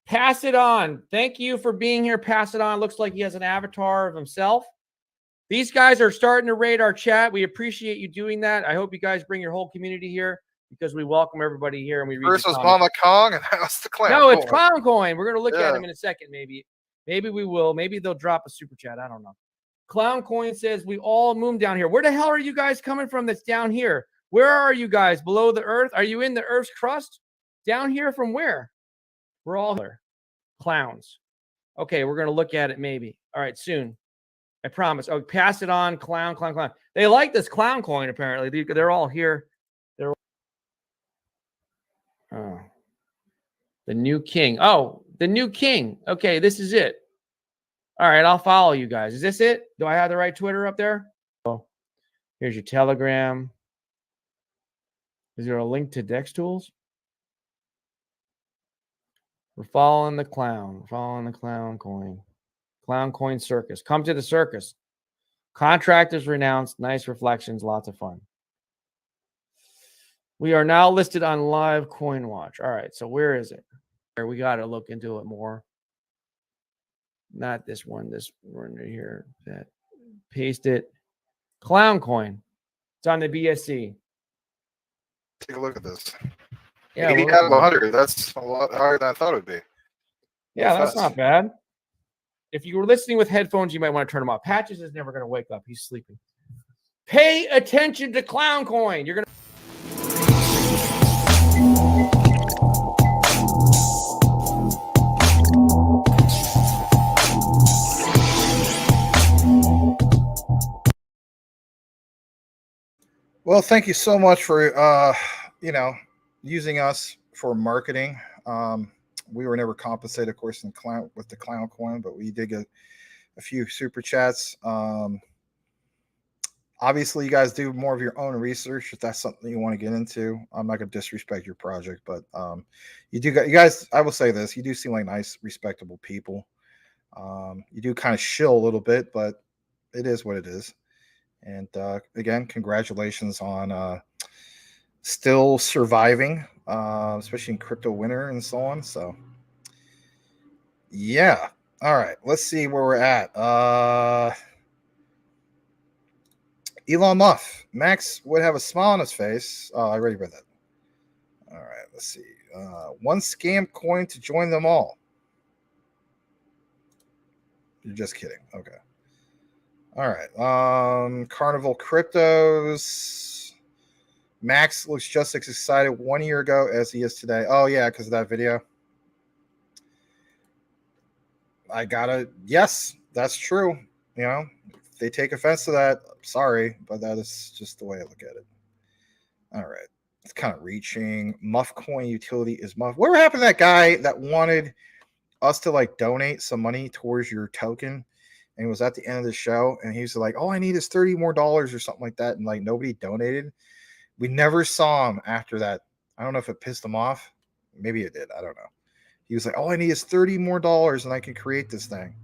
pass it on. Thank you for being here. Pass it on. Looks like he has an avatar of himself. These guys are starting to raid our chat. We appreciate you doing that. I hope you guys bring your whole community here, because we welcome everybody here and we read. First was Mama Kong, and that was the clown. No, it's Clown Coin. We're gonna look at him in a second. Maybe we will. Maybe they'll drop a super chat. I don't know. Clown Coin says we all moon down here. Where the hell are you guys coming from? That's down here. Where are you guys? Below the earth? Are you in the earth's crust? Down here from where? We're all there. Clowns. Okay, we're gonna look at it maybe. All right, soon. I promise. Oh, pass it on, clown. They like this Clown Coin, apparently. They're all here. Oh. The new king. Oh, the new king. Okay, this is it. All right, I'll follow you guys. Is this it? Do I have the right Twitter up there? Oh. Here's your Telegram. Is there a link to Dex Tools? We're following the clown. Following the clown coin. Clown coin circus. Come to the circus. Contractors renounced. Nice reflections. Lots of fun. We are now listed on Live Coin Watch. All right. So where is it? We got to look into it more. Not this one. This one right here. That. Paste it. Clown coin. It's on the BSC. Take a look at this. Yeah, 80 out of 100. That's a lot higher than I thought it would be. Yeah, that's not bad. If you were listening with headphones, you might want to turn them off. Patches is never going to wake up. He's sleeping. Pay attention to Clown Coin. You're going to. Well, thank you so much for using us for marketing. We were never compensated, of course, with the clown coin, but we did get a few super chats. Obviously, you guys do more of your own research if that's something you want to get into. I'm not going to disrespect your project, but you guys. I will say this: you do seem like nice, respectable people. You do kind of shill a little bit, but it is what it is. And again, congratulations on still surviving, especially in crypto winter and so on. So, yeah. All right. Let's see where we're at. Elon Musk. Max would have a smile on his face. Oh, I already read that. All right. Let's see. One scam coin to join them all. You're just kidding. Okay. All right. Carnival Cryptos. Max looks just as excited 1 year ago as he is today. Oh, yeah, because of that video. Yes, that's true. You know, if they take offense to that, sorry, but that is just the way I look at it. All right. It's kind of reaching. Muff coin utility is Muff. Whatever happened to that guy that wanted us to like donate some money towards your token? And it was at the end of the show, and he was like, "Oh, I need is $30 more or something like that," and like nobody donated. We never saw him after that. I don't know if it pissed him off. Maybe it did. I don't know. He was like, "Oh, I need is $30 more, and I can create this thing,"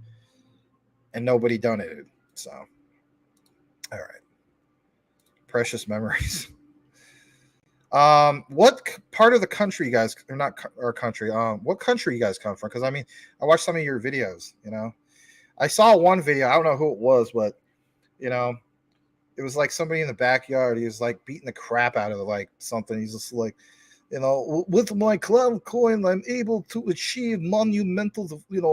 and nobody donated. So, all right, precious memories. What part of the country you guys, or not our country? What country you guys come from? Because I mean, I watched some of your videos. You know. I saw one video. I don't know who it was, but you know, it was like somebody in the backyard. He was like beating the crap out of like something. He's just like, you know, with my clown coin, I'm able to achieve monumental,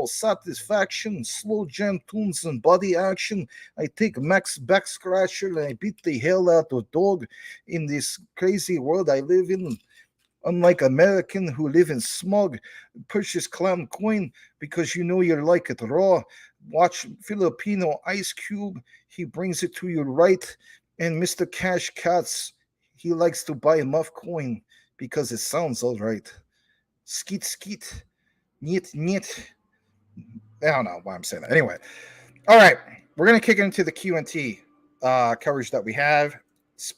satisfaction, slow jam tunes and body action. I take max back scratcher and I beat the hell out of dog in this crazy world I live in. Unlike American who live in smog, purchase clown coin because you know you like it raw. Watch Filipino Ice Cube. He brings it to you right. And Mr. Cash Cats, he likes to buy Muff coin because it sounds all right. Skeet, skeet. Niet, niet. I don't know why I'm saying that. Anyway. All right. We're going to kick into the Q&T coverage that we have.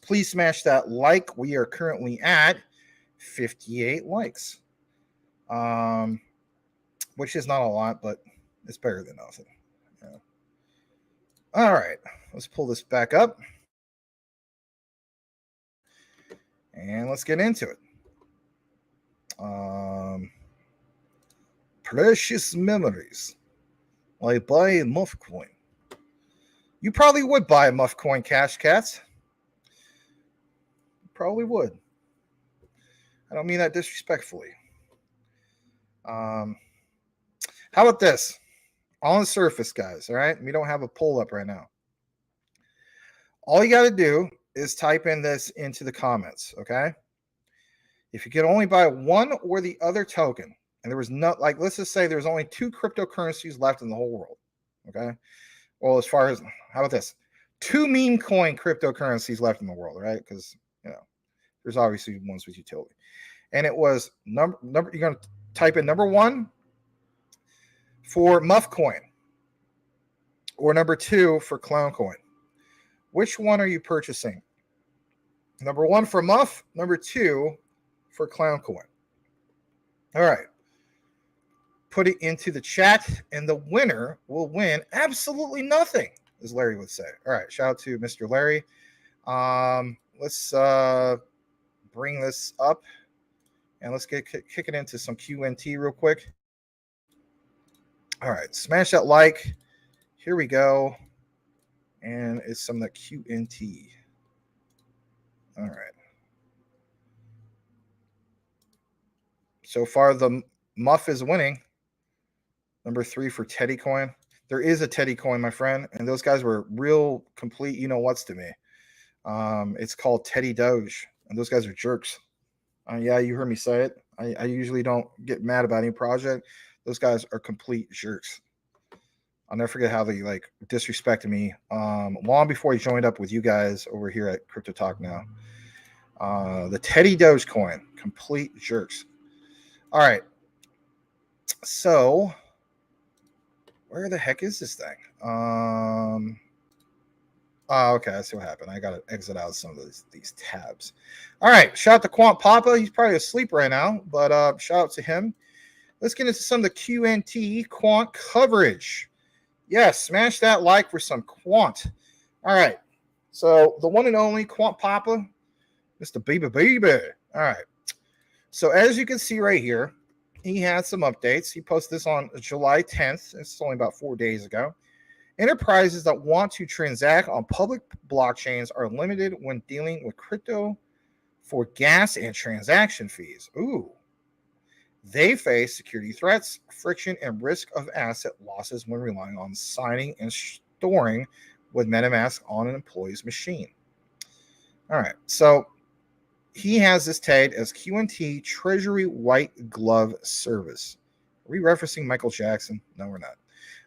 Please smash that like. We are currently at 58 likes, which is not a lot, but it's better than nothing. Yeah. All right, let's pull this back up and let's get into it. Precious memories. I buy a Muff coin. You probably would buy a Muff coin, Cash Cats. Probably would. I don't mean that disrespectfully. How about this? On the surface, guys, all right? We don't have a poll up right now. All you got to do is type in this into the comments, okay? If you could only buy one or the other token, and there was not, like, let's just say there's only 2 cryptocurrencies left in the whole world, okay? Well, as far as, how about this? 2 meme coin cryptocurrencies left in the world, right? Because, you know, there's obviously ones with utility. And it was number you're going to type in number 1 for Muff coin or number 2 for Clown coin. Which one are you purchasing? Number 1 for Muff, number 2 for Clown Coin. All right. Put it into the chat, and the winner will win absolutely nothing, as Larry would say. All right. Shout out to Mr. Larry. Let's bring this up, and let's kick it into some QNT real quick. All right. Smash that like. Here we go. And it's some of the QNT. All right. So far, the Muff is winning. Number 3 for Teddy Coin. There is a Teddy Coin, my friend, and those guys were real complete you-know-whats to me. It's called Teddy Doge, and those guys are jerks. Yeah, you heard me say it. I usually don't get mad about any project. Those guys are complete jerks. I'll never forget how they like disrespected me long before he joined up with you guys over here at Crypto Talk Now. The Teddy Doge Coin, complete jerks. All right. So, where the heck is this thing? Oh, okay, I see what happened. I got to exit out some of these tabs. All right, shout out to Quant Papa. He's probably asleep right now, but shout out to him. Let's get into some of the QNT Quant coverage. Yes, smash that like for some Quant. All right, so the one and only Quant Papa, Mr. Baby. All right, so as you can see right here, he had some updates. He posted this on July 10th. It's only about 4 days ago. Enterprises that want to transact on public blockchains are limited when dealing with crypto for gas and transaction fees. Ooh. They face security threats, friction, and risk of asset losses when relying on signing and storing with MetaMask on an employee's machine. All right. So he has this tagged as QNT Treasury White Glove Service. Are we referencing Michael Jackson? No, we're not.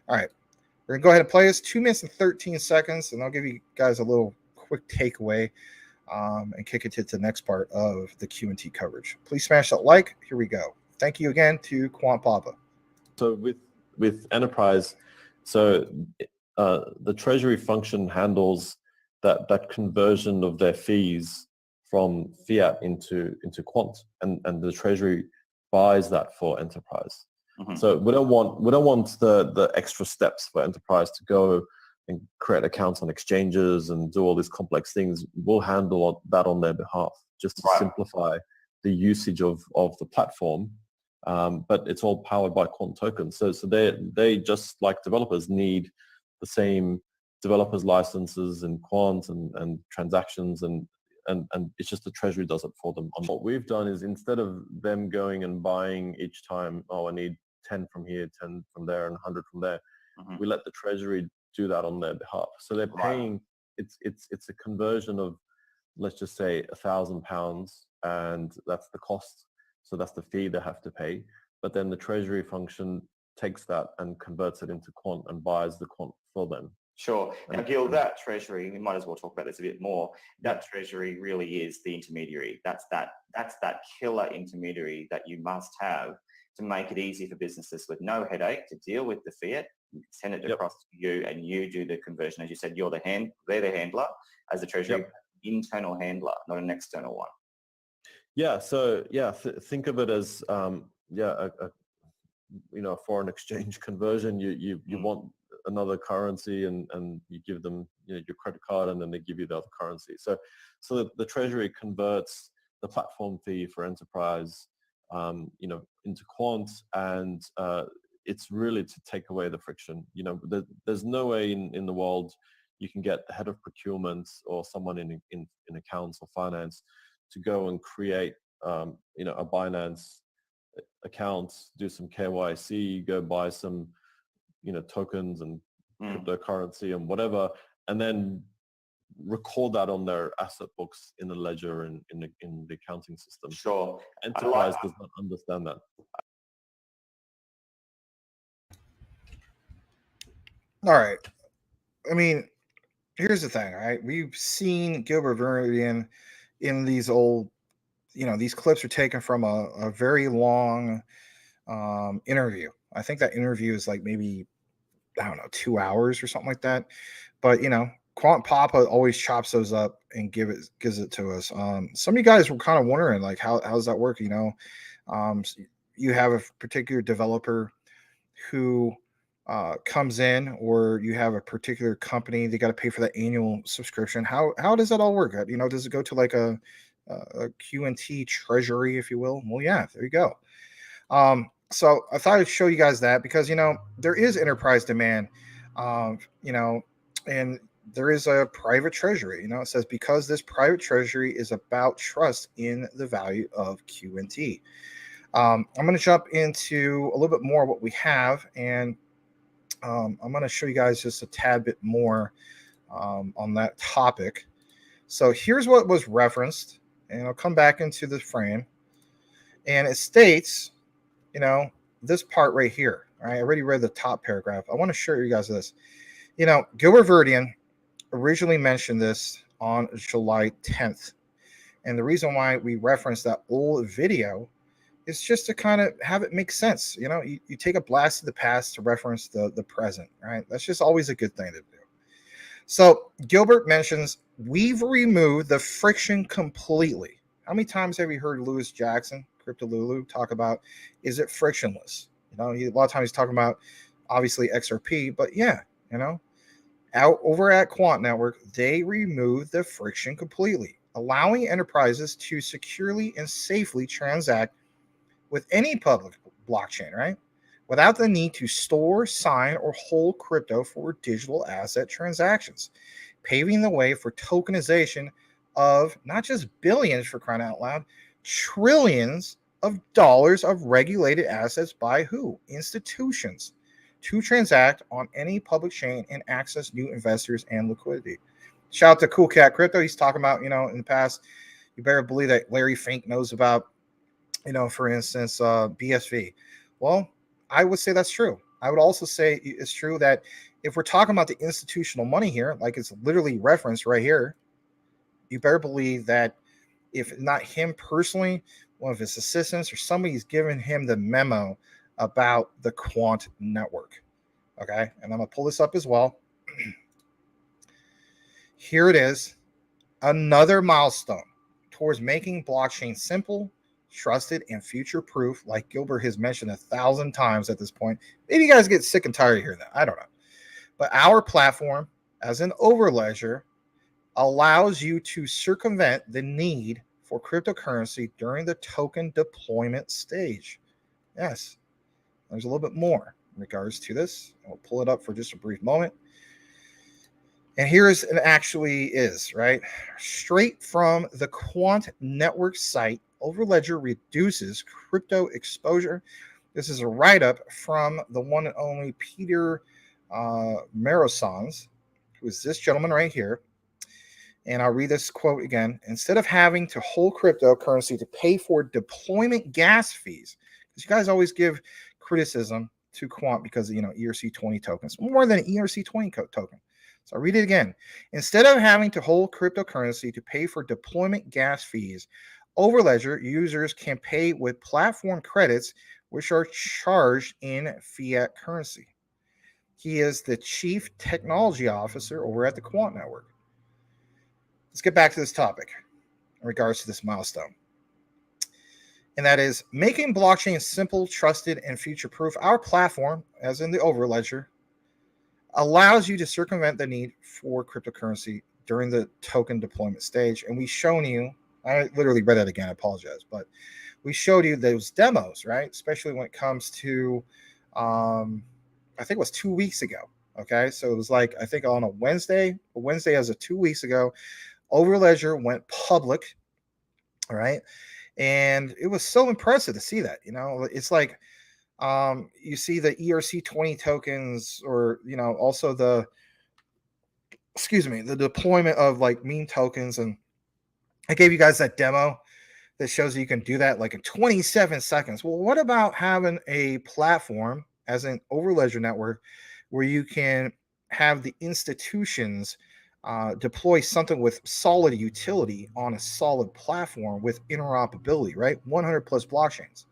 All right. We're going to go ahead and play this 2 minutes and 13 seconds, and I'll give you guys a little quick takeaway and kick it to the next part of the QNT coverage. Please smash that like. Here we go. Thank you again to Quant Papa. So with Enterprise, so the Treasury function handles that conversion of their fees from fiat into quant, and the Treasury buys that for Enterprise. Mm-hmm. So we don't want the extra steps for Enterprise to go and create accounts on exchanges and do all these complex things. We'll handle that on their behalf, just to simplify the usage of the platform. But it's all powered by quant tokens. So they just like developers need the same developers licenses and quant and transactions and it's just the Treasury does it for them. What we've done is, instead of them going and buying each time, I need 10 from here, 10 from there, and 100 from there, we let the Treasury do that on their behalf. So they're paying, it's a conversion of, let's just say, £1,000, and that's the cost. So that's the fee they have to pay. But then the Treasury function takes that and converts it into quant and buys the quant for them. Sure. Now, Gil, that Treasury, we might as well talk about this a bit more. That Treasury really is the intermediary. That's that killer intermediary that you must have to make it easy for businesses with no headache to deal with the fiat. You send it across to you, and you do the conversion. As you said, they're the handler, as the Treasury internal handler, not an external one. Yeah. So think of it as a foreign exchange conversion. You want another currency, and you give them your credit card, and then they give you the other currency. So the Treasury converts the platform fee for Enterprise into quant, and it's really to take away the friction. There's no way in the world you can get the head of procurement or someone in accounts or finance to go and create a Binance account, do some KYC, go buy some tokens and cryptocurrency and whatever, and then record that on their asset books in the ledger and in the accounting system. Sure. Enterprise does not understand that. All right. I mean, here's the thing, right? We've seen Gilbert Verdian in these old, these clips are taken from a very long interview. I think that interview is like maybe, I don't know, 2 hours or something like that. But, Quant Papa always chops those up and gives it to us. Some of you guys were kind of wondering, like, how does that work? You have a particular developer who comes in, or you have a particular company, they got to pay for the annual subscription. How does that all work? Does it go to like a QNT treasury, if you will? Well, yeah, there you go. So I thought I'd show you guys that because there is enterprise demand, and there is a private treasury. It says because this private treasury is about trust in the value of QNT. I'm going to jump into a little bit more what we have, and I'm going to show you guys just a tad bit more on that topic. So here's what was referenced, and I'll come back into the frame, and it states, this part right here. All right, I already read the top paragraph. I want to show you guys this. Gilbert Verdian originally mentioned this on July 10th, and the reason why we referenced that old video is just to kind of have it make sense. You take a blast of the past to reference the present, right? That's just always a good thing to do. So Gilbert mentions, we've removed the friction completely. How many times have you heard Lewis Jackson, Crypto Lulu, talk about, is it frictionless? A lot of times he's talking about, obviously, XRP, but yeah, out over at Quant Network, they removed the friction completely, allowing enterprises to securely and safely transact with any public blockchain, right? Without the need to store, sign, or hold crypto for digital asset transactions, paving the way for tokenization of not just billions, for crying out loud, trillions of dollars of regulated assets by who? Institutions, to transact on any public chain and access new investors and liquidity. Shout out to Cool Cat Crypto. He's talking about, in the past, you better believe that Larry Fink knows about, for instance, BSV. Well, I would say that's true. I would also say it's true that if we're talking about the institutional money here, like it's literally referenced right here, you better believe that if not him personally, one of his assistants or somebody's giving him the memo about the Quant network. Okay, and I'm going to pull this up as well. Here it is, another milestone towards making blockchain simple, trusted, and future-proof, like Gilbert has mentioned 1,000 times at this point. Maybe you guys get sick and tired of hearing that. I don't know. But our platform, as an overledger, allows you to circumvent the need for cryptocurrency during the token deployment stage. Yes, there's a little bit more in regards to this. I'll pull it up for just a brief moment. And here's it actually is, right? Straight from the Quant Network site, Overledger reduces crypto exposure. This is a write-up from the one and only Peter Marosans, who is this gentleman right here. And I'll read this quote again. Instead of having to hold cryptocurrency to pay for deployment gas fees, because you guys always give criticism to Quant because of, ERC20 tokens, more than an ERC20 token. So I'll read it again. Instead of having to hold cryptocurrency to pay for deployment gas fees, Overledger users can pay with platform credits, which are charged in fiat currency. He is the Chief Technology Officer over at the Quant Network. Let's get back to this topic in regards to this milestone. And that is making blockchain simple, trusted, and future-proof. Our platform, as in the Overledger, allows you to circumvent the need for cryptocurrency during the token deployment stage. And we've shown you, I literally read that again, I apologize, but we showed you those demos, right? Especially when it comes to, I think it was 2 weeks ago. Okay. So it was like, I think on a Wednesday as of 2 weeks ago, Overledger went public. All right. And it was so impressive to see that, it's like, you see the ERC20 tokens, or, also the deployment of like meme tokens. And I gave you guys that demo that shows you can do that like in 27 seconds. Well, what about having a platform as an Overledger network where you can have the institutions deploy something with solid utility on a solid platform with interoperability, right? 100 plus blockchains.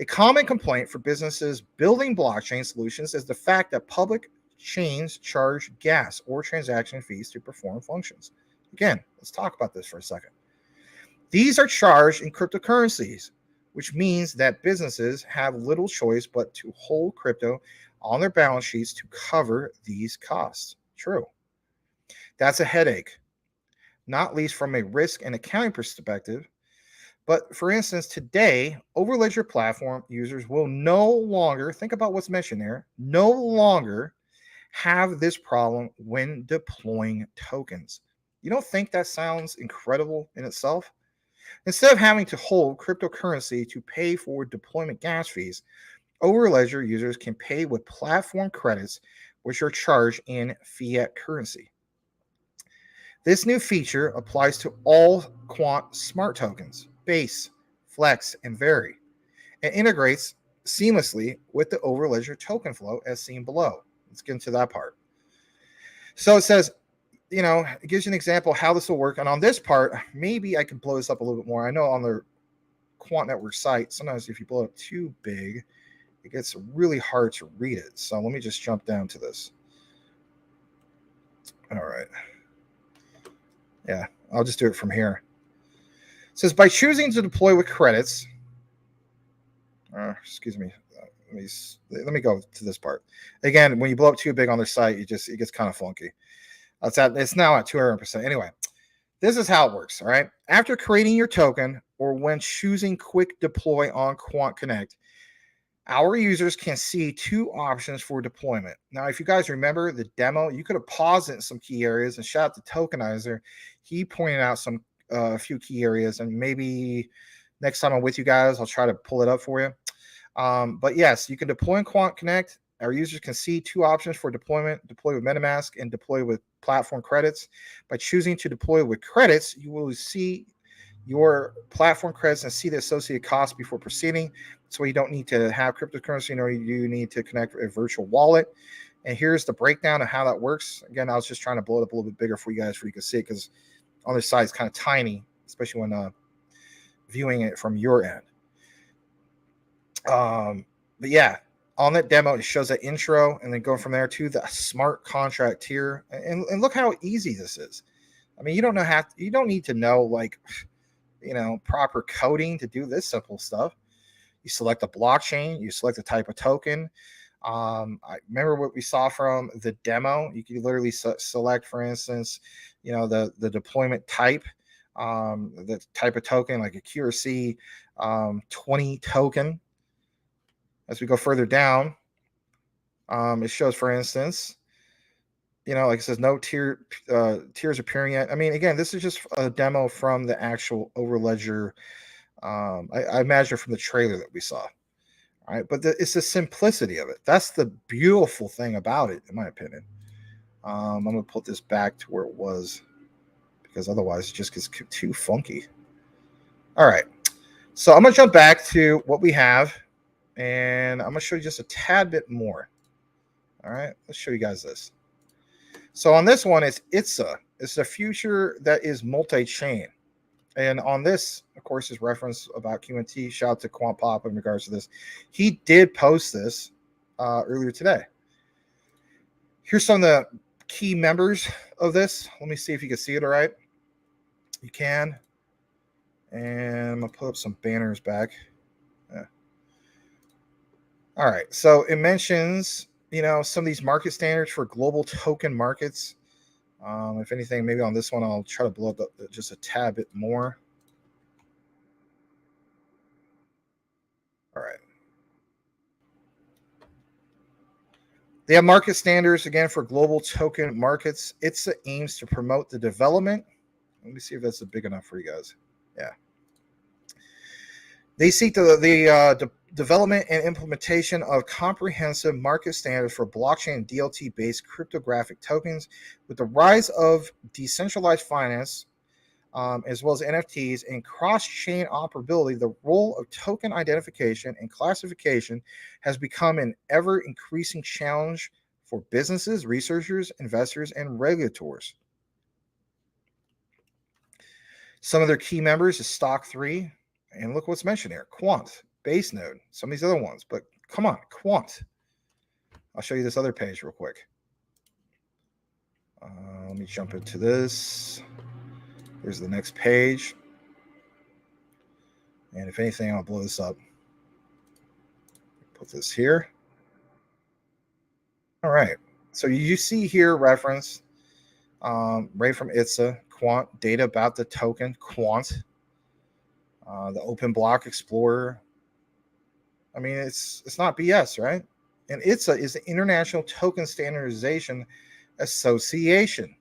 A common complaint for businesses building blockchain solutions is the fact that public chains charge gas or transaction fees to perform functions. Again, let's talk about this for a second. These are charged in cryptocurrencies, which means that businesses have little choice but to hold crypto on their balance sheets to cover these costs. True. That's a headache, not least from a risk and accounting perspective. But for instance, today, Overledger platform users will no longer, think about what's mentioned there, no longer have this problem when deploying tokens. You don't think that sounds incredible in itself? Instead of having to hold cryptocurrency to pay for deployment gas fees, Overledger users can pay with platform credits, which are charged in fiat currency. This new feature applies to all Quant smart tokens, Base, Flex, and Vary, and integrates seamlessly with the Overledger token flow as seen below. Let's get into that part. So it says, it gives you an example of how this will work. And on this part, maybe I can blow this up a little bit more. I know on the Quant Network site, sometimes if you blow it too big, it gets really hard to read it. So let me just jump down to this. All right. Yeah, I'll just do it from here. It says, by choosing to deploy with credits, excuse me, let me go to this part. Again, when you blow up too big on their site, it gets kind of funky. It's now at 200%. Anyway, this is how it works, all right? After creating your token or when choosing quick deploy on Quant Connect, our users can see two options for deployment. Now, if you guys remember the demo, you could have paused it in some key areas, and shout out to Tokenizer. He pointed out a few key areas, and maybe next time I'm with you guys, I'll try to pull it up for you. But yes, you can deploy in Quant Connect. Our users can see two options for deployment: deploy with MetaMask and deploy with platform credits. By choosing to deploy with credits, you will see your platform credits and see the associated costs before proceeding. So you don't need to have cryptocurrency, nor you need to connect a virtual wallet. And here's the breakdown of how that works. Again, I was just trying to blow it up a little bit bigger for you guys so you can see it, because on this side it's kind of tiny, especially when viewing it from your end. But yeah, on that demo, it shows that intro, and then go from there to the smart contract tier. And look how easy this is. I mean, you don't need to know proper coding to do this simple stuff. You select a blockchain, you select the type of token. I remember what we saw from the demo. You can literally select, for instance, the deployment type, the type of token, like a QRC 20 token. As we go further down, it shows, for instance, like it says, no tiers appearing yet. I mean, again, this is just a demo from the actual Overledger. I imagine from the trailer that we saw. All right, but it's the simplicity of it. That's the beautiful thing about it, in my opinion. I'm gonna put this back to where it was, because otherwise it just gets too funky. All right, so I'm gonna jump back to what we have, and I'm gonna show you just a tad bit more. All right, let's show you guys this. So on this one, it's ITSA. It's a future that is multi-chain. And on this, of course, is reference about QNT. Shout out to Quant Pop in regards to this. He did post this earlier today. Here's some of the key members of this. Let me see if you can see it all right. You can. And I'm going to put up some banners back. Yeah. All right. So it mentions, some of these market standards for global token markets. If anything, maybe on this one, I'll try to blow up just a tad bit more. All right. They have market standards, again, for global token markets. ITSA aims to promote the development. Let me see if that's big enough for you guys. Yeah. They seek the development and implementation of comprehensive market standards for blockchain and DLT-based cryptographic tokens. With the rise of decentralized finance, as well as NFTs and cross-chain operability, the role of token identification and classification has become an ever-increasing challenge for businesses, researchers, investors, and regulators. Some of their key members is Stock 3, and look what's mentioned here: Quant, Base Node, some of these other ones. But come on, Quant. I'll show you this other page real quick. me jump into this. Here's the next page. And if anything, I'll blow this up. Put this here. All right. So you see here reference right from ITSA, quant data about the token quant, the Open Block Explorer. I mean, it's not BS, right? And ITSA is the International Token Standardization Association.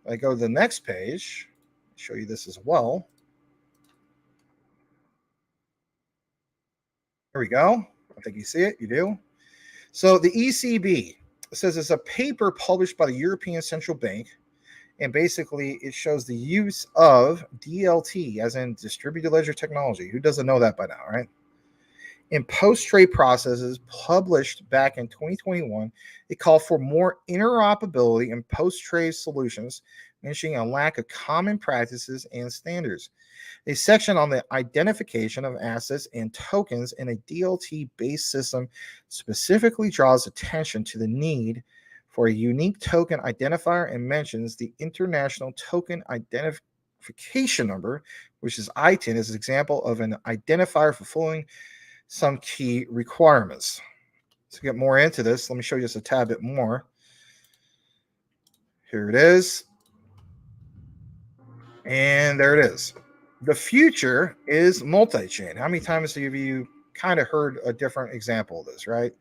I go to the next page, show you this as well. Here we go. I think you see it. You do. So the ECB says it's a paper published by the European Central Bank, and basically it shows the use of DLT, as in distributed ledger technology. Who doesn't know that by now, right? In post-trade processes published back in 2021, it called for more interoperability in post-trade solutions, mentioning a lack of common practices and standards. A section on the identification of assets and tokens in a DLT-based system specifically draws attention to the need for a unique token identifier and mentions the International Token Identification Number, which is ITIN, as an example of an identifier fulfilling some key requirements. To get more into this, let me show you just a tad bit more. Here it is. And there it is. The future is multi-chain. How many times have you kind of heard a different example of this, right?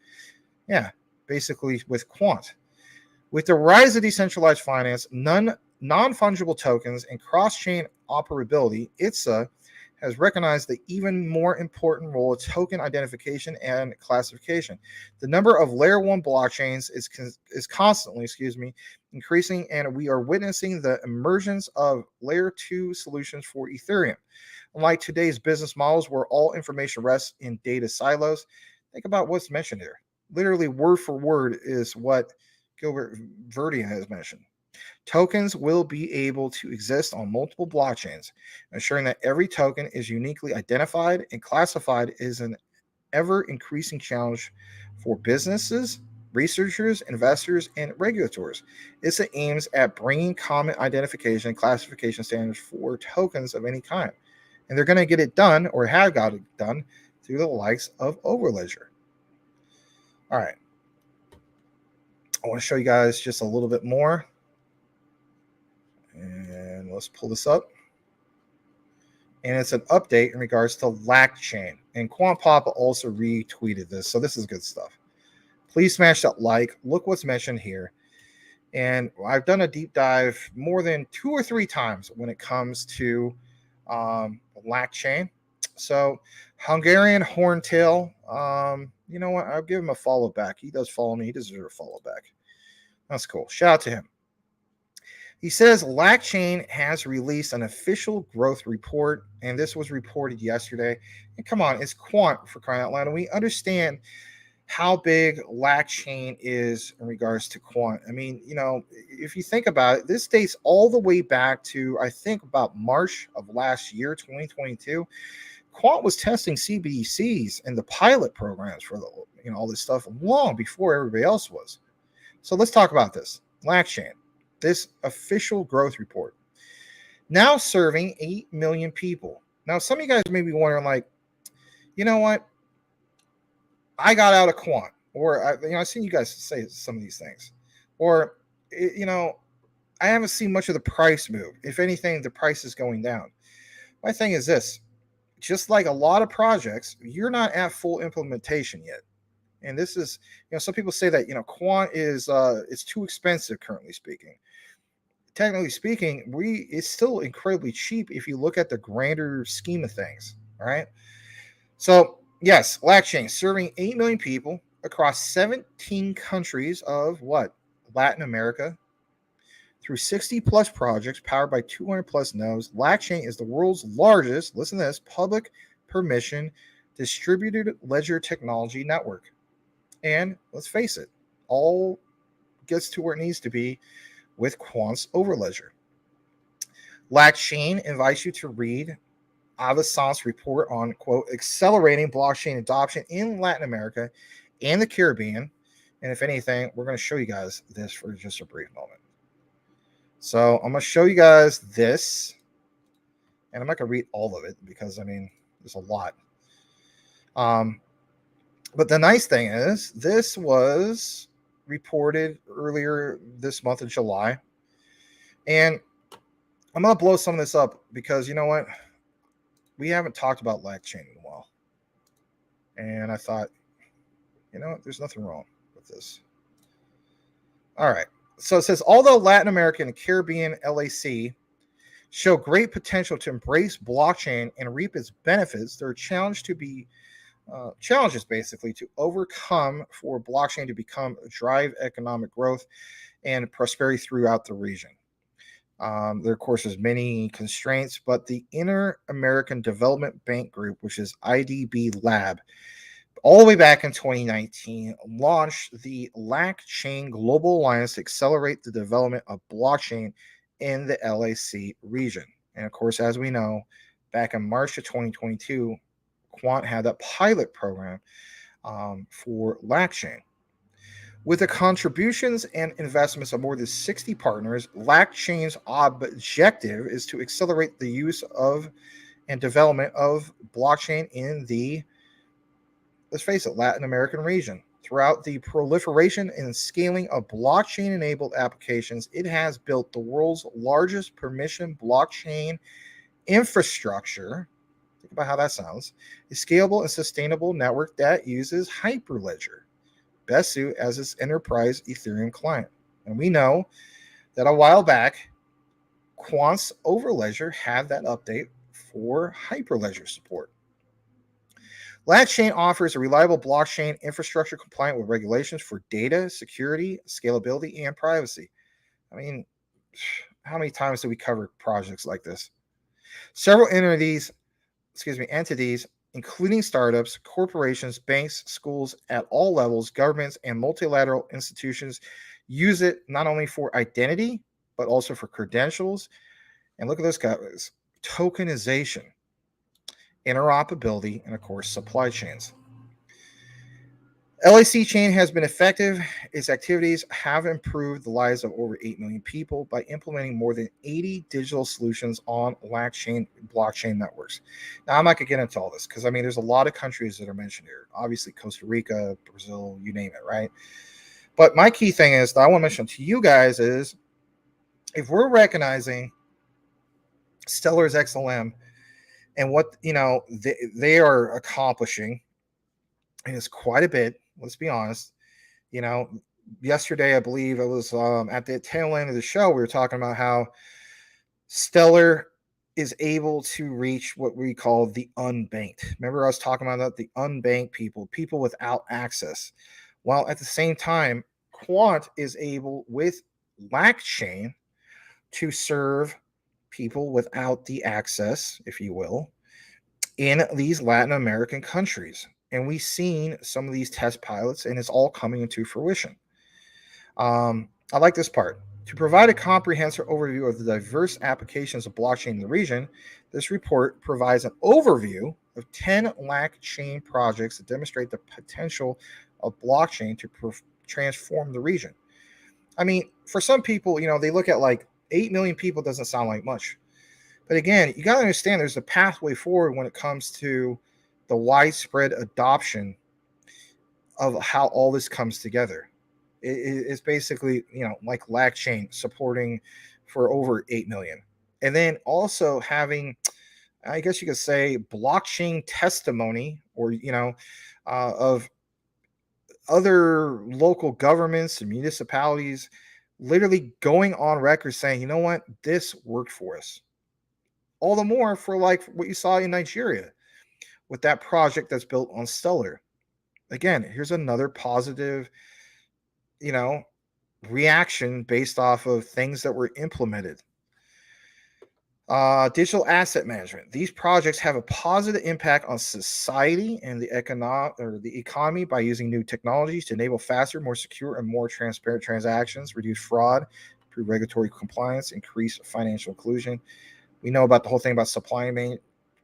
Yeah, basically with quant. With the rise of decentralized finance, non-fungible tokens, and cross-chain operability, ITSA has recognized the even more important role of token identification and classification. The number of layer 1 blockchains is constantly, increasing, and we are witnessing the emergence of layer 2 solutions for Ethereum. Unlike today's business models where all information rests in data silos, think about what's mentioned here. Literally word for word is what Gilbert Verdian has mentioned. Tokens will be able to exist on multiple blockchains. Ensuring that every token is uniquely identified and classified is an ever-increasing challenge for businesses, researchers, investors, and regulators. ITSA aims at bringing common identification and classification standards for tokens of any kind. And they're going to get it done, or have got it done, through the likes of Overledger. All right. I want to show you guys just a little bit more. And let's pull this up. And it's an update in regards to LACchain. And Quant Papa also retweeted this. So this is good stuff. Please smash that like. Look what's mentioned here. And I've done a deep dive more than 2 or 3 times when it comes to LACchain. So Hungarian Horntail, you know what? I'll give him a follow back. He does follow me. He deserves a follow back. That's cool. Shout out to him. He says LACchain has released an official growth report, and this was reported yesterday. And come on, it's quant, for crying out loud. And we understand how big LACchain is in regards to quant. I mean, you know, if you think about it, this dates all the way back to, I think, about March of last year, 2022. Quant was testing CBDCs and the pilot programs for the, you know, all this stuff long before everybody else was. So let's talk about this. LACchain. This official growth report, now serving 8 million people. Now, some of you guys may be wondering, like, you know what? I got out of quant, or I've seen you guys say some of these things, or you know, I haven't seen much of the price move. If anything, the price is going down. My thing is this: just like a lot of projects, you're not at full implementation yet. And this is, you know, some people say that, you know, quant is it's too expensive currently speaking. Technically speaking, it's still incredibly cheap if you look at the grander scheme of things. All right. So yes, LACchain serving 8 million people across 17 countries of what? Latin America, through 60 plus projects powered by 200 plus nodes. LACchain is the world's largest, listen to this, public permission distributed ledger technology network. And let's face it, all gets to where it needs to be with Quant's Overledger. LACchain invites you to read Avasant's report on, quote, accelerating blockchain adoption in Latin America and the Caribbean. And if anything, we're going to show you guys this for just a brief moment. So I'm going to show you guys this. And I'm not going to read all of it because, I mean, there's a lot. But the nice thing is this was reported earlier this month of July. And I'm going to blow some of this up because, you know what? We haven't talked about LACchain in a while. And I thought, you know what? There's nothing wrong with this. All right. So it says, although Latin America and Caribbean LAC show great potential to embrace blockchain and reap its benefits, there are challenges basically to overcome for blockchain to become drive economic growth and prosperity throughout the region. There, of course, is many constraints, but the Inter-American Development Bank Group, which is IDB Lab, all the way back in 2019, launched the LACchain Global Alliance to accelerate the development of blockchain in the LAC region. And of course, as we know, back in March of 2022, Quant had that pilot program for LACchain. With the contributions and investments of more than 60 partners, LACchain's objective is to accelerate the use of and development of blockchain in the, let's face it, Latin American region. Throughout the proliferation and scaling of blockchain-enabled applications, it has built the world's largest permission blockchain infrastructure. Think about how that sounds. A scalable and sustainable network that uses Hyperledger, best suit as its enterprise Ethereum client. And we know that a while back, Quant's Overledger had that update for Hyperledger support. LACchain offers a reliable blockchain infrastructure compliant with regulations for data, security, scalability, and privacy. I mean, how many times do we cover projects like this? Several entities, including startups, corporations, banks, schools at all levels, governments, and multilateral institutions, use it not only for identity, but also for credentials. And look at those guys: tokenization, interoperability, and of course, supply chains. LACchain has been effective. Its activities have improved the lives of over 8 million people by implementing more than 80 digital solutions on LACchain blockchain networks. Now, I'm not going to get into all this because, I mean, there's a lot of countries that are mentioned here. Obviously, Costa Rica, Brazil, you name it, right? But my key thing is that I want to mention to you guys is if we're recognizing Stellar's XLM and what, you know, they are accomplishing, and it's quite a bit, let's be honest. You know, yesterday, I believe it was at the tail end of the show, we were talking about how Stellar is able to reach what we call the unbanked. Remember, I was talking about that, the unbanked people without access. While at the same time, Quant is able, with LACchain, to serve people without the access, if you will, in these Latin American countries. And we've seen some of these test pilots, and it's all coming into fruition. I like this part. To provide a comprehensive overview of the diverse applications of blockchain in the region, this report provides an overview of 10 LACchain projects that demonstrate the potential of blockchain to transform the region. I mean, for some people, you know, they look at like 8 million people doesn't sound like much. But again, you got to understand there's a pathway forward when it comes to the widespread adoption of how all this comes together. It's basically, you know, like LACchain supporting for over 8 million. And then also having, I guess you could say, blockchain testimony, or, you know, of other local governments and municipalities literally going on record saying, you know what, this worked for us. All the more for like what you saw in Nigeria with that project that's built on Stellar. Again, here's another positive, you know, reaction based off of things that were implemented. Digital asset management. These projects have a positive impact on society and the economy by using new technologies to enable faster, more secure, and more transparent transactions, reduce fraud, improve regulatory compliance, increase financial inclusion. We know about the whole thing about supply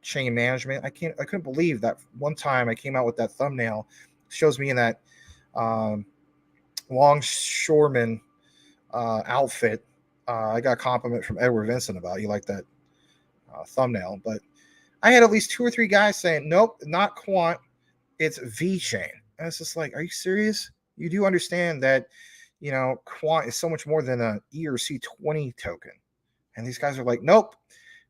chain management. I couldn't believe that one time I came out with that thumbnail. It shows me in that longshoreman outfit I got a compliment from Edward Vincent about you like that thumbnail, but I had at least 2 or 3 guys saying, nope, not quant, it's VeChain. And it's just like, are you serious? You do understand that, quant is so much more than a ERC20 token. And these guys are like, nope,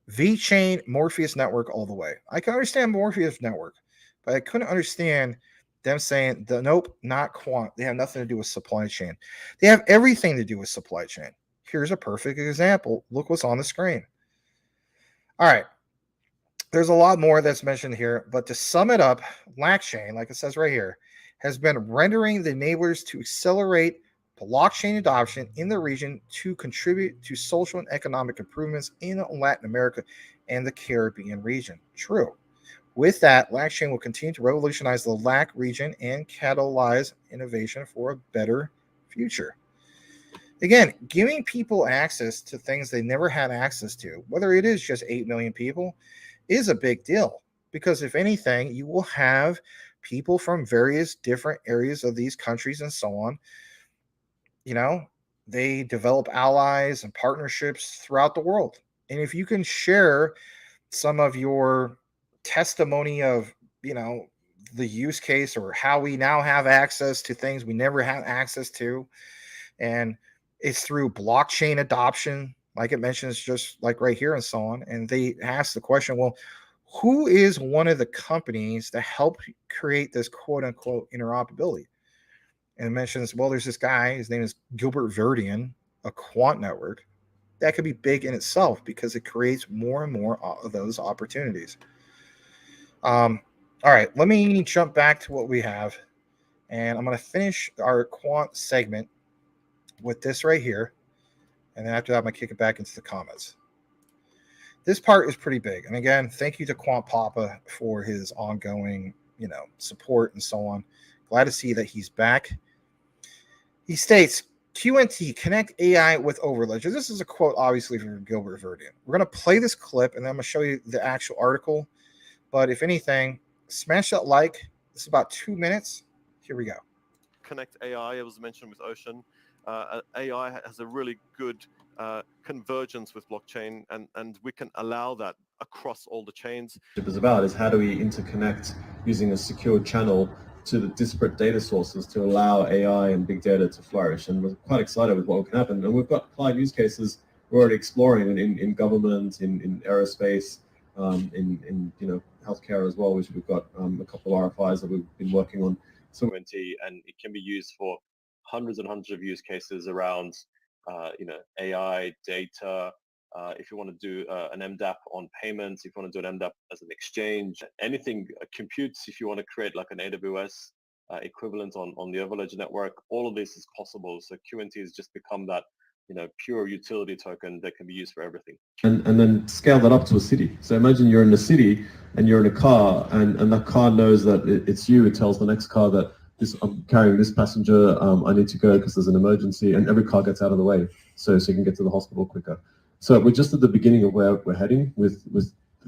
VeChain, Morpheus network all the way. I can understand Morpheus network, but I couldn't understand them saying, nope, not quant. They have nothing to do with supply chain. They have everything to do with supply chain. Here's a perfect example. Look what's on the screen. All right. There's a lot more that's mentioned here, but to sum it up, LaunchChain, like it says right here, has been rendering the enablers to accelerate blockchain adoption in the region to contribute to social and economic improvements in Latin America and the Caribbean region. True. With that, LaunchChain will continue to revolutionize the LAC region and catalyze innovation for a better future. Again, giving people access to things they never had access to, whether it is just 8 million people, is a big deal, because if anything, you will have people from various different areas of these countries and so on. They develop allies and partnerships throughout the world. And if you can share some of your testimony of, the use case or how we now have access to things we never had access to, and it's through blockchain adoption, like it mentions, just like right here and so on. And they ask the question, well, who is one of the companies that helped create this quote unquote interoperability? And it mentions, well, there's this guy, his name is Gilbert Verdian, a quant network that could be big in itself because it creates more and more of those opportunities. All right, let me jump back to what we have, and I'm going to finish our quant segment with this right here. And then after that, I'm going to kick it back into the comments. This part is pretty big. And again, thank you to Quant Papa for his ongoing, support and so on. Glad to see that he's back. He states, QNT, connect AI with Overledger. This is a quote, obviously, from Gilbert Verdian. We're going to play this clip, and then I'm going to show you the actual article. But if anything, smash that like. This is about 2 minutes. Here we go. Connect AI, it was mentioned with Ocean. AI has a really good convergence with blockchain, and we can allow that across all the chains. What it's about is how do we interconnect using a secure channel to the disparate data sources to allow AI and big data to flourish. And we're quite excited with what can happen. And we've got client use cases we're already exploring in government, in aerospace, in healthcare as well, which we've got a couple of RFIs that we've been working on. So and it can be used for hundreds and hundreds of use cases around AI, data. If you want to do an MDAP on payments, if you want to do an MDAP as an exchange, anything computes, if you want to create like an AWS equivalent on the Overledger network, all of this is possible. So QNT has just become that pure utility token that can be used for everything. And then scale that up to a city. So imagine you're in a city and you're in a car, and that car knows that it's you. It tells the next car that I'm carrying this passenger, I need to go because there's an emergency, and every car gets out of the way so you can get to the hospital quicker. So we're just at the beginning of where we're heading with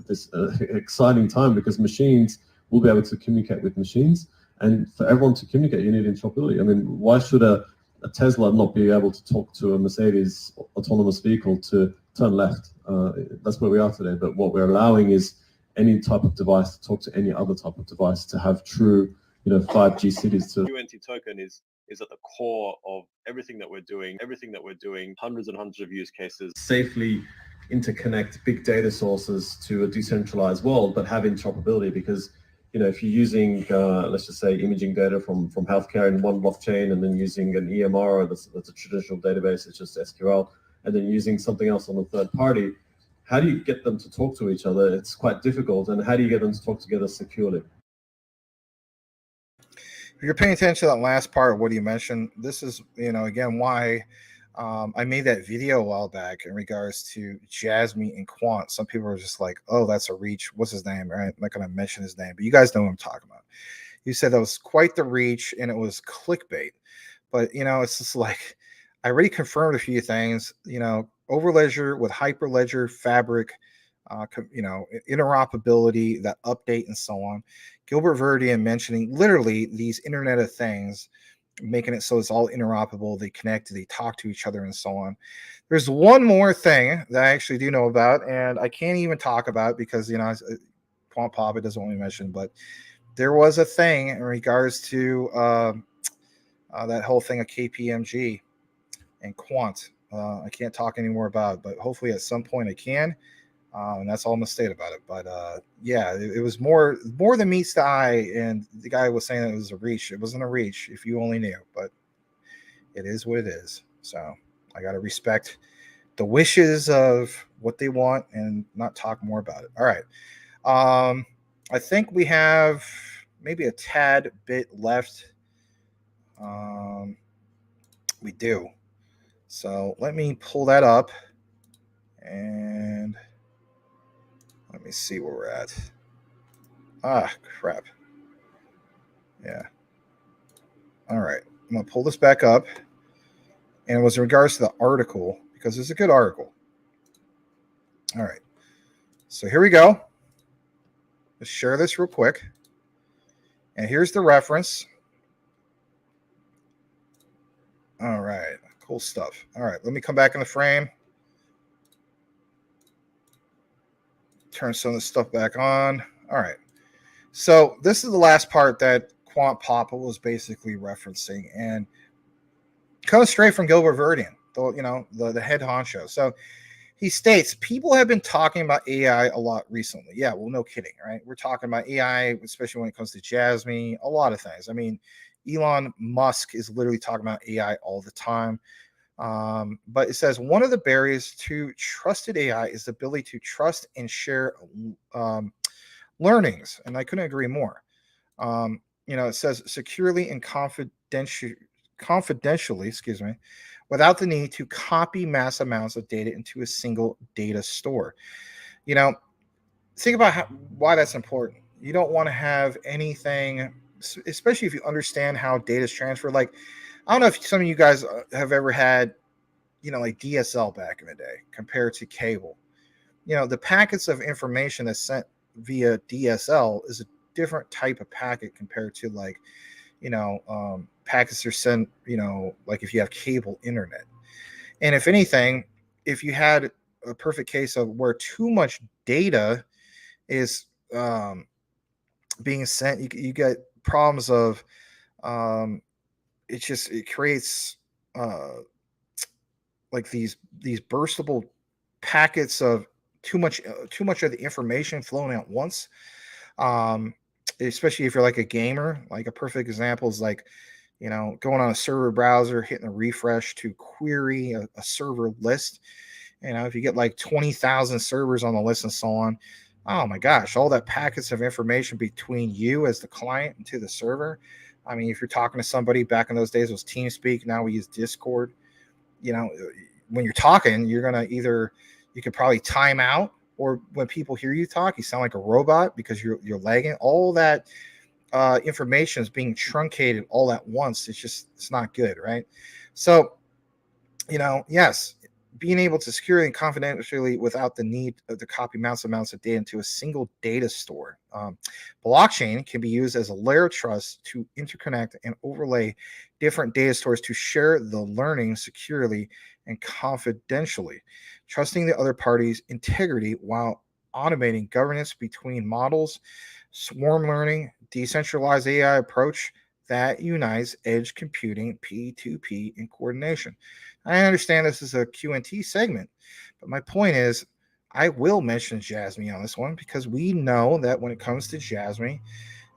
this exciting time, because machines will be able to communicate with machines, and for everyone to communicate, you need interoperability. I mean, why should a Tesla not be able to talk to a Mercedes autonomous vehicle to turn left? That's where we are today. But what we're allowing is any type of device to talk to any other type of device, to have true 5G cities. QNT token is at the core of everything that we're doing. Hundreds and hundreds of use cases. Safely interconnect big data sources to a decentralized world, but have interoperability, because if you're using, let's just say, imaging data from healthcare in one blockchain, and then using an EMR that's a traditional database, it's just SQL, and then using something else on a third party, how do you get them to talk to each other? It's quite difficult. And how do you get them to talk together securely? If you're paying attention to that last part of what you mentioned, this is, again, why I made that video a while back in regards to Jasmine and Quant. Some people are just like, oh, that's a reach. What's his name? Right? I'm not going to mention his name, but you guys know what I'm talking about. You said that was quite the reach and it was clickbait. But, it's just like, I already confirmed a few things, Overledger with Hyperledger, Fabric, interoperability, that update and so on. Gilbert Verdian mentioning literally these Internet of Things making it so it's all interoperable. They connect, they talk to each other, and so on. There's one more thing that I actually do know about, and I can't even talk about because, you know, Quant Pop, it doesn't want me to mention, but there was a thing in regards to that whole thing of KPMG and Quant. I can't talk anymore about it, but hopefully at some point I can. And that's all I'm gonna state about it. But yeah, it was more than meets the eye. And the guy was saying it was a reach. It wasn't a reach if you only knew, but it is what it is. So I gotta respect the wishes of what they want and not talk more about it. All right. I think we have maybe a tad bit left. We do. So let me pull that up and let me see where we're at. Ah, crap. Yeah. All right. I'm going to pull this back up. And it was in regards to the article because it's a good article. All right. So here we go. Let's share this real quick. And here's the reference. All right. Cool stuff. All right. Let me come back in the frame. Turn some of this stuff back on. All right. So this is the last part that Quant Papa was basically referencing and comes straight from Gilbert Verdian, the head honcho. So he states, people have been talking about AI a lot recently. Yeah, well, no kidding, right? We're talking about AI, especially when it comes to Jasmine, a lot of things. I mean, Elon Musk is literally talking about AI all the time. But it says one of the barriers to trusted AI is the ability to trust and share learnings. And I couldn't agree more. It says securely and confidentially, without the need to copy mass amounts of data into a single data store. Think about why that's important. You don't want to have anything, especially if you understand how data is transferred. Like, I don't know if some of you guys have ever had, like DSL back in the day compared to cable. The packets of information that's sent via DSL is a different type of packet compared to like, packets are sent, like if you have cable internet. And if anything, if you had a perfect case of where too much data is being sent, you get problems of it creates like these burstable packets of too much of the information flowing at once. Especially if you're like a gamer. Like a perfect example is like, going on a server browser, hitting a refresh to query a server list. If you get like 20,000 servers on the list and so on, oh my gosh, all that packets of information between you as the client and to the server. I mean, if you're talking to somebody back in those days, it was TeamSpeak. Now we use Discord. When you're talking, you're going to you could probably time out, or when people hear you talk, you sound like a robot because you're lagging. All that information is being truncated all at once. It's not good, right? So, yes, being able to securely and confidentially without the need to copy massive amounts of data into a single data store. Blockchain can be used as a layer of trust to interconnect and overlay different data stores to share the learning securely and confidentially, trusting the other party's integrity while automating governance between models, swarm learning, decentralized AI approach that unites edge computing, P2P, and coordination. I understand this is a Q&T segment, but my point is I will mention Jasmine on this one because we know that when it comes to Jasmine,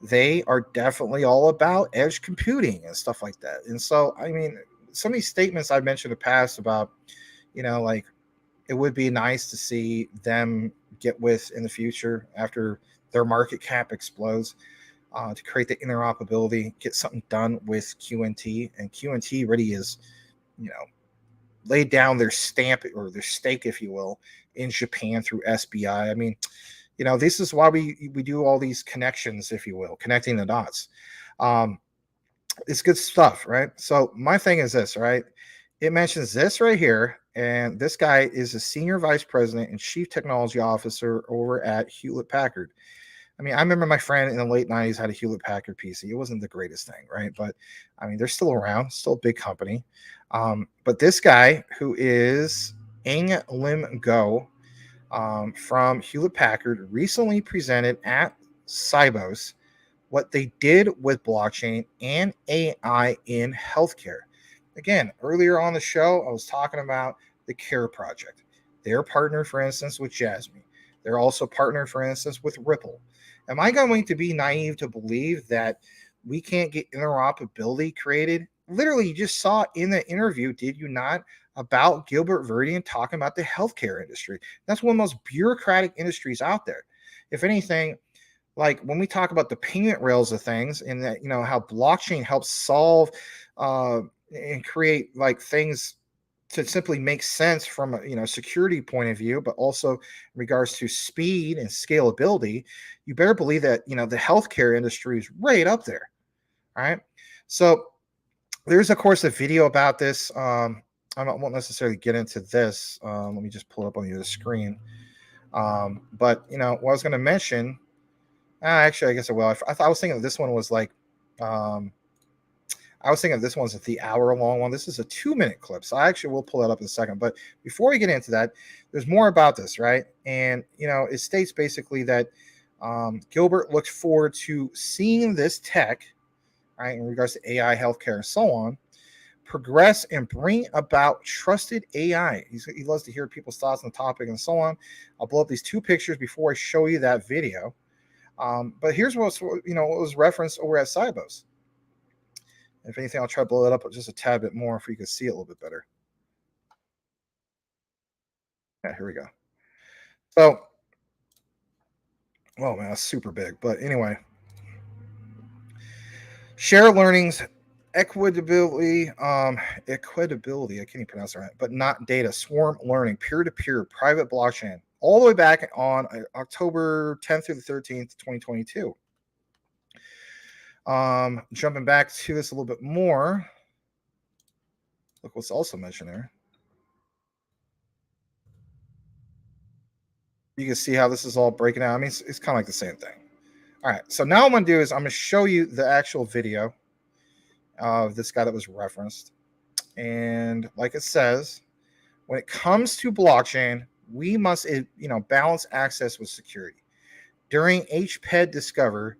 they are definitely all about edge computing and stuff like that. And so, I mean, some of these statements I've mentioned in the past about, like it would be nice to see them get with in the future after their market cap explodes. To create the interoperability, get something done with Q&T, and Q&T really is, laid down their stamp or their stake, if you will, in Japan through SBI. I mean, this is why we do all these connections, if you will, connecting the dots. It's good stuff, right? So my thing is this, right? It mentions this right here, and this guy is a senior vice president and chief technology officer over at Hewlett Packard. I mean, I remember my friend in the late 90s had a Hewlett Packard PC. It wasn't the greatest thing, right? But I mean, they're still around, still a big company. But this guy who is Ing Lim Go from Hewlett Packard recently presented at Sibos what they did with blockchain and AI in healthcare. Again, earlier on the show, I was talking about the CARE project. They're partnered, for instance, with Jasmine. They're also partnered, for instance, with Ripple. Am I going to be naive to believe that we can't get interoperability created? Literally, you just saw in the interview, did you not, about Gilbert Verdian talking about the healthcare industry. That's one of the most bureaucratic industries out there. If anything, like when we talk about the payment rails of things and that, you know, how blockchain helps solve and create like things to simply make sense from a, you know, security point of view, but also in regards to speed and scalability, you better believe that, you know, the healthcare industry is right up there. All right. So there's of course a video about this. I won't necessarily get into this. Let me just pull it up on the other screen. But you know, what I was going to mention, actually, I guess I will. I was thinking this one was like, I was thinking this one's the hour-long one. This is a 2-minute clip, so I actually will pull it up in a second. But before we get into that, there's more about this, right? And you know, it states basically that Gilbert looks forward to seeing this tech, right, in regards to AI, healthcare, and so on, progress and bring about trusted AI. He loves to hear people's thoughts on the topic and so on. I'll blow up these 2 pictures before I show you that video. But here's what was referenced over at Sibos. If anything, I'll try to blow it up just a tad bit more if you can see it a little bit better. Yeah, here we go. So, oh man, that's super big. But anyway, share learnings, equitability, I can't even pronounce it right, but not data, swarm learning, peer-to-peer, private blockchain, all the way back on October 10th through the 13th, 2022. Jumping back to this a little bit more. Look what's also mentioned there. You can see how this is all breaking out. I mean, it's kind of like the same thing. All right, so now what I'm going to do is I'm going to show you the actual video of this guy that was referenced. And like it says, when it comes to blockchain, we must, balance access with security. During HPED Discover,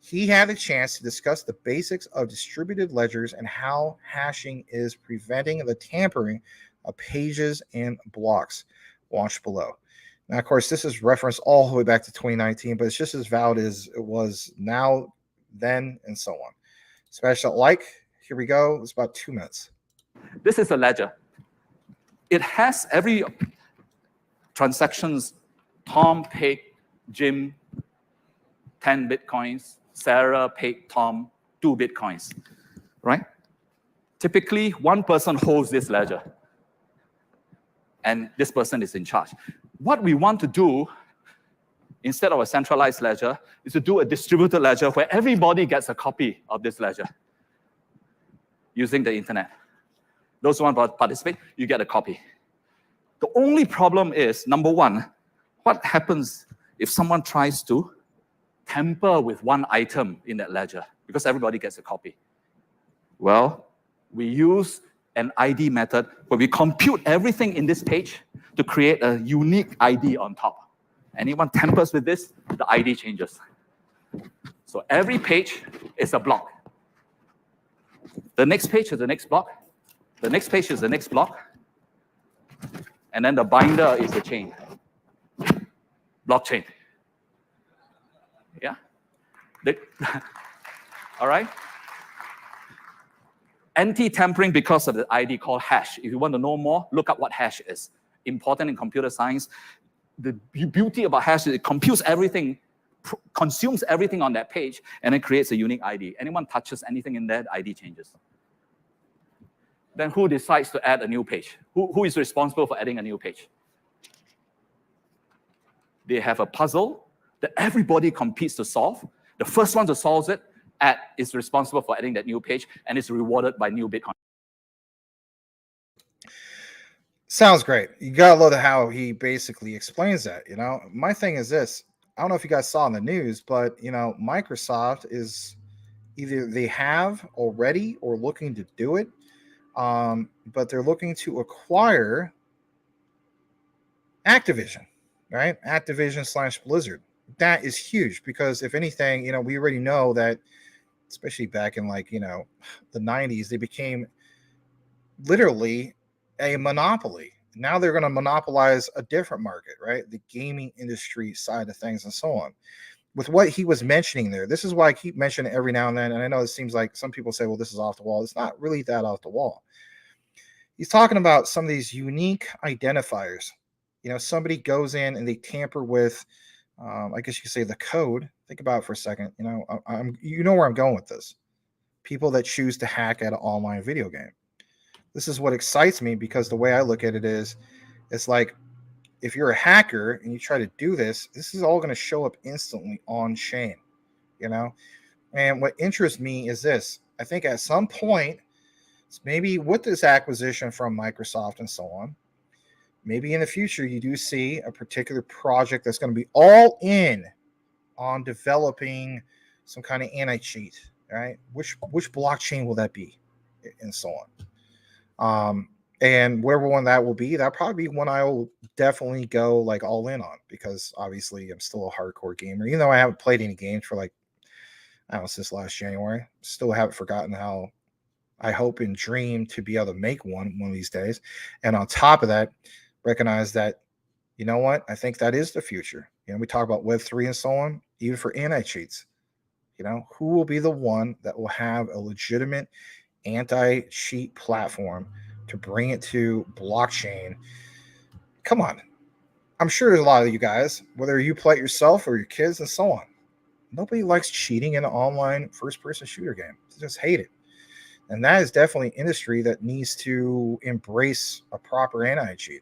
he had a chance to discuss the basics of distributed ledgers and how hashing is preventing the tampering of pages and blocks. Watch below. Now, of course, this is referenced all the way back to 2019, but it's just as valid as it was now, then, and so on. Special like, here we go. It's about 2 minutes. This is a ledger. It has every transactions. Tom paid Jim 10 Bitcoins. Sarah paid Tom 2 Bitcoins, right? Typically, one person holds this ledger, and this person is in charge. What we want to do, instead of a centralized ledger, is to do a distributed ledger where everybody gets a copy of this ledger using the internet. Those who want to participate, you get a copy. The only problem is, number one, what happens if someone tries to tamper with one item in that ledger, because everybody gets a copy? Well, we use an ID method where we compute everything in this page to create a unique ID on top. Anyone tampers with this, the ID changes. So every page is a block. The next page is the next block. The next page is the next block. And then the binder is the chain. Blockchain. Yeah? All right? Anti-tampering because of the ID called hash. If you want to know more, look up what hash is. Important in computer science. The beauty about hash is it computes everything, consumes everything on that page, and then creates a unique ID. Anyone touches anything in there, the ID changes. Then who decides to add a new page? Who is responsible for adding a new page? They have a puzzle that everybody competes to solve. The first one to solve it is responsible for adding that new page and is rewarded by new Bitcoin. Sounds great. You gotta love how he basically explains that. You know, my thing is this: I don't know if you guys saw in the news, but Microsoft is either they have already or looking to do it, but they're looking to acquire Activision, right? Activision/Blizzard. That is huge because if anything, we already know that, especially back in the 90s, they became literally a monopoly. Now they're going to monopolize a different market, right? The gaming industry side of things and so on. With what he was mentioning there, this is why I keep mentioning it every now and then. And I know it seems like some people say, well, this is off the wall. It's not really that off the wall. He's talking about some of these unique identifiers. Somebody goes in and they tamper with, I guess you could say, the code. Think about it for a second. You know where I'm going with this. People that choose to hack at an online video game. This is what excites me because the way I look at it is, it's like if you're a hacker and you try to do this, this is all going to show up instantly on chain, And what interests me is this. I think at some point, maybe with this acquisition from Microsoft and so on, maybe in the future you do see a particular project that's going to be all in on developing some kind of anti-cheat, right? Which blockchain will that be, and so on. And whatever one that will be, that'll probably be one I will definitely go like all in on, because obviously I'm still a hardcore gamer, even though I haven't played any games for since last January. Still haven't forgotten how I hope and dream to be able to make one of these days. And on top of that, recognize that, you know what? I think that is the future. We talk about Web3 and so on, even for anti-cheats. Who will be the one that will have a legitimate anti-cheat platform to bring it to blockchain? Come on. I'm sure there's a lot of you guys, whether you play it yourself or your kids and so on. Nobody likes cheating in an online first-person shooter game. They just hate it. And that is definitely an industry that needs to embrace a proper anti-cheat.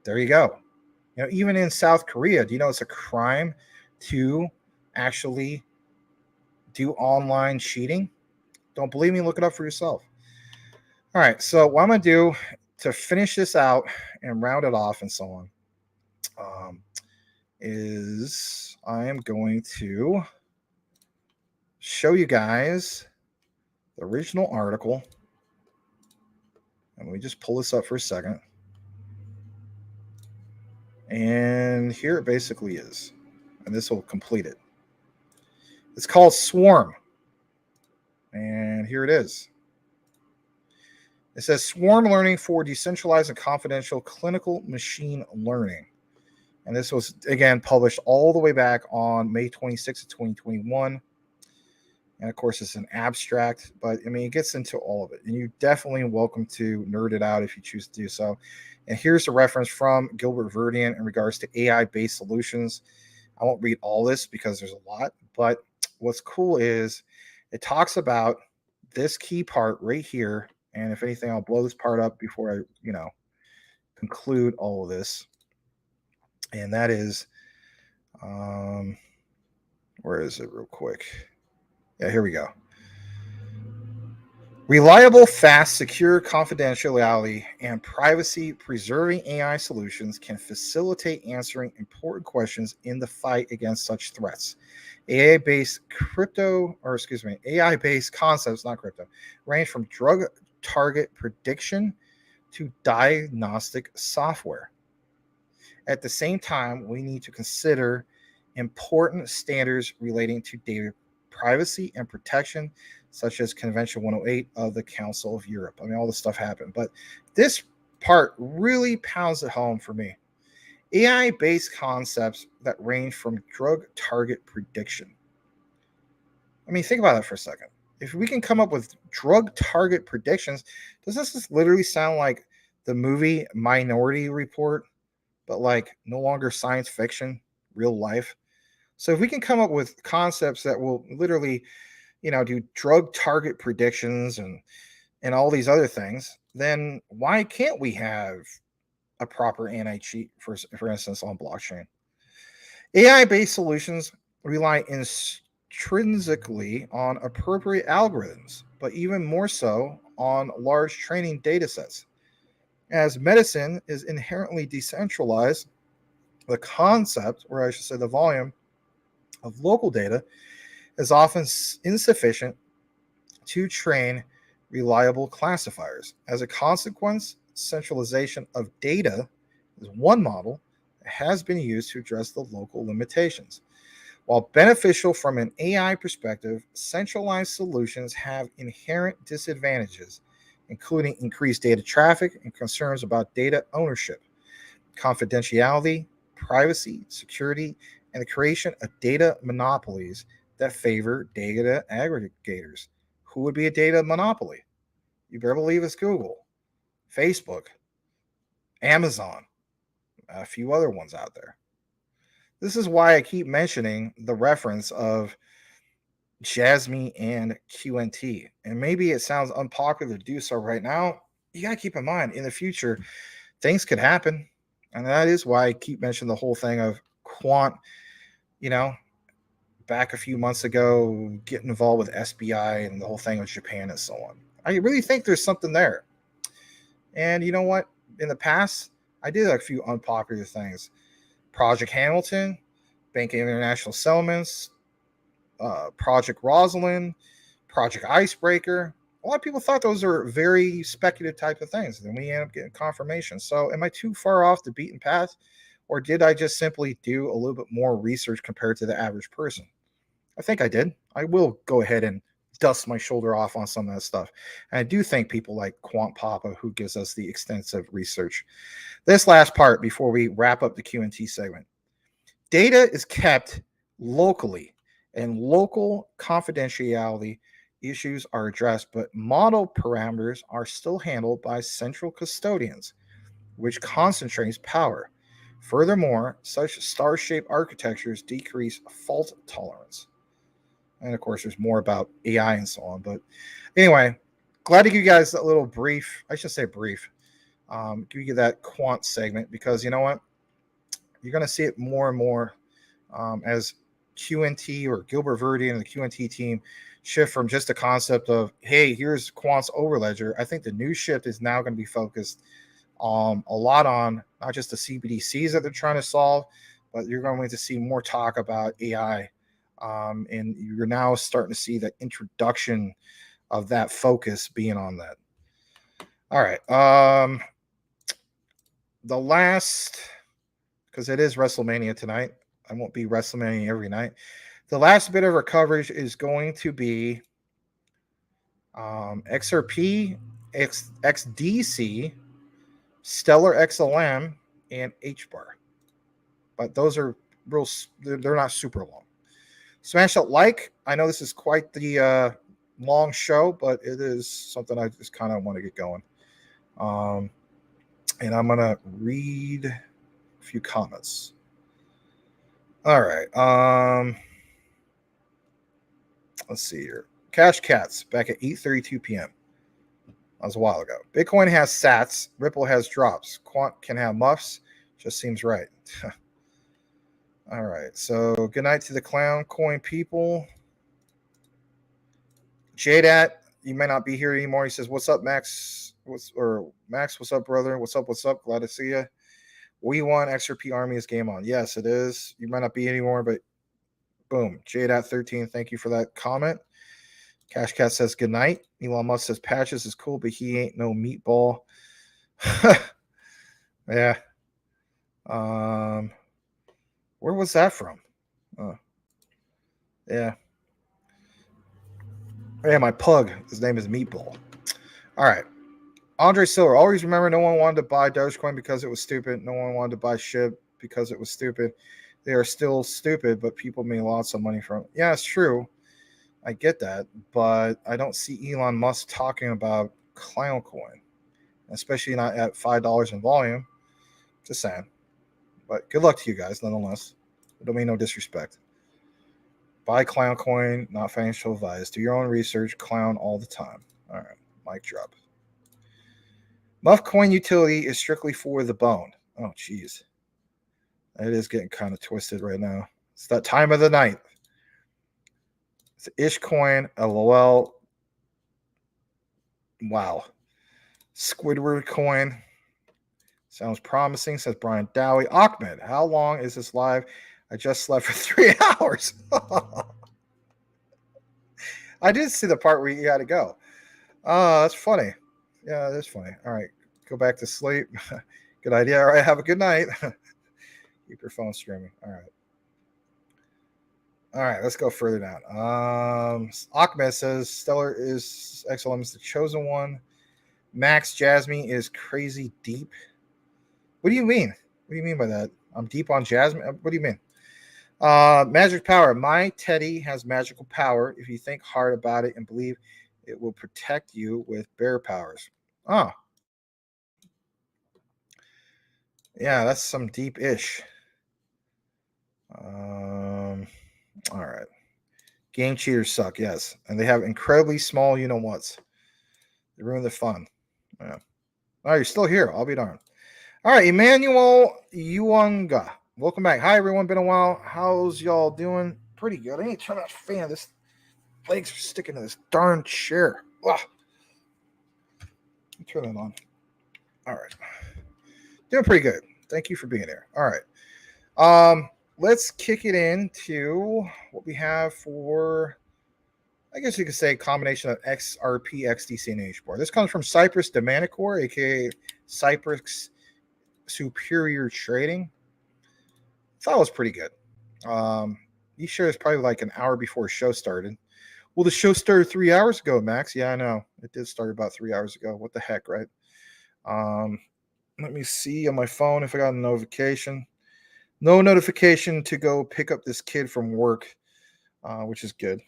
There you go. Even in South Korea, do you know it's a crime to actually do online cheating? Don't believe me? Look it up for yourself. All right. So what I'm going to do to finish this out and round it off and so on is I am going to show you guys the original article. And let me just pull this up for a second. And here it basically is. And this will complete it. It's called Swarm. And here it is. It says Swarm Learning for Decentralized and Confidential Clinical Machine Learning. And this was, again, published all the way back on May 26th of 2021. And of course, it's an abstract, but it gets into all of it. And you're definitely welcome to nerd it out if you choose to do so. And here's a reference from Gilbert Verdian in regards to AI-based solutions. I won't read all this because there's a lot, but what's cool is it talks about this key part right here. And if anything, I'll blow this part up before I, conclude all of this. And that is, where is it real quick? Yeah, here we go. Reliable, fast, secure, confidentiality, and privacy-preserving AI solutions can facilitate answering important questions in the fight against such threats. AI-based concepts, not crypto, range from drug target prediction to diagnostic software. At the same time, we need to consider important standards relating to data privacy and protection, such as Convention 108 of the Council of Europe. All this stuff happened, but this part really pounds it home for me. AI-based concepts that range from drug target prediction. Think about that for a second. If we can come up with drug target predictions, does this just literally sound like the movie Minority Report, but no longer science fiction, real life? So if we can come up with concepts that will literally, do drug target predictions and all these other things, then why can't we have a proper anti-cheat, for instance, on blockchain? AI-based solutions rely intrinsically on appropriate algorithms, but even more so on large training data sets. As medicine is inherently decentralized, The concept, or I should say the volume of local data, is often insufficient to train reliable classifiers. As a consequence, centralization of data is one model that has been used to address the local limitations. While beneficial from an AI perspective, centralized solutions have inherent disadvantages, including increased data traffic and concerns about data ownership, confidentiality, privacy, security, and the creation of data monopolies that favor data aggregators. Who would be a data monopoly? You better believe it's Google, Facebook, Amazon, a few other ones out there. This is why I keep mentioning the reference of Jasmine and QNT. And maybe it sounds unpopular to do so right now. You got to keep in mind, in the future, things could happen. And that is why I keep mentioning the whole thing of quant, back a few months ago, getting involved with SBI and the whole thing with Japan and so on. I really think there's something there. And you know what? In the past, I did a few unpopular things. Project Hamilton, Bank of International Settlements, Project Rosalind, Project Icebreaker. A lot of people thought those are very speculative type of things. Then we end up getting confirmation. So am I too far off the beaten path? Or did I just simply do a little bit more research compared to the average person? I think I did. I will go ahead and dust my shoulder off on some of that stuff. And I do thank people like Quant Papa, who gives us the extensive research. This last part before we wrap up the Q&T segment. Data is kept locally, and local confidentiality issues are addressed, but model parameters are still handled by central custodians, which concentrates power. Furthermore, such star-shaped architectures decrease fault tolerance. And of course, there's more about AI and so on. But anyway, glad to give you guys that little brief. I should say brief. Give you that quant segment, because you know what? You're going to see it more and more as QNT or Gilbert Verdi and the QNT team shift from just the concept of, hey, here's quant's overledger. I think the new shift is now going to be focused a lot on not just the CBDCs that they're trying to solve, but you're going to see more talk about AI. And you're now starting to see the introduction of that focus being on that. All right. The last, because it is WrestleMania tonight. I won't be WrestleMania every night. The last bit of our coverage is going to be XRP, XDC, Stellar XLM, and HBAR. But those are real, they're not super long. Smash that like. I know this is quite the long show, but it is something I just kind of want to get going. And I'm going to read a few comments. All right. Let's see here. Cash Cats back at 8:32 p.m. That was a while ago. Bitcoin has sats. Ripple has drops. Quant can have muffs. Just seems right. All right. So good night to the clown coin people. JDat, you may not be here anymore. He says, "What's up, Max? Max? What's up, brother? What's up? What's up? Glad to see you. We won. XRP Army is game on. Yes, it is. You might not be anymore, but boom. JDat 13. Thank you for that comment. Cash Cat says good night. Elon Musk says Patches is cool, but he ain't no meatball. Yeah. Where was that from? Yeah. Yeah, my pug. His name is Meatball. All right. Andre Silver. Always remember, no one wanted to buy Dogecoin because it was stupid. No one wanted to buy SHIB because it was stupid. They are still stupid, but people made lots of money from it. Yeah, it's true. I get that, but I don't see Elon Musk talking about Clown Coin, especially not at $5 in volume. Just saying. But good luck to you guys, nonetheless. I don't mean no disrespect. Buy Clown Coin, not financial advice. Do your own research. Clown all the time. All right, mic drop. Muff Coin utility is strictly for the bone. Oh, geez. It is getting kind of twisted right now. It's that time of the night. It's Ish Coin, LOL. Wow. Squidward Coin. Sounds promising, says Brian Dowie. Ahmed, how long is this live? I just slept for 3 hours. I did see the part where you had to go. Oh, that's funny. Yeah, that's funny. All right, go back to sleep. Good idea. All right, have a good night. Keep your phone streaming. All right. All right, let's go further down. Ahmed says Stellar is XLM is the chosen one. Max Jasmine is crazy deep. What do you mean? What do you mean by that? I'm deep on Jasmine. What do you mean? Magic power. My Teddy has magical power. If you think hard about it and believe it will protect you with bear powers. Oh. Yeah, that's some deep-ish. All right. Game cheaters suck, yes. And they have incredibly small you-know-whats. They ruin the fun. Yeah. All right, you're still here. I'll be darned. All right, Emmanuel Uanga. Welcome back. Hi, everyone. Been a while. How's y'all doing? Pretty good. I need to turn off the fan. This legs are sticking to this darn chair. Ugh. Turn that on. All right. Doing pretty good. Thank you for being here. All right. Let's kick it into what we have for, I guess you could say, a combination of XRP, XDC, and HBAR. This comes from Cypress Domanicore, aka Cypress Superior Trading. I thought it was pretty good. These shares probably like an hour before the show started. Well, the show started 3 hours ago, Max. Yeah, I know. It did start about 3 hours ago. What the heck, right? Let me see on my phone if I got a notification. No notification to go pick up this kid from work, which is good.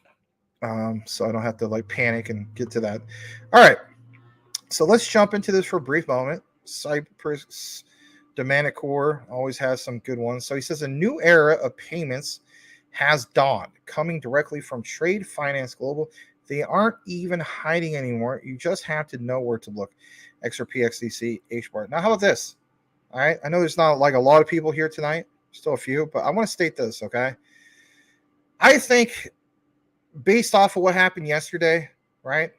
So I don't have to like panic and get to that. All right. So let's jump into this for a brief moment. Cypress Domanicore always has some good ones. So he says a new era of payments has dawned, coming directly from Trade Finance Global. They aren't even hiding anymore. You just have to know where to look. XRP, XDC, HBAR. Now, how about this? All right. I know there's not like a lot of people here tonight. Still a few, but I want to state this, okay? I think based off of what happened yesterday, right,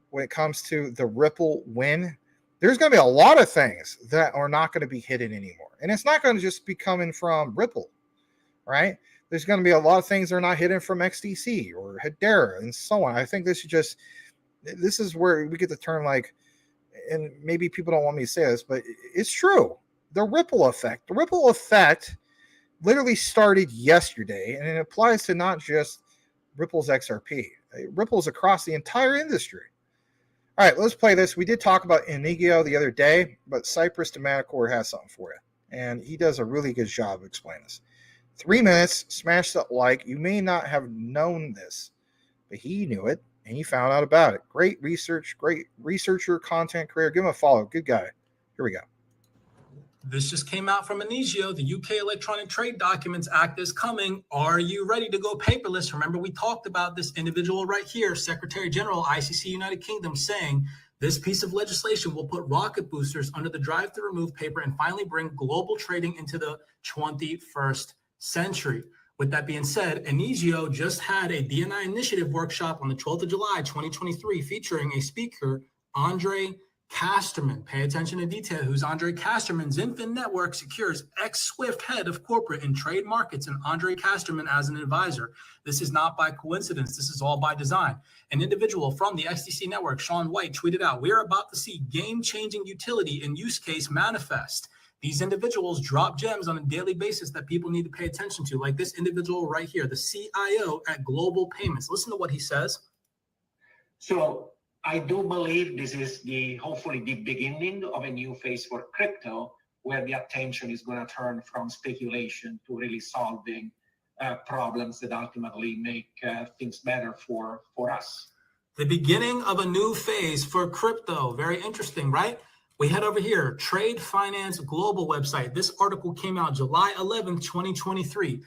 when it comes to the Ripple win, there's going to be a lot of things that are not going to be hidden anymore. And it's not going to just be coming from Ripple, right? There's going to be a lot of things that are not hidden from XDC or Hedera and so on. I think this is where we get the term like, and maybe people don't want me to say this, but it's true. The ripple effect. The ripple effect literally started yesterday, and it applies to not just Ripple's XRP. It ripples across the entire industry. All right, let's play this. We did talk about Inigio the other day, but Cypress Domanicore has something for you, and he does a really good job of explaining this. 3 minutes, smash that like. You may not have known this, but he knew it, and he found out about it. Great research, great researcher, content creator. Give him a follow. Good guy. Here we go. This just came out from Inigio. The UK Electronic Trade Documents Act is coming. Are you ready to go paperless? Remember, we talked about this individual right here, Secretary General, ICC United Kingdom, saying this piece of legislation will put rocket boosters under the drive to remove paper and finally bring global trading into the 21st century. With that being said, Inigio just had a DNI initiative workshop on the 12th of July, 2023, featuring a speaker, Andre Casterman. Pay attention to detail. Who's Andre Casterman? Zinfin Network secures ex-Swift head of corporate and trade markets and Andre Casterman as an advisor. This is not by coincidence. This is all by design. An individual from the XDC network, Sean White, tweeted out, "We are about to see game-changing utility and use case manifest." These individuals drop gems on a daily basis that people need to pay attention to, like this individual right here, the CIO at Global Payments. Listen to what he says. So I do believe this is hopefully the beginning of a new phase for crypto, where the attention is going to turn from speculation to really solving problems that ultimately make things better for us. The beginning of a new phase for crypto. Very interesting, right? We head over here, Trade Finance Global website. This article came out July 11th, 2023.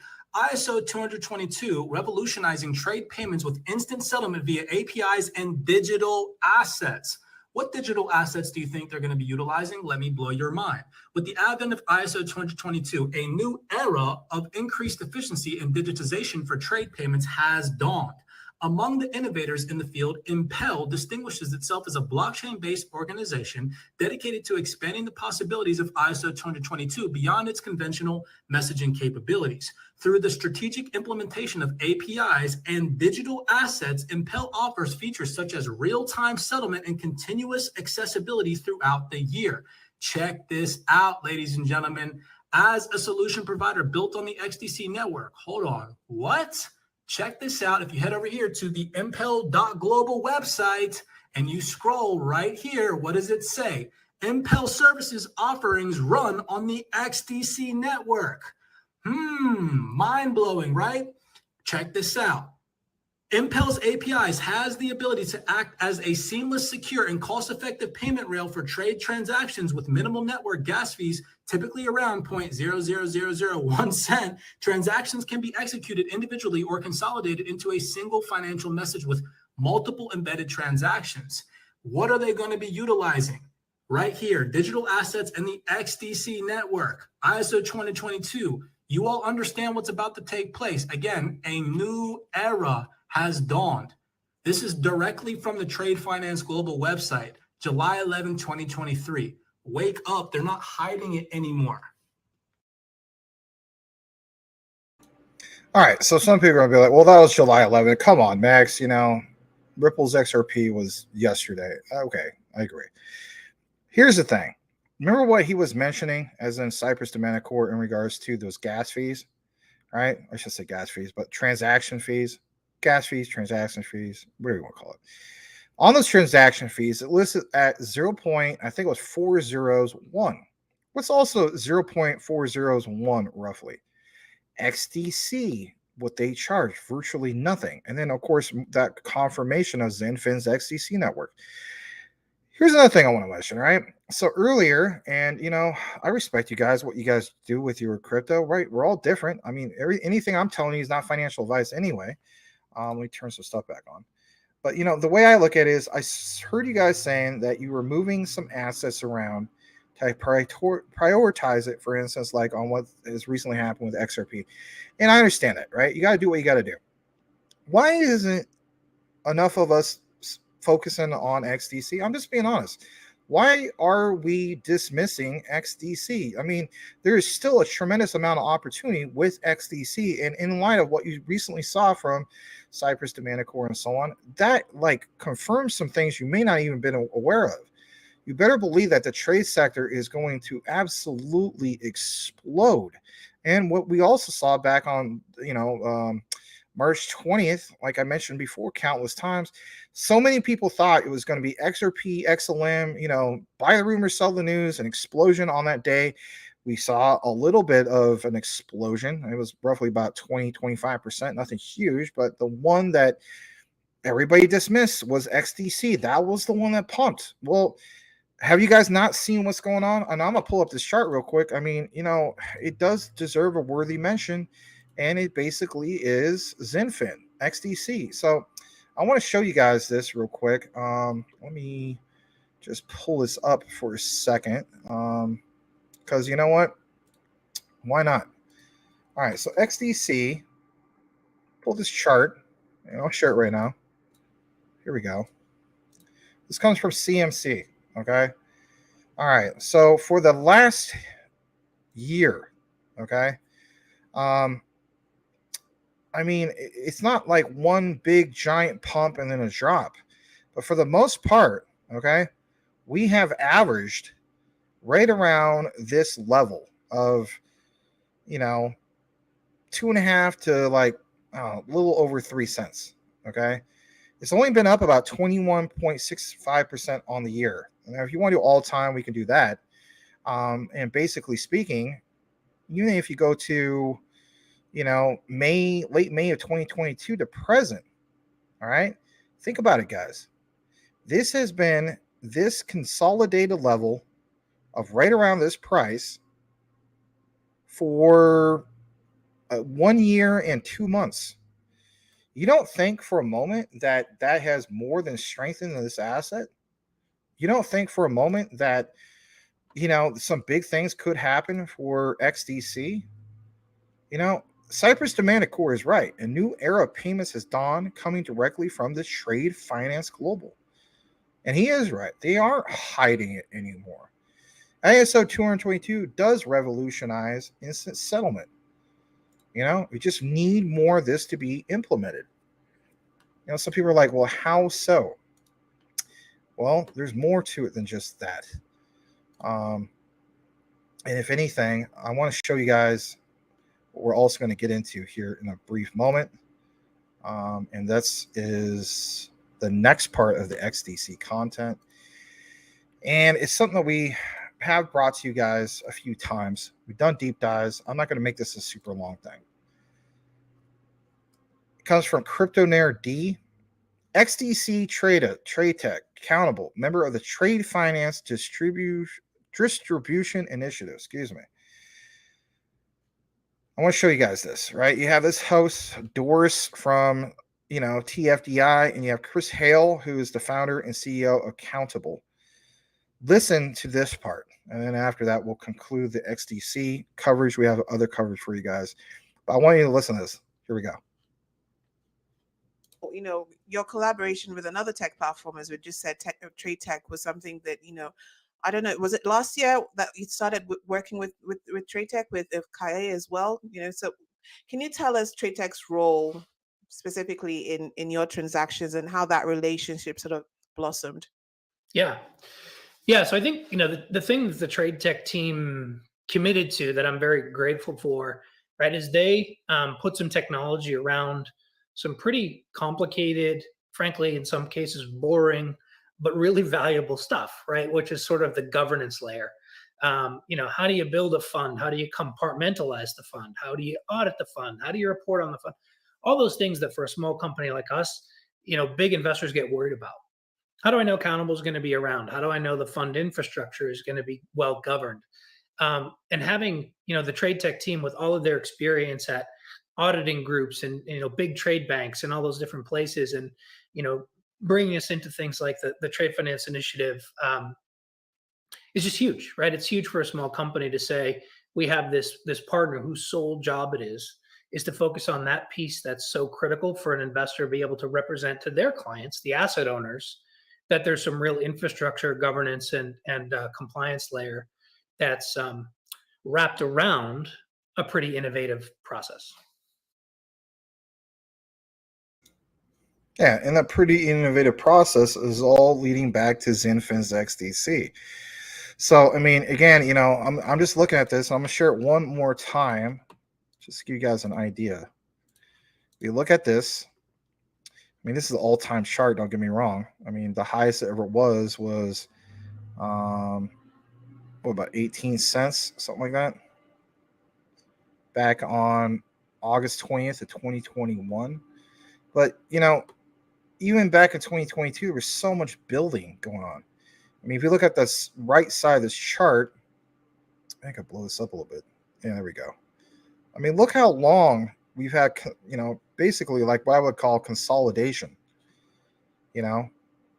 ISO 222, revolutionizing trade payments with instant settlement via APIs and digital assets. What digital assets do you think they're going to be utilizing? Let me blow your mind. With the advent of ISO 222, a new era of increased efficiency and digitization for trade payments has dawned. Among the innovators in the field, Impel distinguishes itself as a blockchain-based organization dedicated to expanding the possibilities of ISO 20022 beyond its conventional messaging capabilities. Through the strategic implementation of APIs and digital assets, Impel offers features such as real-time settlement and continuous accessibility throughout the year. Check this out, ladies and gentlemen. As a solution provider built on the XDC network, hold on, what? Check this out. If you head over here to the impel.global website and you scroll right here, what does it say? Impel services offerings run on the XDC network. Mind-blowing, right? Check this out. Impel's APIs has the ability to act as a seamless, secure, and cost-effective payment rail for trade transactions with minimal network gas fees, typically around 0.00001 cent. Transactions can be executed individually or consolidated into a single financial message with multiple embedded transactions. What are they going to be utilizing? Right here, digital assets and the XDC network, ISO 2022. You all understand what's about to take place. Again, a new era has dawned. This is directly from the Trade Finance Global website, July 11, 2023. Wake up, they're not hiding it anymore. All right, so some people are going to be like, well, that was July 11th. Come on, Max, you know, Ripple's XRP was yesterday. Okay, I agree. Here's the thing. Remember what he was mentioning as in Cypress to Manacor in regards to those gas fees, right? I should say gas fees, but transaction fees. Gas fees, transaction fees, whatever you want to call it. On those transaction fees, it listed at 0.401. What's also 0.401 roughly? XDC, what they charge, virtually nothing. And then, of course, that confirmation of Zenfin's XDC network. Here's another thing I want to mention, right? So earlier, and you know, I respect you guys, what you guys do with your crypto, right? We're all different. I mean, anything I'm telling you is not financial advice anyway. Let me turn some stuff back on. But, you know, the way I look at it is I heard you guys saying that you were moving some assets around to prioritize it, for instance, like on what has recently happened with XRP. And I understand that, right? You got to do what you got to do. Why isn't enough of us focusing on XDC? I'm just being honest. Why are we dismissing XDC? I mean, there is still a tremendous amount of opportunity with XDC, and in light of what you recently saw from Cypress to Manacor and so on, that like confirms some things you may not even been aware of. You better believe that the trade sector is going to absolutely explode. And what we also saw back on, March 20th, like I mentioned before, countless times, so many people thought it was going to be XRP, XLM, buy the rumor, sell the news, an explosion on that day. We saw a little bit of an explosion. It was roughly about 20-25%, nothing huge, but the one that everybody dismissed was XDC. That was the one that pumped. Well, have you guys not seen what's going on? And I'm going to pull up this chart real quick. I mean, it does deserve a worthy mention. And it basically is Zenfin, XDC. So I want to show you guys this real quick. Let me just pull this up for a second. Because you know what? Why not? All right, so XDC, pull this chart. And I'll share it right now. Here we go. This comes from CMC, okay? All right, so for the last year, okay? I mean, it's not like one big giant pump and then a drop. But for the most part, okay, we have averaged right around this level of, 2.5 to like a little over 3 cents, okay? It's only been up about 21.65% on the year. Now, if you want to do all time, we can do that. And basically speaking, even if you go to late May of 2022 to present. All right. Think about it, guys. This has been this consolidated level of right around this price for 1 year and 2 months. You don't think for a moment that has more than strengthened this asset? You don't think for a moment that, some big things could happen for XDC? Cyprus Demand Core is right. A new era of payments has dawned, coming directly from the Trade Finance Global. And he is right. They aren't hiding it anymore. ISO 222 does revolutionize instant settlement. You know, we just need more of this to be implemented. You know, some people are like, well, how so? Well, there's more to it than just that. And if anything, I want to show you guys what we're also going to get into here in a brief moment. And that's is the next part of the XDC content. And it's something that we have brought to you guys a few times. We've done deep dives. I'm not going to make this a super long thing. It comes from CryptoNair D. XDC Trade Tech, accountable, member of the Trade Finance Distribution Initiative. Excuse me. I want to show you guys this, right? You have this host, Doris from, TFDI, and you have Chris Hale, who is the founder and CEO of Accountable. Listen to this part, and then after that, we'll conclude the XDC coverage. We have other coverage for you guys, but I want you to listen to this. Here we go. Your collaboration with another tech platform, as we just said, Trade Tech, was something that, I don't know, was it last year that you started working with Trade Tech, with Kaye as well? So can you tell us Trade Tech's role specifically in your transactions and how that relationship sort of blossomed? Yeah. So I think, the thing that the Trade Tech team committed to that I'm very grateful for, right, is they put some technology around some pretty complicated, frankly, in some cases boring, but really valuable stuff, right? Which is sort of the governance layer. How do you build a fund? How do you compartmentalize the fund? How do you audit the fund? How do you report on the fund? All those things that for a small company like us, big investors get worried about. How do I know Accountable is going to be around? How do I know the fund infrastructure is going to be well governed? And having, the Trade Tech team with all of their experience at auditing groups and, big trade banks and all those different places, and, bringing us into things like the Trade Finance Initiative is just huge, right? It's huge for a small company to say, we have this partner whose sole job it is to focus on that piece that's so critical for an investor to be able to represent to their clients, the asset owners, that there's some real infrastructure, governance, and compliance layer that's wrapped around a pretty innovative process. Yeah, and that pretty innovative process is all leading back to Zinfin's XDC. So, I mean, again, I'm just looking at this. I'm going to share it one more time, just to give you guys an idea. If you look at this, I mean, this is the all-time chart, don't get me wrong. I mean, the highest it ever was about 18 cents, something like that, back on August 20th of 2021. But, even back in 2022, there was so much building going on. I mean, if you look at this right side of this chart, I think I'll blow this up a little bit. Yeah, there we go. I mean, look how long we've had, basically like what I would call consolidation.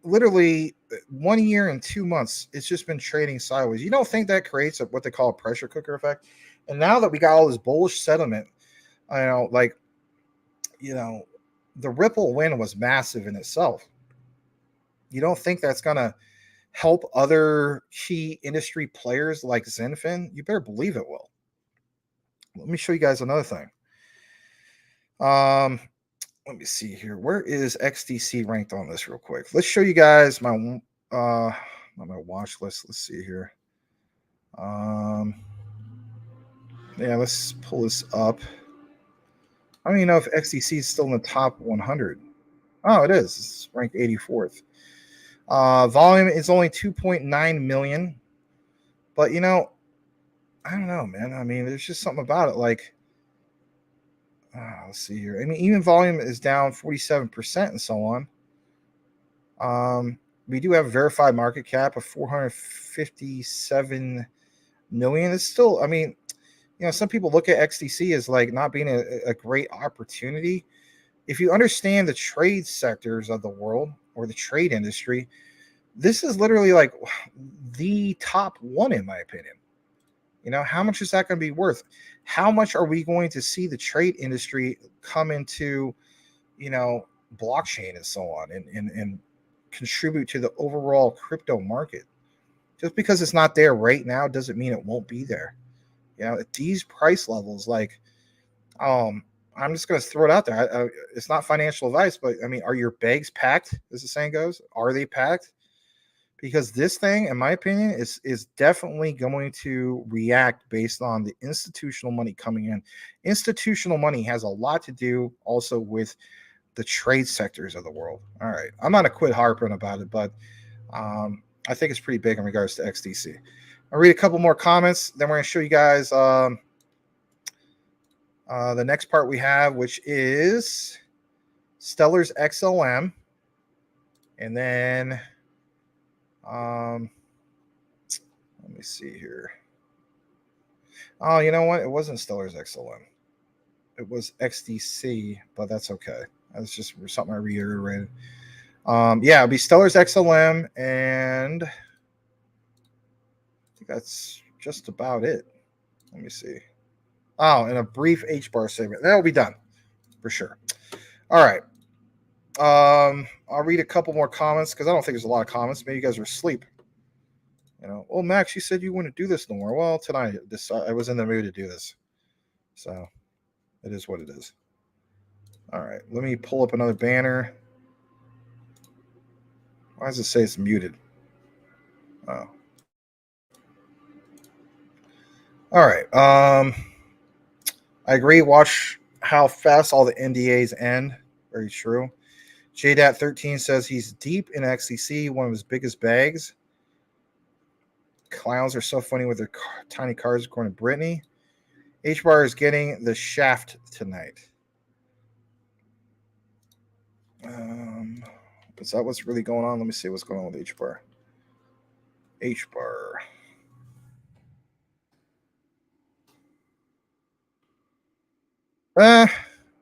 Literally 1 year and 2 months, it's just been trading sideways. You don't think that creates what they call a pressure cooker effect? And now that we got all this bullish sentiment, the Ripple win was massive in itself. You don't think that's going to help other key industry players like Zinfin? You better believe it will. Let me show you guys another thing. Let me see here. Where is XDC ranked on this real quick? Let's show you guys my watch list. Let's see here. Yeah, let's pull this up. I don't even know if XDC is still in the top 100. Oh, it is. It's ranked 84th. Volume is only 2.9 million. But, I don't know, man. I mean, there's just something about it. Like, let's see here. I mean, even volume is down 47% and so on. We do have a verified market cap of 457 million. It's still, I mean, some people look at XDC as like not being a great opportunity. If you understand the trade sectors of the world or the trade industry, this is literally like the top one, in my opinion. You know, how much is that going to be worth? How much are we going to see the trade industry come into, you know, blockchain and so on, and contribute to the overall crypto market? Just because it's not there right now doesn't mean it won't be there. You know, at these price levels, like, I'm just going to throw it out there. It's not financial advice, but I mean, are your bags packed, as the saying goes? Are they packed? Because this thing, in my opinion, is definitely going to react based on the institutional money coming in. Institutional money has a lot to do also with the trade sectors of the world. All right, I'm not going to quit harping about it, but I think it's pretty big in regards to XDC. I'll read a couple more comments, then we're going to show you guys the next part we have, which is Stellar's XLM, and then let me see here. Oh, you know what? It wasn't Stellar's XLM. It was XDC, but that's okay. That's just something I reiterated. Yeah, it'll be Stellar's XLM, and I think that's just about it. Let me see. Oh, and a brief H-bar segment. That'll be done for sure. All right. I'll read a couple more comments because I don't think there's a lot of comments. Maybe you guys are asleep. You know, well, Max, you said you wouldn't do this no more. Well, tonight I was in the mood to do this, so it is what it is. All right, let me pull up another banner. Why does it say it's muted? Oh. All right. I agree. Watch how fast all the NDAs end. Very true. JDat13 says he's deep in XCC, one of his biggest bags. Clowns are so funny with their tiny cars, according to Brittany. H-Bar is getting the shaft tonight. Is that what's really going on? Let me see what's going on with H-Bar. H-Bar.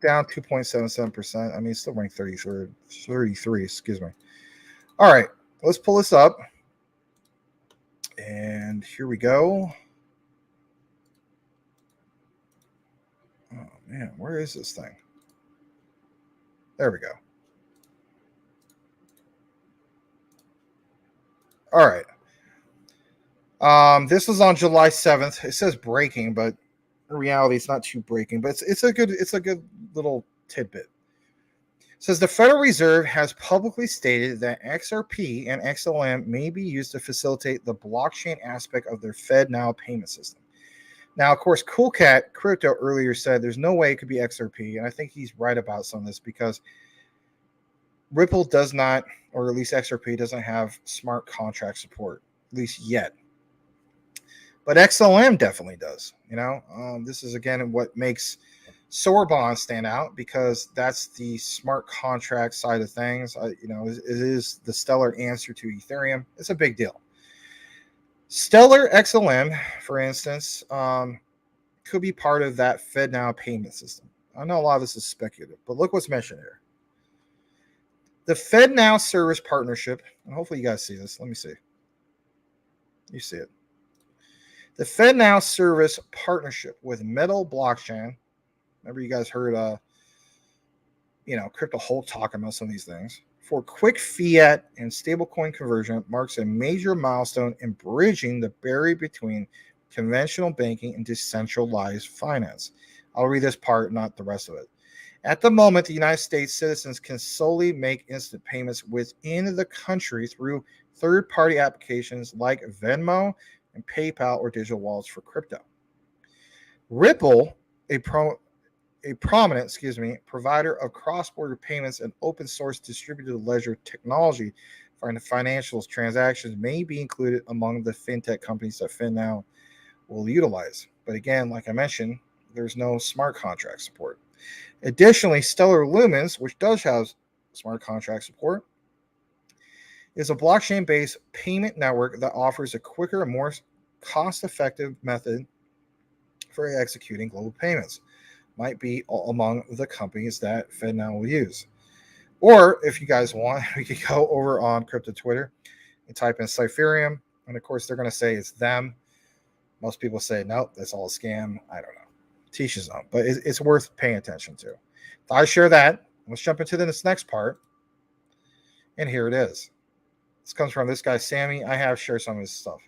Down 2.77%. I mean, it's still ranked 33, excuse me. All right, let's pull this up. And here we go. Oh, man, where is this thing? There we go. All right. This was on July 7th. It says breaking, but in reality, it's not too breaking, but it's a good little tidbit. It says the Federal Reserve has publicly stated that XRP and XLM may be used to facilitate the blockchain aspect of their FedNow payment system. Now, of course, CoolCat Crypto earlier said there's no way it could be XRP, and I think he's right about some of this because Ripple does not, or at least XRP doesn't have smart contract support, at least yet. But XLM definitely does. You know, this is again what makes Sorbonne stand out because that's the smart contract side of things. You know, it is the Stellar answer to Ethereum. It's a big deal. Stellar XLM, for instance, could be part of that FedNow payment system. I know a lot of this is speculative, but look what's mentioned here. The FedNow service partnership, and hopefully you guys see this. Let me see. You see it. The FedNow service partnership with Metal Blockchain. Remember, you guys heard, Crypto Hulk talking about some of these things. For quick fiat and stablecoin conversion, marks a major milestone in bridging the barrier between conventional banking and decentralized finance. I'll read this part, not the rest of it. At the moment, the United States citizens can solely make instant payments within the country through third-party applications like Venmo and PayPal or digital wallets for crypto. Ripple, a prominent provider of cross-border payments and open-source distributed ledger technology for financial transactions, may be included among the fintech companies that FinNow will utilize. But again, like I mentioned, there's no smart contract support. Additionally, Stellar Lumens, which does have smart contract support, is a blockchain-based payment network that offers a quicker and more cost-effective method for executing global payments. Might be among the companies that FedNow will use. Or if you guys want, we could go over on crypto Twitter and type in Cypherium. And of course, they're going to say it's them. Most people say, nope, that's all a scam. I don't know. Teach his own, but it's worth paying attention to. So I share that. Let's jump into this next part. And here it is. This comes from this guy, Sammy. I have shared some of his stuff.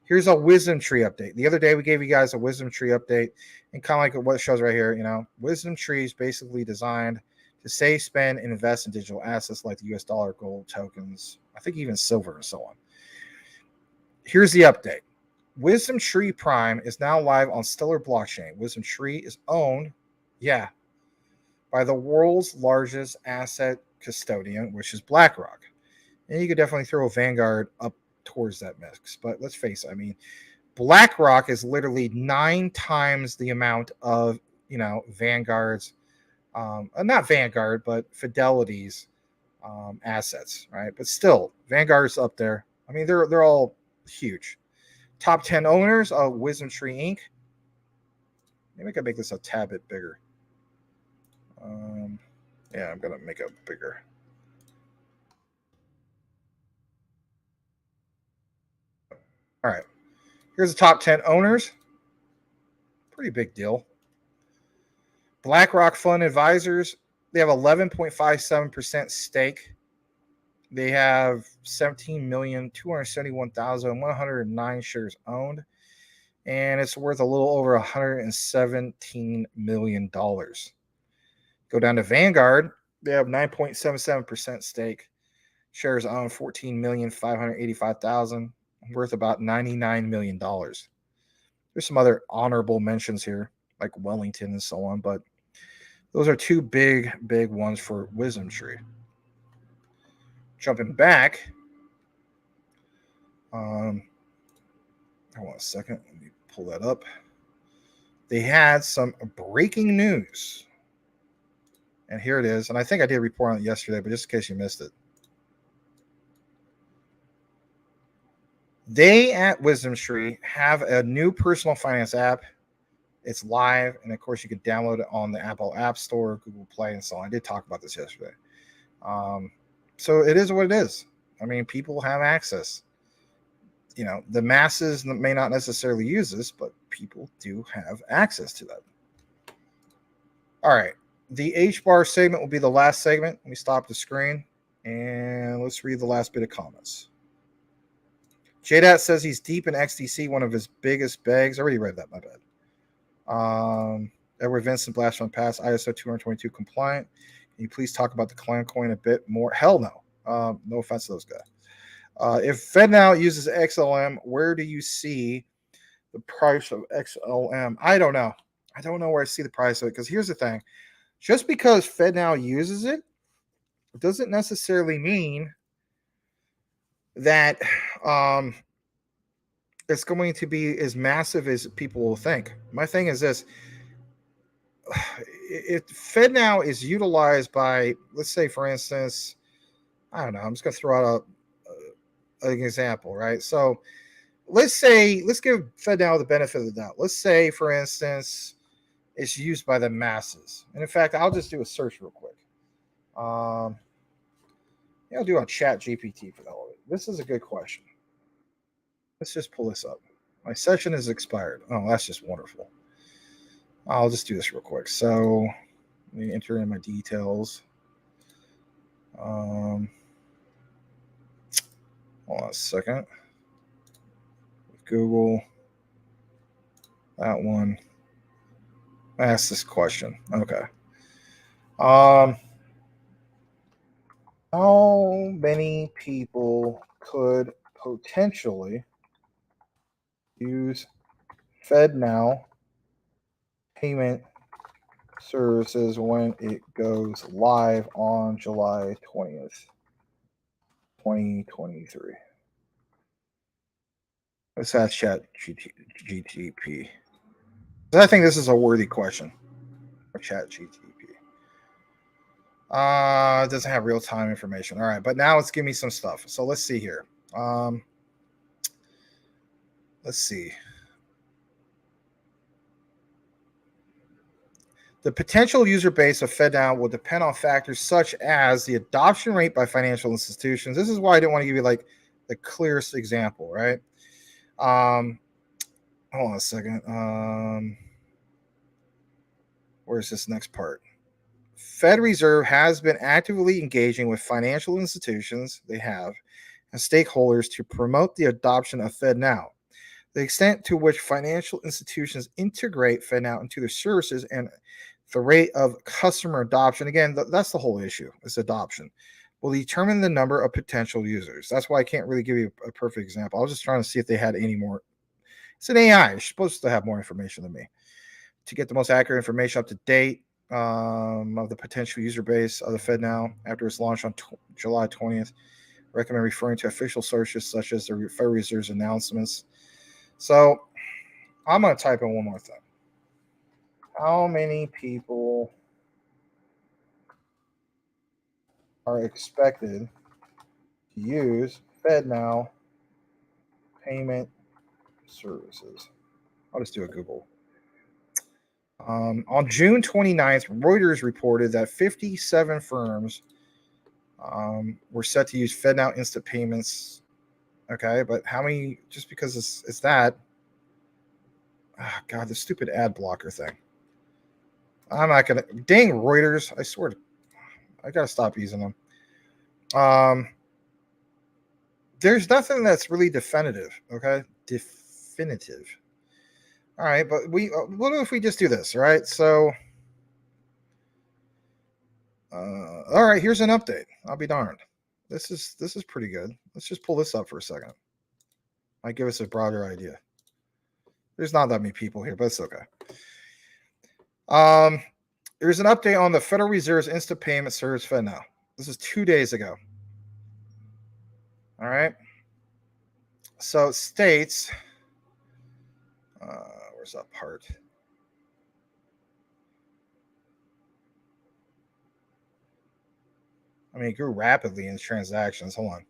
Here's a wisdom tree update. The other day, we gave you guys a wisdom tree update, and kind of like what it shows right here, wisdom tree is basically designed to save, spend, and invest in digital assets like the US dollar, gold, tokens, I think even silver and so on. Here's the update. Wisdom Tree Prime is now live on Stellar blockchain. Wisdom Tree is owned, by the world's largest asset custodian, which is BlackRock. And you could definitely throw a Vanguard up towards that mix. But let's face it, BlackRock is literally 9 times the amount of, Vanguard's, not Vanguard, but Fidelity's assets, right? But still, Vanguard's up there. They're all huge. Top 10 owners of Wisdom Tree Inc. Maybe I can make this a tad bit bigger. I'm going to make it bigger. All right. Here's the top 10 owners. Pretty big deal. BlackRock Fund Advisors, they have 11.57% stake. They have 17,271,109 shares owned, and it's worth a little over $117 million. Go down to Vanguard, they have 9.77% stake. Shares owned 14,585,000, worth about $99 million. There's some other honorable mentions here, like Wellington and so on, but those are two big ones for Wisdom Tree. Jumping back, hold on a second. Let me pull that up. They had some breaking news, and here it is. And I think I did report on it yesterday, but just in case you missed it, they at Wisdom Tree have a new personal finance app. It's live, and of course, you can download it on the Apple App Store, Google Play, and so on. I did talk about this yesterday. So it is what it is. People have access. The masses may not necessarily use this, but people do have access to that. All right. The H-bar segment will be the last segment. Let me stop the screen, and let's read the last bit of comments. JDAT says he's deep in XDC, one of his biggest bags. I already read that, my bad. Edward Vincent, Blast from Pass, ISO 222 compliant. Can you please talk about the Clown Coin a bit more? Hell no. No offense to those guys. If FedNow uses XLM, where do you see the price of XLM? I don't know. I don't know where I see the price of it, because here's the thing. Just because FedNow uses it doesn't necessarily mean that it's going to be as massive as people will think. My thing is this. If FedNow is utilized by, let's say, for instance, I don't know, I'm just going to throw out an example, right? So let's give FedNow the benefit of the doubt. Let's say, for instance, it's used by the masses. And in fact, I'll just do a search real quick. I'll do a chat GPT for the whole of it. This is a good question. Let's just pull this up. My session is expired. Oh, that's just wonderful. I'll just do this real quick. So let me enter in my details. Hold on a second. Google. That one. Ask this question. Okay. How many people could potentially use FedNow payment services when it goes live on July 20th, 2023? Let's ask Chat GTP. I think this is a worthy question for Chat GTP. It doesn't have real-time information. All right, but now let's give me some stuff. So let's see here. Let's see. The potential user base of FedNow will depend on factors such as the adoption rate by financial institutions. This is why I didn't want to give you like the clearest example, right? hold on a second. Where's this next part? Fed Reserve has been actively engaging with financial institutions, they have, and stakeholders to promote the adoption of FedNow. The extent to which financial institutions integrate FedNow into their services and the rate of customer adoption, again, that's the whole issue, is adoption, will determine the number of potential users. That's why I can't really give you a perfect example. I was just trying to see if they had any more. It's an AI. It's supposed to have more information than me. To get the most accurate information up to date of the potential user base of the FedNow after its launch on July 20th, I recommend referring to official sources such as the Federal Reserve's announcements. So I'm going to type in one more thing. How many people are expected to use FedNow payment services? I'll just do a Google. On June 29th, Reuters reported that 57 firms were set to use FedNow instant payments. Okay, but how many? Just because it's that. Oh, God, the stupid ad blocker thing. I'm not gonna. Dang Reuters! I swear, I gotta stop using them. There's nothing that's really definitive. Okay, definitive. All right, but what if we just do this? All right, so. All right, here's an update. I'll be darned. This is pretty good. Let's just pull this up for a second. Might give us a broader idea. There's not that many people here, but it's okay. There's an update on the Federal Reserve's instant payment service FedNow. This is 2 days ago. All right. So it states, where's that part? I mean, it grew rapidly in transactions. Hold on.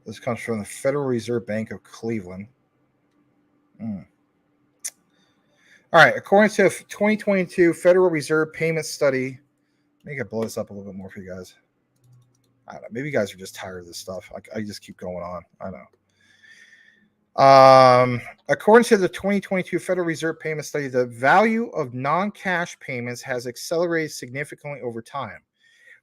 This comes from the Federal Reserve Bank of Cleveland. All right. According to a 2022 Federal Reserve Payment Study, maybe I can blow this up a little bit more for you guys. I don't know. Maybe you guys are just tired of this stuff. I just keep going on. I know. According to the 2022 Federal Reserve Payment Study, the value of non-cash payments has accelerated significantly over time.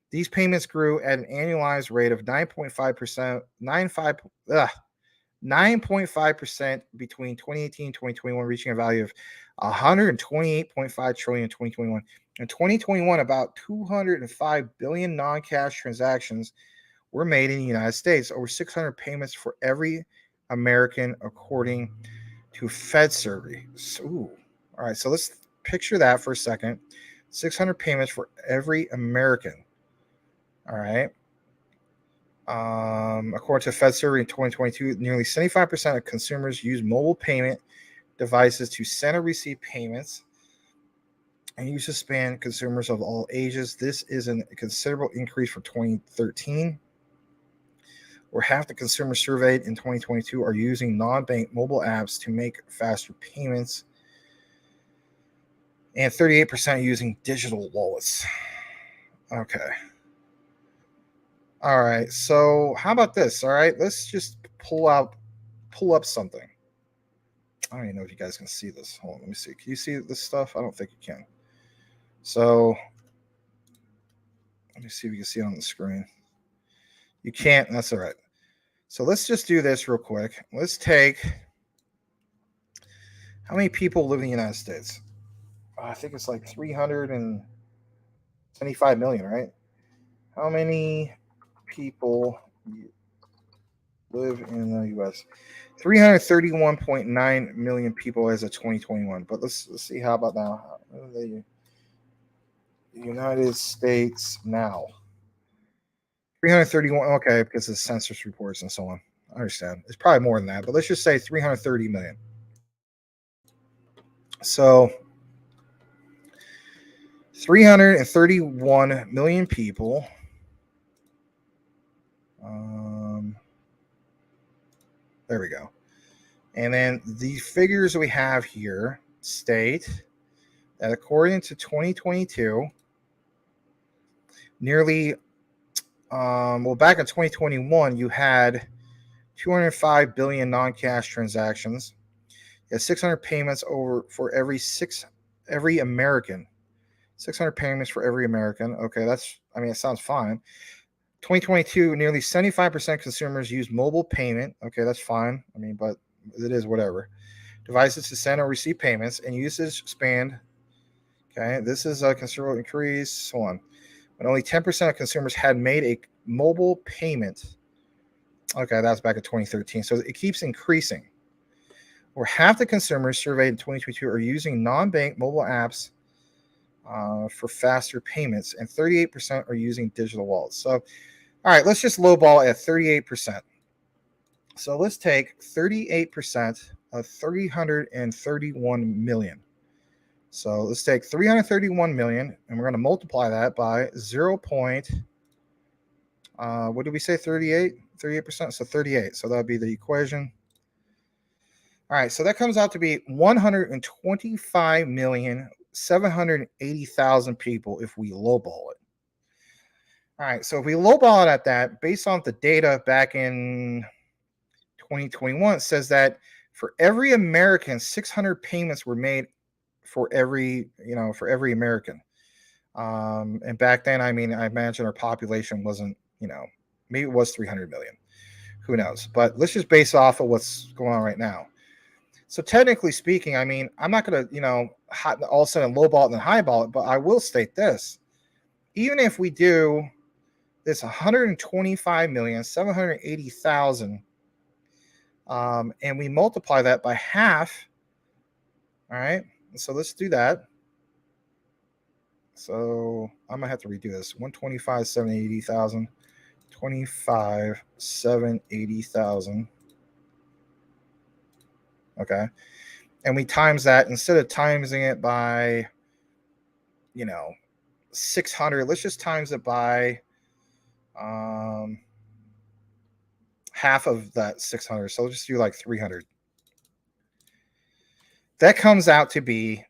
These payments grew at an annualized rate of 9.5%, 9.5% between 2018 and 2021, reaching a value of 128.5 trillion in 2021. In 2021, about 205 billion non-cash transactions were made in the United States, over 600 payments for every American, according to Fed survey. All right, so let's picture that for a second. 600 payments for every American. All right. According to Fed survey in 2022, nearly 75% of consumers use mobile payment devices to send or receive payments, and usage span consumers of all ages. This is a considerable increase from 2013, where half the consumers surveyed in 2022 are using non-bank mobile apps to make faster payments, and 38% using digital wallets. Okay. All right. So how about this? All right. Let's just pull up something. I don't even know if you guys can see this. Hold on. Let me see. Can you see this stuff? I don't think you can. So let me see if you can see it on the screen. You can't. That's all right. So let's just do this real quick. Let's take, how many people live in the United States? I think it's like 375 million, right? How many people live in the U.S.? 331.9 million people as of 2021. But let's see, how about now? The United States now. 331. Okay, because of census reports and so on. I understand. It's probably more than that, but let's just say 330 million. So 331 million people. There we go. And then the figures we have here state that according to 2022, nearly, back in 2021, you had 205 billion non-cash transactions. Yeah, 600 payments over for every American. 600 payments for every American. Okay, it sounds fine. 2022, nearly 75% of consumers use mobile payment. Okay, that's fine. But it is whatever. Devices to send or receive payments and usage spanned. Okay, this is a considerable increase. So on. But only 10% of consumers had made a mobile payment. Okay, that's back in 2013. So it keeps increasing. Where half the consumers surveyed in 2022 are using non-bank mobile apps for faster payments, and 38% are using digital wallets. So, all right, let's just lowball at 38%. So let's take 38% of 331 million. So let's take 331 million, and we're going to multiply that by 0. What did we say? 38%. So 38. So that would be the equation. All right, so that comes out to be 125,780,000 people if we lowball it. All right, so if we lowball it at that, based on the data back in 2021, it says that for every American, 600 payments were made for every American. And back then, I imagine our population wasn't, maybe it was 300 million. Who knows? But let's just base off of what's going on right now. So technically speaking, I'm not going to, all of a sudden lowball it and then highball it, but I will state this. Even if we do this 125,780,000, and we multiply that by half, all right, so let's do that. So I'm going to have to redo this. 125,780,000, 25,780,000. Okay. And we times that, instead of timesing it by, 600, let's just times it by half of that 600. So we'll just do like 300. That comes out to be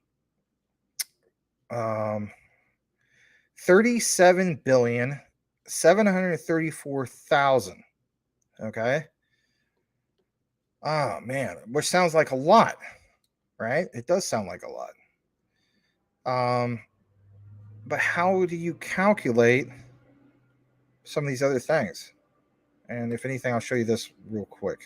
37,734,000. Okay. Oh man, which sounds like a lot, right? It does sound like a lot. But how do you calculate some of these other things? And if anything, I'll show you this real quick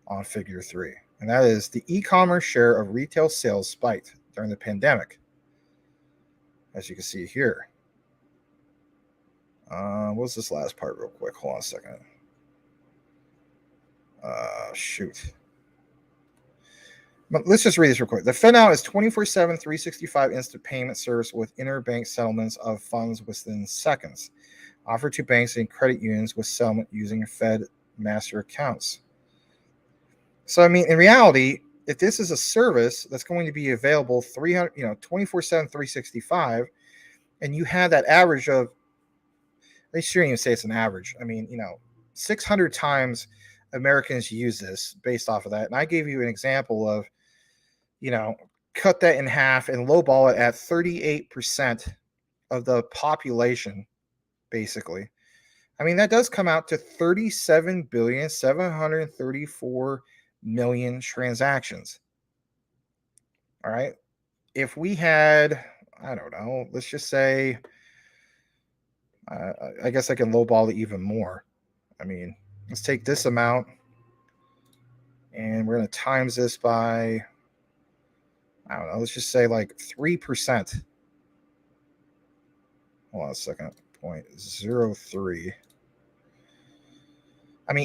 on figure 3. And that is the e-commerce share of retail sales spiked during the pandemic. As you can see here. What's this last part real quick? Hold on a second. Shoot. But let's just read this real quick. The FedNow is 24/7, 365 instant payment service with interbank settlements of funds within seconds, offered to banks and credit unions with settlement using Fed master accounts. So, in reality, if this is a service that's going to be available 24/7, 365, and you have that average of, I shouldn't even say it's an average. 600 times Americans use this based off of that. And I gave you an example of, cut that in half and lowball it at 38% of the population, basically. That does come out to 37,734,000,000 transactions. All right. If we had, I don't know, let's just say, I guess I can lowball it even more. Let's take this amount and we're going to times this by, I don't know, let's just say like 3%. Hold on a second. 0.03.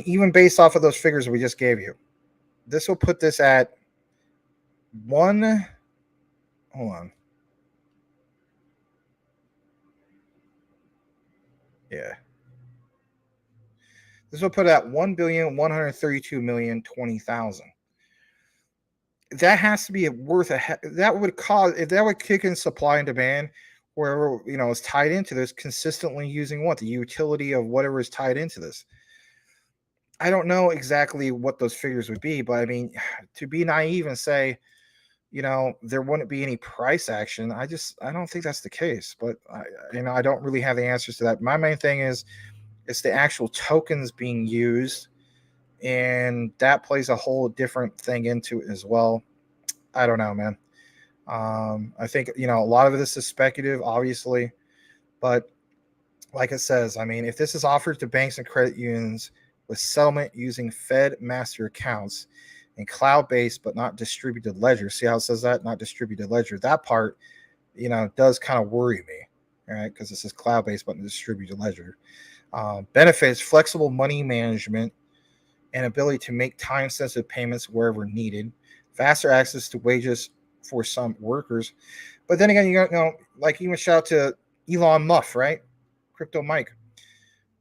Even based off of those figures we just gave you, this will put this at hold on. Yeah. This will put it at 1,132,020,000. That has to be worth that would cause, if that would kick in supply and demand, wherever is tied into this, consistently using what? The utility of whatever is tied into this. I don't know exactly what those figures would be, but to be naive and say, there wouldn't be any price action, I don't think that's the case. But I don't really have the answers to that. My main thing is, it's the actual tokens being used and that plays a whole different thing into it as well. I don't know, man. I think, a lot of this is speculative, obviously, but like it says, I mean, if this is offered to banks and credit unions with settlement using Fed master accounts and cloud-based but not distributed ledger, see how it says that? Not distributed ledger. That part, does kind of worry me, all right? Because this is cloud-based but not distributed ledger. Benefits, flexible money management and ability to make time-sensitive payments wherever needed, faster access to wages for some workers. But then again, like even shout out to Elon Musk, right? Crypto Mike.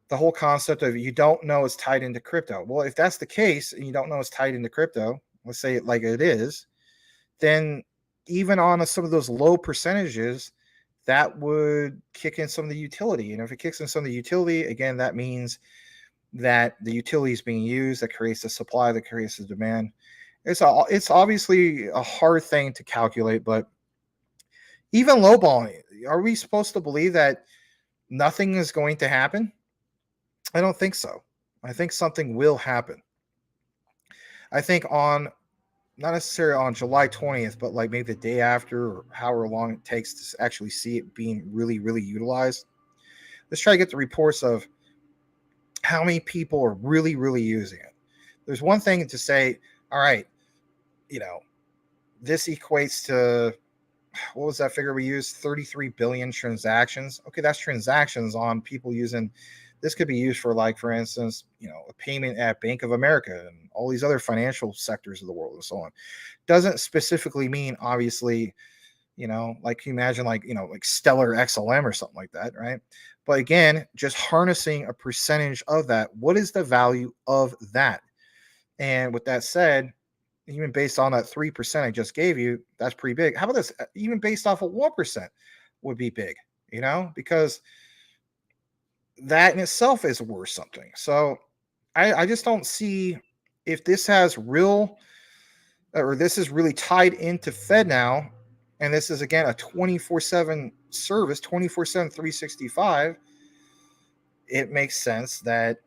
The whole concept of you don't know is tied into crypto. Well, if that's the case and you don't know it's tied into crypto, let's say it like it is, then even on some of those low percentages, that would kick in some of the utility. And if it kicks in some of the utility, again, that means that the utility is being used, that creates the supply, that creates the demand. It's obviously a hard thing to calculate, but even lowballing, are we supposed to believe that nothing is going to happen? I don't think so. I think something will happen. I think not necessarily on July 20th, but like maybe the day after or however long it takes to actually see it being really, really utilized. Let's try to get the reports of how many people are really, really using it. There's one thing to say, all right, this equates to, what was that figure we used? 33 billion transactions. Okay, that's transactions on people using. This could be used for, like, for instance, a payment at Bank of America and all these other financial sectors of the world and so on. Doesn't specifically mean, obviously, like you imagine, like Stellar XLM or something like that, right? But again, just harnessing a percentage of that. What is the value of that? And with that said, even based on that 3% I just gave you, that's pretty big. How about this? Even based off of 1% would be big, because that in itself is worth something. So I just don't see if this has real, or this is really tied into FedNow, and this is, again, a 24/7 service, 24/7, 365, it makes sense that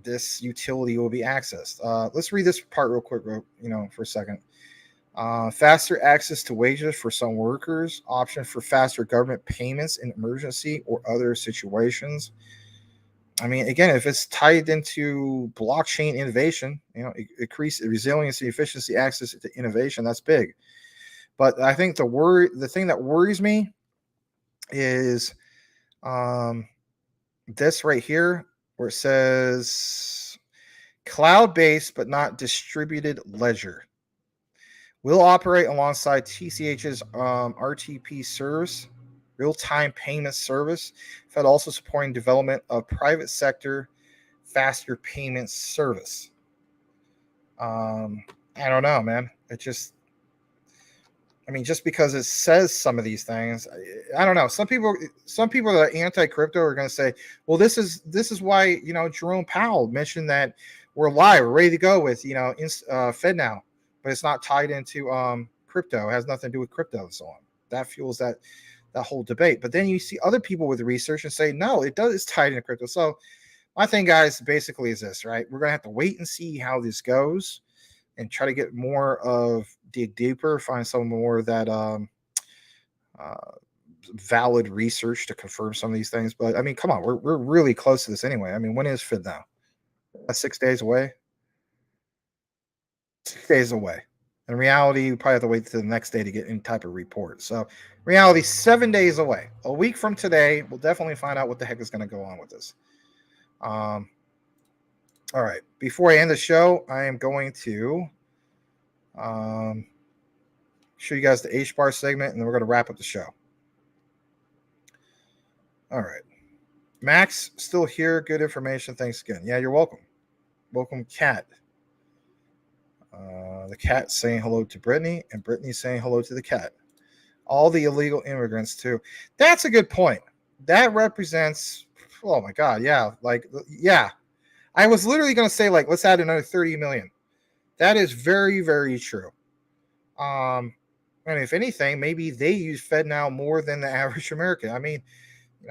this utility will be accessed. Let's read this part real quick, for a second. Faster access to wages for some workers, option for faster government payments in emergency or other situations. I mean, again, if it's tied into blockchain innovation, increase resiliency, efficiency, access to innovation, that's big. But I think the thing that worries me is this right here, where it says cloud-based but not distributed ledger. Will operate alongside TCH's RTP service, real-time payment service. Fed also supporting development of private sector faster payment service. I don't know, man. Just because it says some of these things, I don't know. Some people that are anti-crypto are going to say, well, this is why, Jerome Powell mentioned that we're live, we're ready to go with, FedNow, but it's not tied into crypto. It has nothing to do with crypto and so on. That fuels that whole debate. But then you see other people with research and say, no, it's tied into crypto. So my thing, guys, basically is this, right? We're going to have to wait and see how this goes and try to get dig deeper, find some more of that valid research to confirm some of these things. But I mean, come on, we're really close to this anyway. I mean, when is FedNow? 6 days away. 6 days away. In reality, you probably have to wait to the next day to get any type of report. So, reality, 7 days away. A week from today, we'll definitely find out what the heck is going to go on with this. All right. Before I end the show, I am going to show you guys the H-bar segment, and then we're going to wrap up the show. All right. Max, still here. Good information. Thanks again. Yeah, you're welcome. Welcome, Cat. The cat saying hello to Brittany, and Brittany saying hello to the cat. All the illegal immigrants, too. That's a good point. That represents, oh my God, yeah. I was literally going to say, let's add another 30 million. That is very, very true. And if anything, maybe they use FedNow more than the average American. I mean,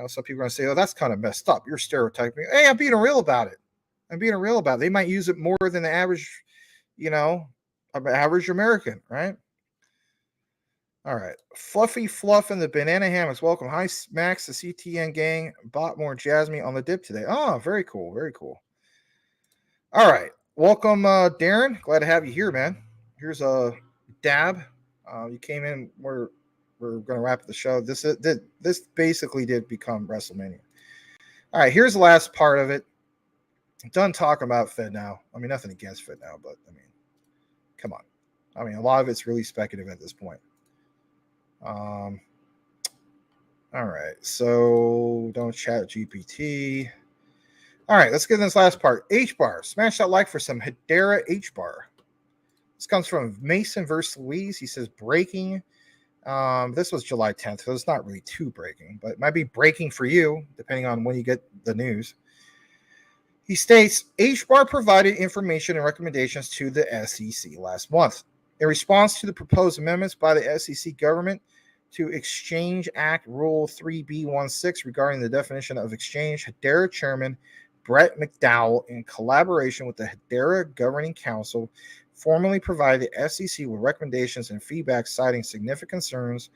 some people are going to say, oh, that's kind of messed up. You're stereotyping. Hey, I'm being real about it. I'm being real about it. They might use it more than the average, average American, right? All right. Fluffy Fluff and the Banana Hammocks. Welcome. Hi, Max, the CTN gang. Bought more Jasmine on the dip today. Oh, very cool. Very cool. All right. Welcome, Darren. Glad to have you here, man. Here's a dab. You came in. We're going to wrap up the show. This basically did become WrestleMania. All right. Here's the last part of it. I'm done talking about Fed now. I mean, nothing against Fed now, but I mean, come on. I mean, a lot of it's really speculative at this point. All right. So don't chat GPT. All right, let's get in this last part. H-bar. Smash that like for some Hedera H-bar. This comes from Mason versus Louise. He says breaking. This was July 10th, so it's not really too breaking, but it might be breaking for you, depending on when you get the news. He states, H-bar provided information and recommendations to the SEC last month. In response to the proposed amendments by the SEC government to Exchange Act Rule 3B16 regarding the definition of exchange, Hedera Chairman Brett McDowell, in collaboration with the Hedera Governing Council, formally provided the SEC with recommendations and feedback citing significant concerns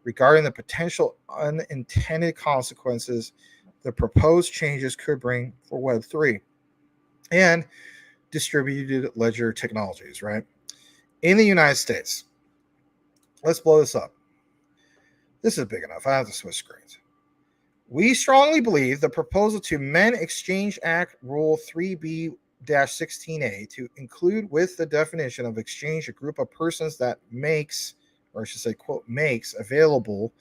regarding the potential unintended consequences the proposed changes could bring for Web3 and distributed ledger technologies, right? In the United States, let's blow this up. This is big enough. I have to switch screens. We strongly believe the proposal to amend Exchange Act Rule 3B-16A to include with the definition of exchange a group of persons that makes, or I should say, quote, makes available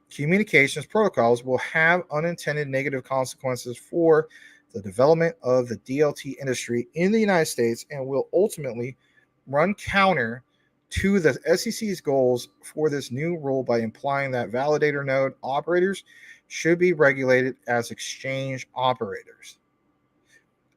communications protocols will have unintended negative consequences for the development of the DLT industry in the United States and will ultimately run counter to the SEC's goals for this new rule by implying that validator node operators should be regulated as exchange operators.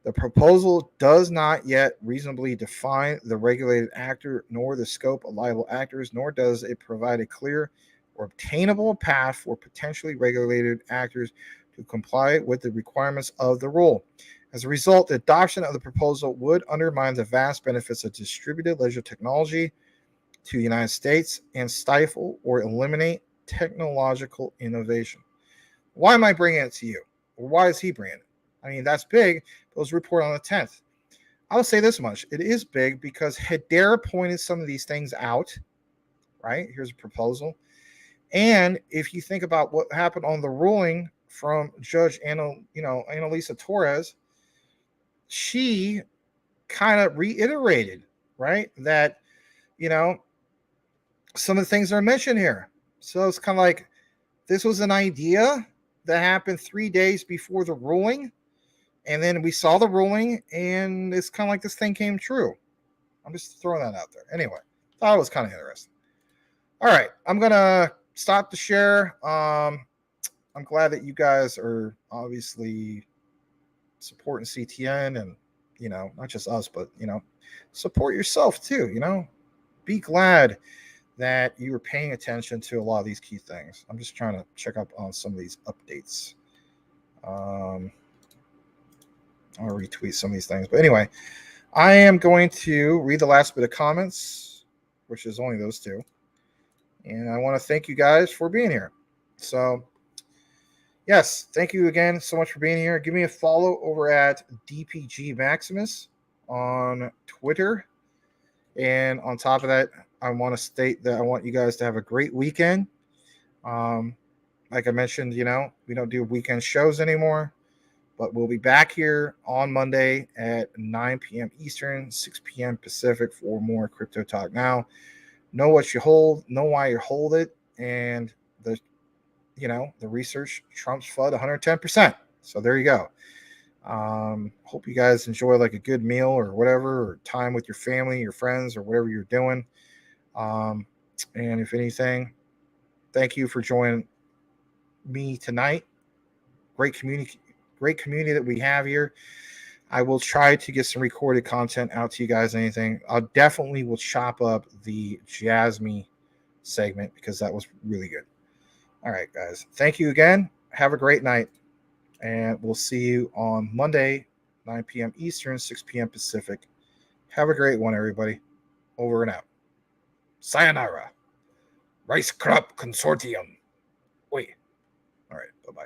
The proposal does not yet reasonably define the regulated actor nor the scope of liable actors, nor does it provide a clear or obtainable path for potentially regulated actors to comply with the requirements of the rule. As a result, the adoption of the proposal would undermine the vast benefits of distributed ledger technology to the United States and stifle or eliminate technological innovation. Why am I bringing it to you? Or why is he bringing it? I mean, that's big. It was reported on the 10th. I'll say this much. It is big because Hedera pointed some of these things out, right? Here's a proposal. And if you think about what happened on the ruling from Judge Annalisa Torres, she kind of reiterated, right, that, some of the things are mentioned here. So it's kind of like this was an idea that happened 3 days before the ruling. And then we saw the ruling, and it's kind of like this thing came true. I'm just throwing that out there. Anyway, thought it was kind of interesting. All right, I'm going to stop the share. I'm glad that you guys are obviously supporting CTN and, not just us, but, support yourself too, Be glad that you were paying attention to a lot of these key things. I'm just trying to check up on some of these updates. I'll retweet some of these things. But anyway, I am going to read the last bit of comments, which is only those two. And I want to thank you guys for being here. So, yes, thank you again so much for being here. Give me a follow over at DPG Maximus on Twitter. And on top of that, I want to state that I want you guys to have a great weekend. Like I mentioned, we don't do weekend shows anymore, but we'll be back here on Monday at 9 p.m. Eastern, 6 p.m. Pacific for more Crypto Talk Now. Know what you hold, know why you hold it, and the research trumps FUD 110%. So there you go. Hope you guys enjoy like a good meal or whatever, or time with your family, your friends, or whatever you're doing. And if anything, thank you for joining me tonight. Great community that we have here. I will try to get some recorded content out to you guys. Anything, I definitely will chop up the Jasmine segment because that was really good. All right, guys. Thank you again. Have a great night. And we'll see you on Monday 9 p.m. Eastern, 6 p.m. Pacific. Have a great one, everybody. Over and out. Sayonara. Rice Crop Consortium. Wait. All right. Bye-bye.